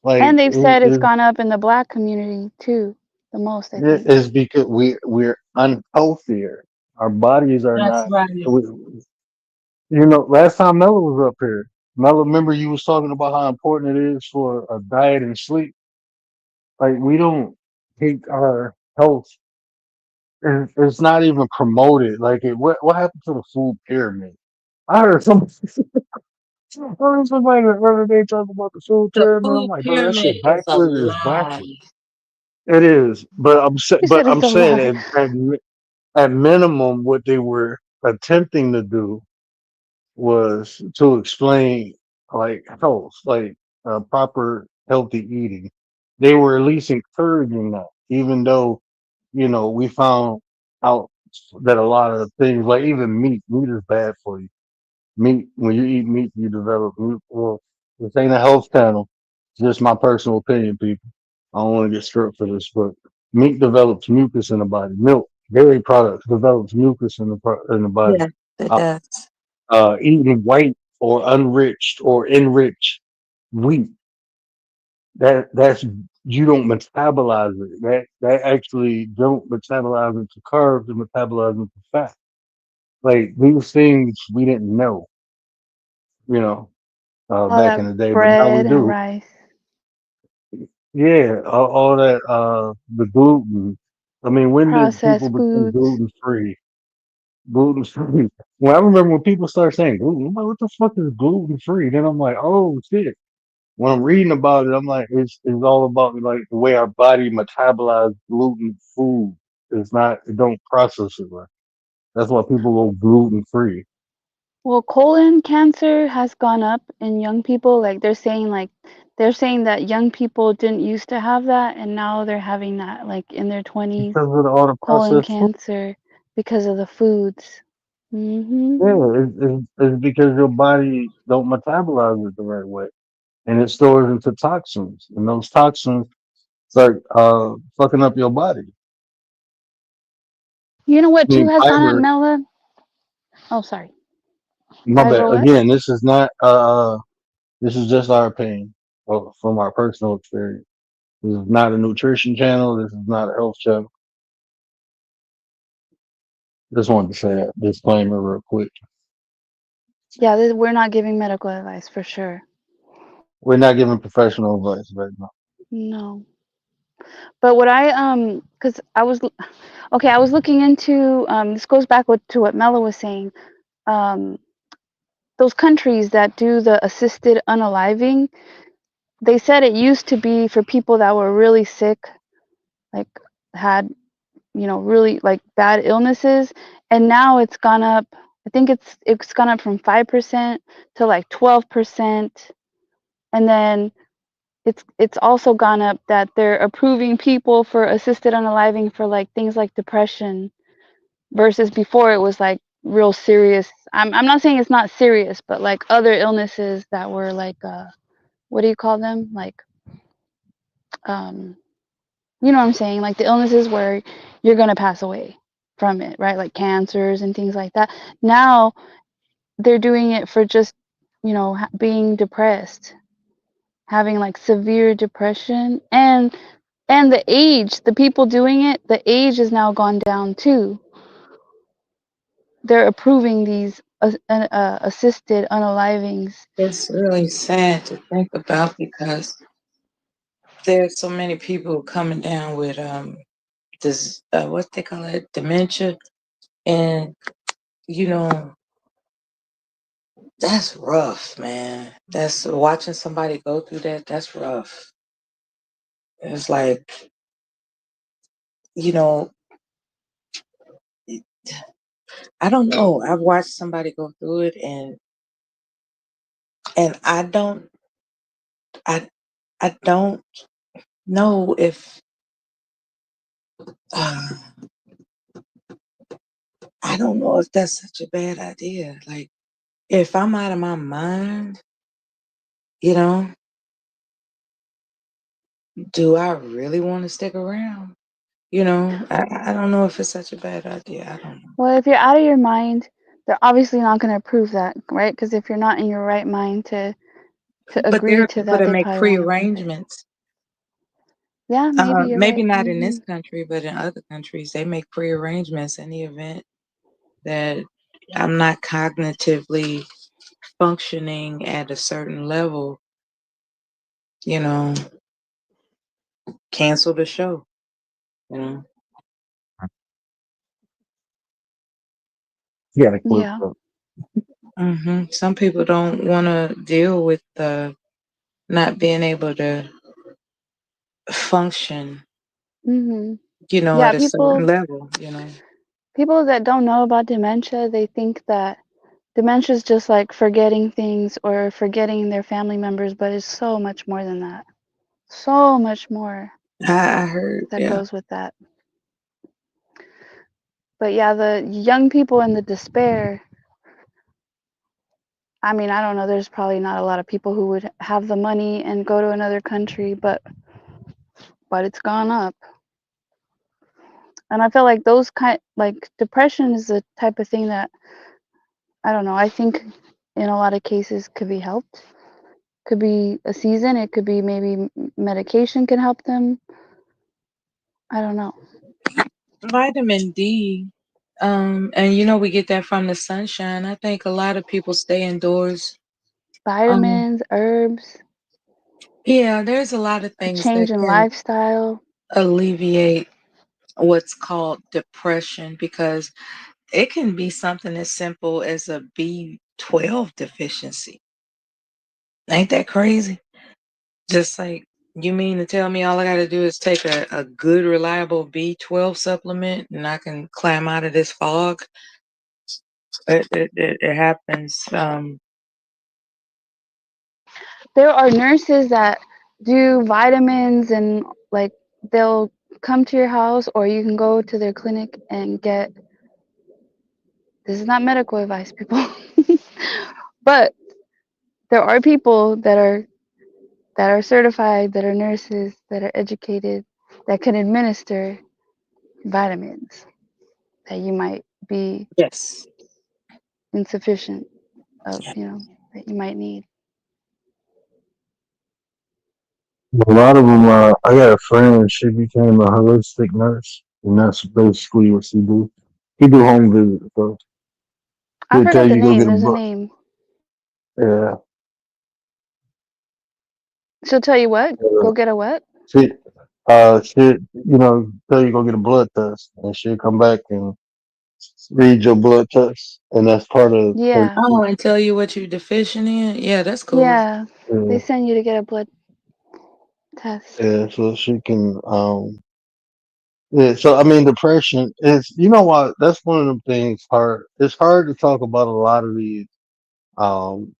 Like they've said it's gone up in the black community too, the most, I think. it's because we're unhealthier. Our bodies are That's not. right. Last time Mella was up here, Mella, remember you was talking about how important it is for a diet and sleep. Like we don't take our health. It's not even promoted. Like what happened to the food pyramid? I heard some. I heard somebody the other day talking about the food The pyramid. I'm food like, bro, that pyramid shit is a backwards is lie. backwards. It is, but You but said it's I'm a saying lie. at minimum, what they were attempting to do was to explain like health, like proper healthy eating. They were at least encouraging that, even though we found out that a lot of things, like even meat is bad for you. Meat, when you eat meat, you develop. Well, this ain't a health channel. It's just my personal opinion, people. I don't want to get stripped for this, but meat develops mucus in the body. Milk, dairy products develops mucus in the body. Yeah, it Uh, does. Eating white or unriched or enriched wheat, that's you don't metabolize it. That actually don't metabolize into carbs and metabolize into fat. Like these things we didn't know, you know, All back that in the day, but now we bread and do. rice, Yeah, all that the gluten. I mean, when did people processed become foods. gluten free? Gluten free. Well, I remember when people started saying gluten. I'm like, what the fuck is gluten free? Then I'm like, oh shit. When I'm reading about it, I'm like, it's all about like the way our body metabolizes gluten food. It don't process it right. That's why people go gluten free. Well, colon cancer has gone up in young people. Like they're saying that young people didn't used to have that and now they're having that like in their 20s, Because of all the colon processed food. cancer because of the foods. Mhm. Yeah, it's because your body don't metabolize it the right way. And it stores into toxins. And those toxins start fucking up your body. You know what I too mean, has gone up, fiber, Mela? Oh, sorry. my bad. Fiber what? Again, this is not this is just our opinion from our personal experience. This is not a nutrition channel. This is not a health channel. Just wanted to say that disclaimer real quick. Yeah, we're not giving medical advice for sure. We're not giving professional advice right now. No. But what cuz okay, I was looking into this goes back to what Mela was saying. Um those countries that do the assisted unaliving, they said it used to be for people that were really sick, like had, really like bad illnesses, and now it's gone up. I think it's gone up from 5% to like 12%, and then it's also gone up that they're approving people for assisted unaliving for like things like depression, versus before it was like real serious. I'm not saying it's not serious, but like other illnesses that were like what do you call them? Like um you know what I'm saying? Like the illnesses where you're gonna pass away from it, right? Like cancers and things like that. Now they're doing it for just, being depressed, having like severe depression, and the people doing it, the age has now gone down too. They're approving these assisted unalivings. It's really sad to think about because there's so many people coming down with this what they call it, dementia, and you know that's rough, man. That's watching somebody go through that. That's rough. It's like, you know, I don't know. I've watched somebody go through it, and I I don't know if uh, I don't know if that's such a bad idea. Like, if I'm out of my mind, you know, do I really want to stick around? I don't know if it's such a bad idea. I don't know. Well, if you're out of your mind, they're obviously not going to approve that, right? Because if you're not in your right mind to But there agree are to people that, that they make probably won't approve it. prearrangements. Yeah, maybe you're Maybe right. not in this country, but in other countries, they make prearrangements in the event that I'm not cognitively functioning at a certain level, you know, cancel the show, you know. You got a clip. Yeah. Some people don't want to deal with not being able to function, Mhm. at Yeah, a certain level, people that don't know about dementia, they think that dementia is just like forgetting things or forgetting their family members, but it's so much more than that. So much more I heard, that yeah. goes with that. But yeah, the young people in the despair, I mean, I don't know, there's probably not a lot of people who would have the money and go to another country, but it's gone up. And I feel like like depression is the type of thing that, I don't know, I think in a lot of cases could be helped. Could be a season, it could be maybe medication can help them. I don't know. Vitamin D, and we get that from the sunshine. I think a lot of people stay indoors. Um, Vitamins, herbs, yeah, there's a lot of a things that change in can lifestyle. alleviate what's called depression, because it can be something as simple as a B12 deficiency. Ain't that crazy? Just like, you mean to tell me all I got to do is take a good, reliable B12 supplement and I can climb out of this fog? It happens. There are nurses that do vitamins and like they'll come to your house or you can go to their clinic and get, this is not medical advice, people. But there are people that are certified, that are nurses, that are educated, that can administer vitamins that you might be Yes. insufficient of, that you might need. A lot of them. I got a friend. She became a holistic nurse, and that's basically what she do. He do home visits, so I he'll tell forgot the you go name. get a There's a book. name. Yeah, She'll tell you what? uh, Go get a what? she, she, tell you go get a blood test, and she'll come back and read your blood test, and that's part of her. Yeah. Oh, and tell you what you're deficient in? Yeah, that's cool. Yeah. They Yeah, send you to get a blood. Test. Yeah, so she can yeah, so I mean depression is, you know what, that's one of the things hard. It's hard to talk about a lot of these um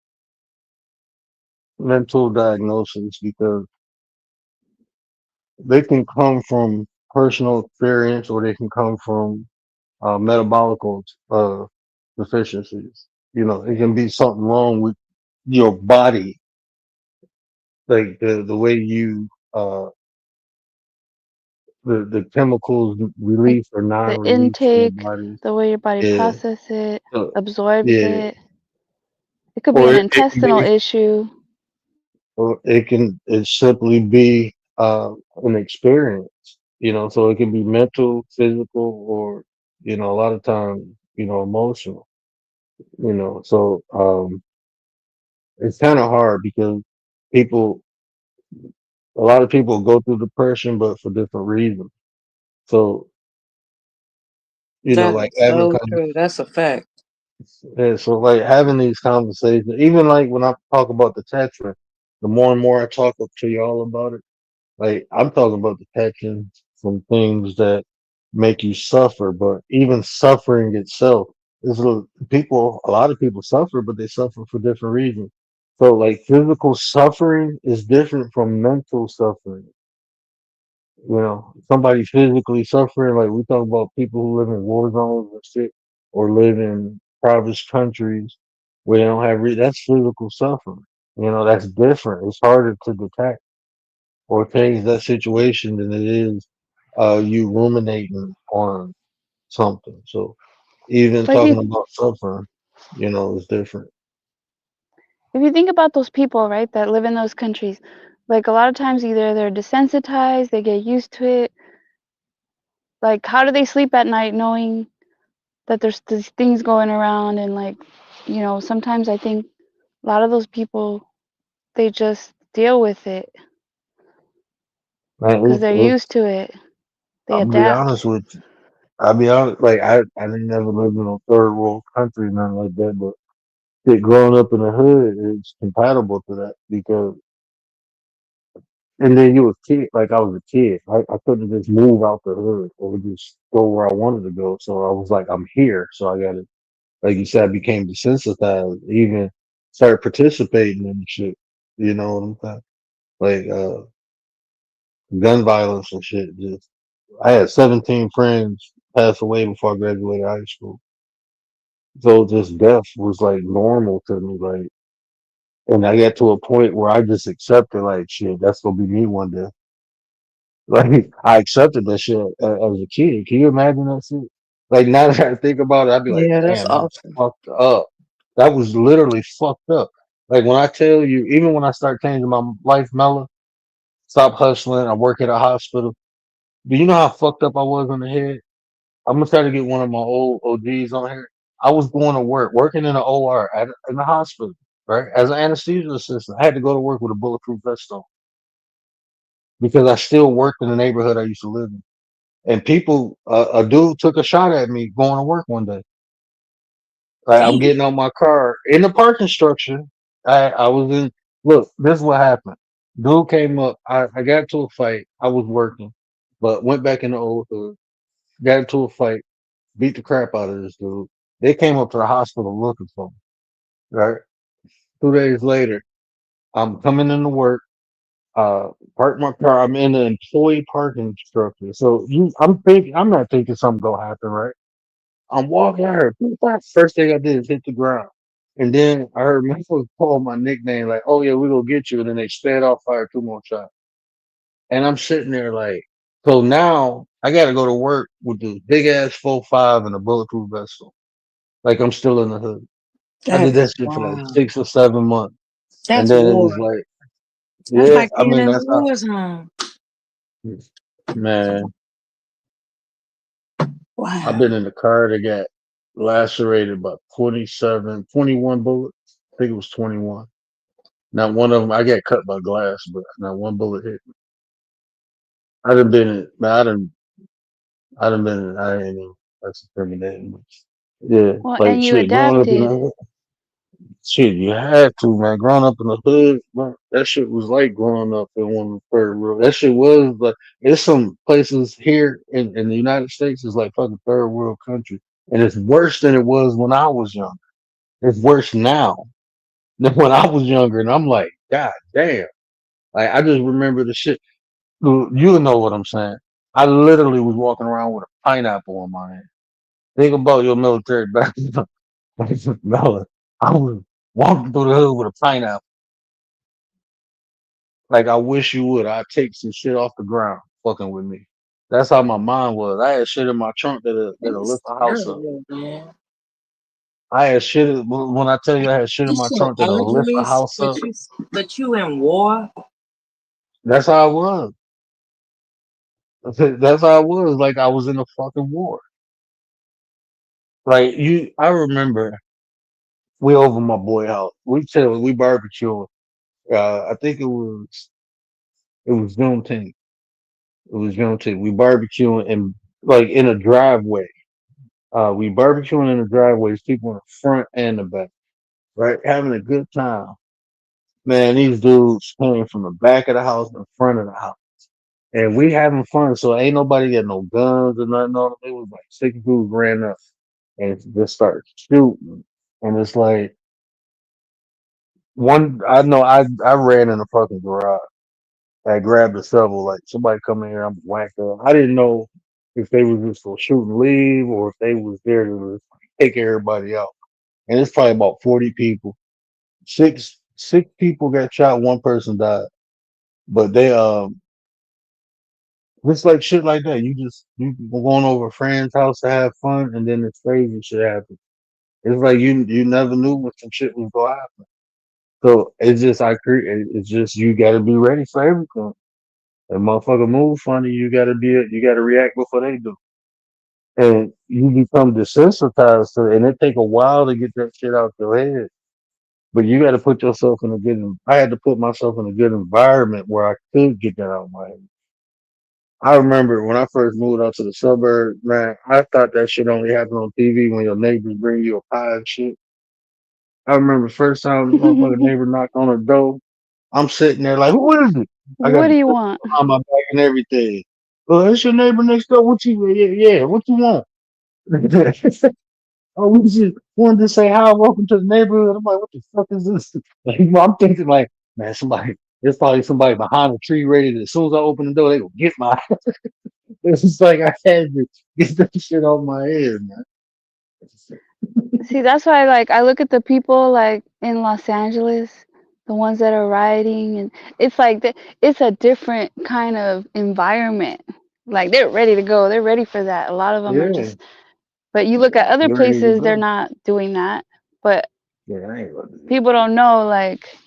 mental diagnoses because they can come from personal experience or they can come from metabolic deficiencies. You know, it can be something wrong with your body, like the way you the chemicals Like released or the non-released in the intake, body. the way your body Yeah, processes it, so, absorbs yeah, it. It could be or an it can intestinal be, issue. or it simply be an experience. You know, so it can be mental, physical, or you know, a lot of times, you know, emotional. You know, so it's kind of hard because people, a lot of people go through depression, but for different reasons. So you know, That like is having so true. That's a fact. yeah, so like having these conversations, even like when I talk about the tetra, the more and more I talk to y'all about it, like I'm talking about the tetra from things that make you suffer, but even suffering itself is people. A lot of people suffer, but they suffer for different reasons. So like physical suffering is different from mental suffering. You know, somebody physically suffering, like we talk about people who live in war zones and shit, or live in impoverished countries where they don't have that's physical suffering. You know, that's different. It's harder to detect or change that situation than it is you ruminating on something. So even But talking about suffering, you know, is different. if you think about those people, right, that live in those countries, like a lot of times either they're desensitized, they get used to it. Like, how do they sleep at night knowing that there's these things going around? And like, sometimes I think a lot of those people, they just deal with it Man, because they're used to it. They I'll be adapt. honest with you. I'll be honest, like I didn't never live in a third world country, nothing like that, but growing up in the hood is compatible to that because and then you was kid like I was a kid. I couldn't just move out the hood or just go where I wanted to go. So I was like, I'm here. So I gotta, like you said, I became desensitized, even started participating in the shit. You know what I'm saying? Like gun violence and shit. Just I had 17 friends pass away before I graduated high school. So just death was like normal to me. Like and I got to a point where I just accepted like shit, that's gonna be me one day. Like I accepted that shit as a kid. Can you imagine that shit? Like now that I think about it, I'd be like, Yeah, that's damn, that was awesome. fucked up. That was literally fucked up. Like when I tell you, even when I start changing my life, Mella, stop hustling, I work at a hospital. Do you know how fucked up I was in the head? I'm gonna try to get one of my old OGs on here. I was going to work, working in an OR in the hospital, right? As an anesthesia assistant, I had to go to work with a bulletproof vest on because I still worked in the neighborhood I used to live in. And people, a dude took a shot at me going to work one day. Like, I'm Damn. getting on my car in the parking structure. I was in. Look, this is what happened. Dude came up. I got into a fight. I was working, but went back in the old hood. Got into a fight. Beat the crap out of this dude. They came up to the hospital looking for me. Right. 2 days later, I'm coming into work. Uh, park my car. I'm in the employee parking structure. So I'm not thinking something gonna happen, right? I'm walking. I heard "Boop, bop." First thing I did is hit the ground. And then I heard my folks call my nickname, like, oh yeah, we gonna get you. And then they sped off, fired 2 more shots. And I'm sitting there like, so now I gotta go to work with this big ass 4.5 and a bulletproof vessel. Like I'm still in the hood. I That did is that shit for like wild. 6 or 7 months. And That's then it war. was like, That's yeah, like I being mean in a that's how war zone. man, I've Wow. been in the car that got lacerated by 27, 21 bullets. I think it was 21. Not one of them. I got cut by glass, but not one bullet hit me. I done been in. Man, I done been in. I ain't know. That's incriminating. Yeah, Well, like and you shit. Growing up in adapted. the Shit, you had to, man. Growing up in the hood, bro, that shit was like growing up in one of the third world. That shit was like, there's some places here in the United States is like fucking third world country. And it's worse than it was when I was young. It's worse now than when I was younger. And I'm like, God damn. Like, I just remember the shit. You know what I'm saying. I literally was walking around with a pineapple in my hand. Think about your military background. Melon. I was walking through the hood with a pineapple. Like, I wish you would. I'd take some shit off the ground fucking with me. That's how my mind was. I had shit in my trunk that'll lift It's a house up. terrible, man. I had shit when I tell you I had shit in You my so trunk that'll lift a arduous, house up. but you in war. That's how I was. That's how I was. Like I was in a fucking war. Like I remember we over my boy house. We barbecued. I think it was Juneteenth. It was Juneteenth. We barbecuing and like in a driveway. We barbecuing in the driveways, people in the front and the back, right? Having a good time. Man, these dudes came from the back of the house and the front of the house. And we having fun, so ain't nobody got no guns or nothing on them. It was like six dudes ran up and just started shooting. And it's like I know I ran in the fucking garage. I grabbed a shovel, like somebody come in here, I'm whacked up. I didn't know if they was just gonna shoot and leave or if they was there to just take everybody out. And it's probably about 40 people. Six people got shot, one person died. But they it's like shit like that. You going over a friend's house to have fun and then this crazy shit happens. It's like you never knew what some shit was gonna happen. So it's just it's just you gotta be ready for everything. If motherfucker move funny, you gotta react before they do. And you become desensitized to it, and it take a while to get that shit out your head. But you gotta put yourself in a I had to put myself in a good environment where I could get that out of my head. I remember when I first moved out to the suburbs, man, I thought that shit only happened on TV when your neighbors bring you a pie and shit. I remember the first time the motherfucking neighbor knocked on the door. I'm sitting there like, what is it? I got What do the you pistol want? behind my back and everything. Well, that's your neighbor next door. What you, yeah, what you want? Oh, we just wanted to say hi, welcome to the neighborhood. I'm like, what the fuck is this? Like, I'm thinking like, man, there's probably somebody behind the tree ready to, as soon as I open the door, they go get my, it's just like, I had to get that shit off my head, man. See, that's why I look at the people like in Los Angeles, the ones that are rioting, and it's like it's a different kind of environment. Like they're ready to go. They're ready for that. A lot of them are Yeah, just. But you look at other you ready to places, they're go. not doing that. But Yeah, I ain't gonna do that. people don't know like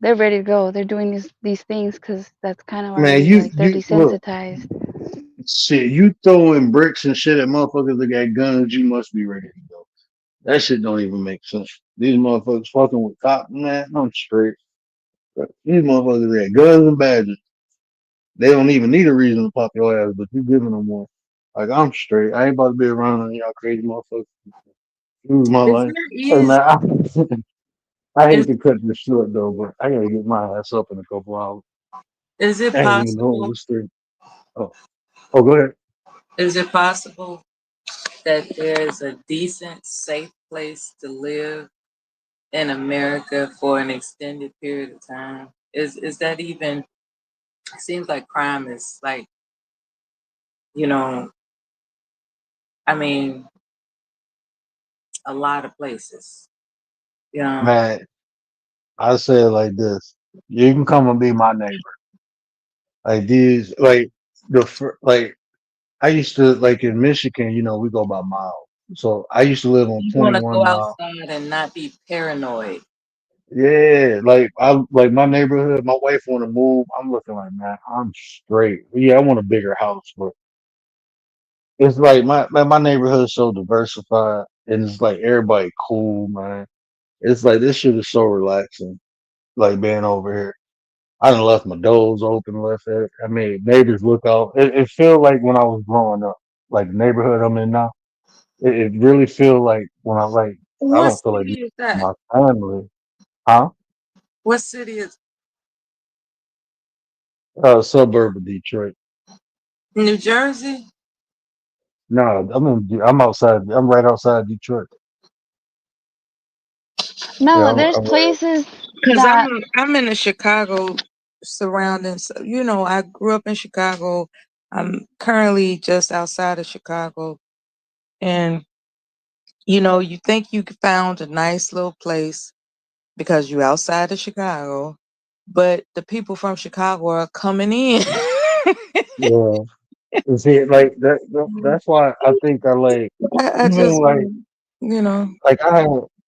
they're ready to go. They're doing these things because that's kind of Man, already like they're you look, desensitized. shit, you throwing bricks and shit at motherfuckers that got guns, you must be ready to go. That shit don't even make sense. These motherfuckers fucking with cops, man, I'm straight. These motherfuckers that got guns and badges. They don't even need a reason to pop your ass, but you giving them one. Like I'm straight. I ain't about to be around y'all crazy motherfuckers. Lose my Is life. there Hey is man, I hate is to cut this short though, but I gotta get my ass up in a couple hours. is it I ain't even know it possible? was three. Oh, go ahead. Is it possible that there's a decent, safe place to live in America for an extended period of time? Is that even? It seems like crime is like, you know, I mean, a lot of places. You know, Man, I say it like this. You can come and be my neighbor. Like these, like like I used to like in Michigan. We go by miles. So I used to live on you want to 21 go mile. outside and not be paranoid. Yeah, like I like my neighborhood. My wife want to move. I'm looking like, man, I'm straight. Yeah, I want a bigger house, but it's like my neighborhood's so diversified, and it's like everybody cool, man. It's like this shit is so relaxing. Like being over here. I done left my doors open, left it. I mean, neighbors look out. It feel like when I was growing up, like the neighborhood I'm in now. It really feel like when I like I What don't feel like city is that? my family. Huh? What city is Suburb of Detroit. New Jersey? No, I'm outside. I'm right outside Detroit. Yeah, No, I'm, there's I'm right. places Because that I'm in the Chicago surroundings. You know, I grew up in Chicago. I'm currently just outside of Chicago. And, you know, you think you found a nice little place because you're outside of Chicago, but the people from Chicago are coming in. Yeah. You see, like that's why I think I like I even just, like you know, like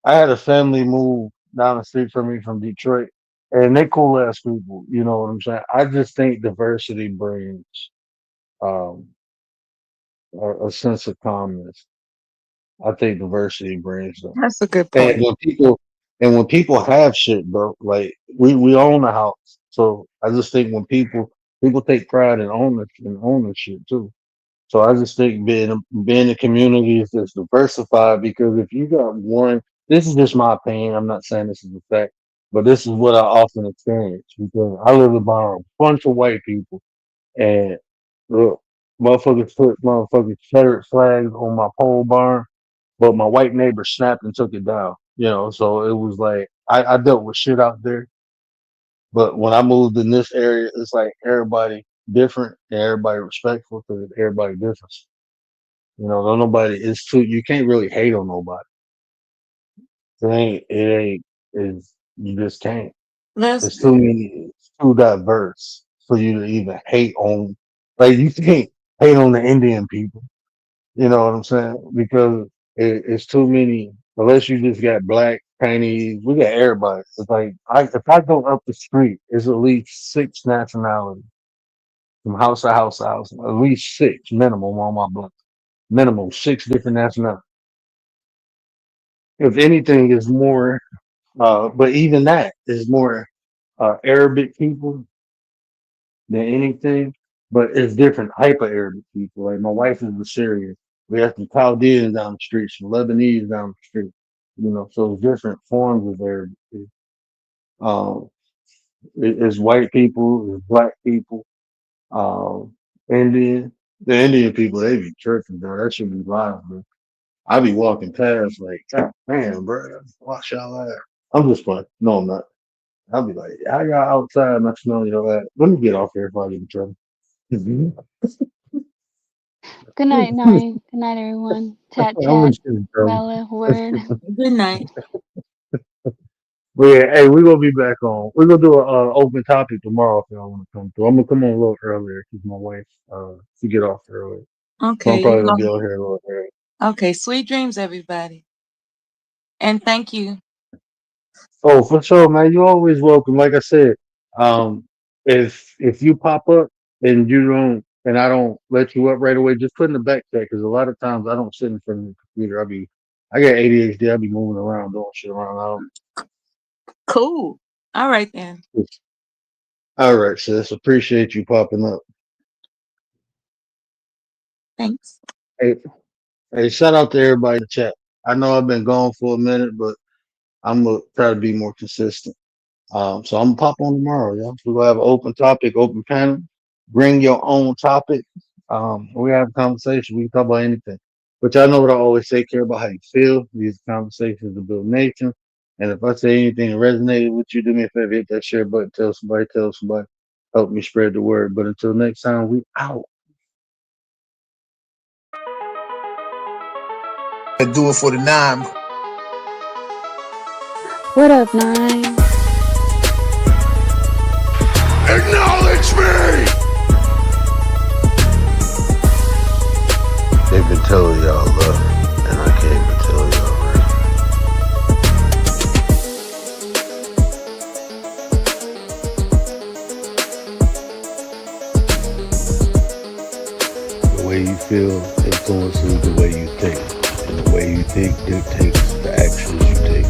I had a family move down the street from me from Detroit, and they cool ass people. You know what I'm saying? I just think diversity brings um a sense of calmness. I think diversity brings them. that's a good And point. when people have shit, bro, like we own a house, so I just think when people take pride in ownership too. So I just think being in communities that's diversified, because if you got one, this is just my opinion. I'm not saying this is a fact, but this is what I often experience because I live around a bunch of white people, and look, motherfuckers put motherfucking Confederate flags on my pole barn, but my white neighbor snapped and took it down. You know, so it was like I dealt with shit out there, but when I moved in this area, it's like everybody different and everybody respectful because everybody different. You know, don't nobody. It's too. You can't really hate on nobody. It ain't. It ain't. Is you just can't. That's It's too good. many. It's too diverse for you to even hate on. Like you can't hate on the Indian people. You know what I'm saying? Because it's too many. Unless you just got black, Chinese, we got everybody. It's like if I go up the street, it's at least 6 nationalities from house to house to house. At least 6 minimum on my block. Minimum 6 different nationalities. If anything, is more. But even that is more Arabic people than anything. But it's different type of Arabic people. Like my wife is Assyrian. We have some Chaldeans down the street, some Lebanese down the street. You know, so it's different forms of Arabic. Um, it's white people, it's black people, Indian. The Indian people, they be tripping, bro. That should be live, bro. I be walking past like, God damn, bro, watch y'all out. I'm just playing. No, I'm not. I'll be like, I got outside and I smell your ass. Let me get off here if I get in trouble. good night, night. Good night, everyone. Tat I'm gonna tat. get in trouble. Mela word. Good night. But yeah, hey, we're gonna be back on. We're gonna do an open topic tomorrow if y'all want to come through. I'm gonna come on a little earlier because my wife to get off early. So I'm Okay, probably you gonna know. be on here a little early. Okay, sweet dreams, everybody. And thank you. Oh, for sure, man. You're always welcome. Like I said, um, if you pop up and you don't, and I don't let you up right away, just put in the back check because a lot of times I don't sit in front of the computer. I got ADHD. I be moving around, doing shit around. Cool. All right then. All right, sis. Appreciate you popping up. Thanks. Hey, shout out to everybody in the chat. I know I've been gone for a minute, but I'm gonna try to be more consistent. So I'm gonna pop on tomorrow, y'all. We're gonna have an open topic, open panel. Bring your own topic. We have a conversation. We can talk about anything. But y'all know what I always say: care about how you feel. These conversations to build nation. And if I say anything that resonated with you, do me a favor, hit that share button. Tell somebody. Help me spread the word. But until next time, we out. And do it for the 9. What up, nine? Acknowledge me! They've been telling y'all love, and I came to tell y'all right. The way you feel influences the way you think, and the way you think dictates the actions you take.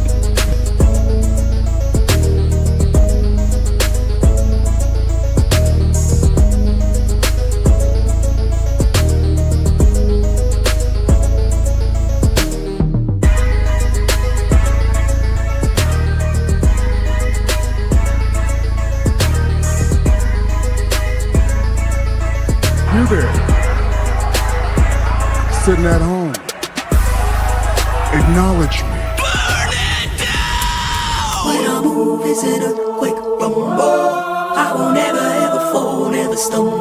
You there, sitting at home, acknowledge me. When I move, it's an earthquake rumble. I won't ever ever fall, never stumble.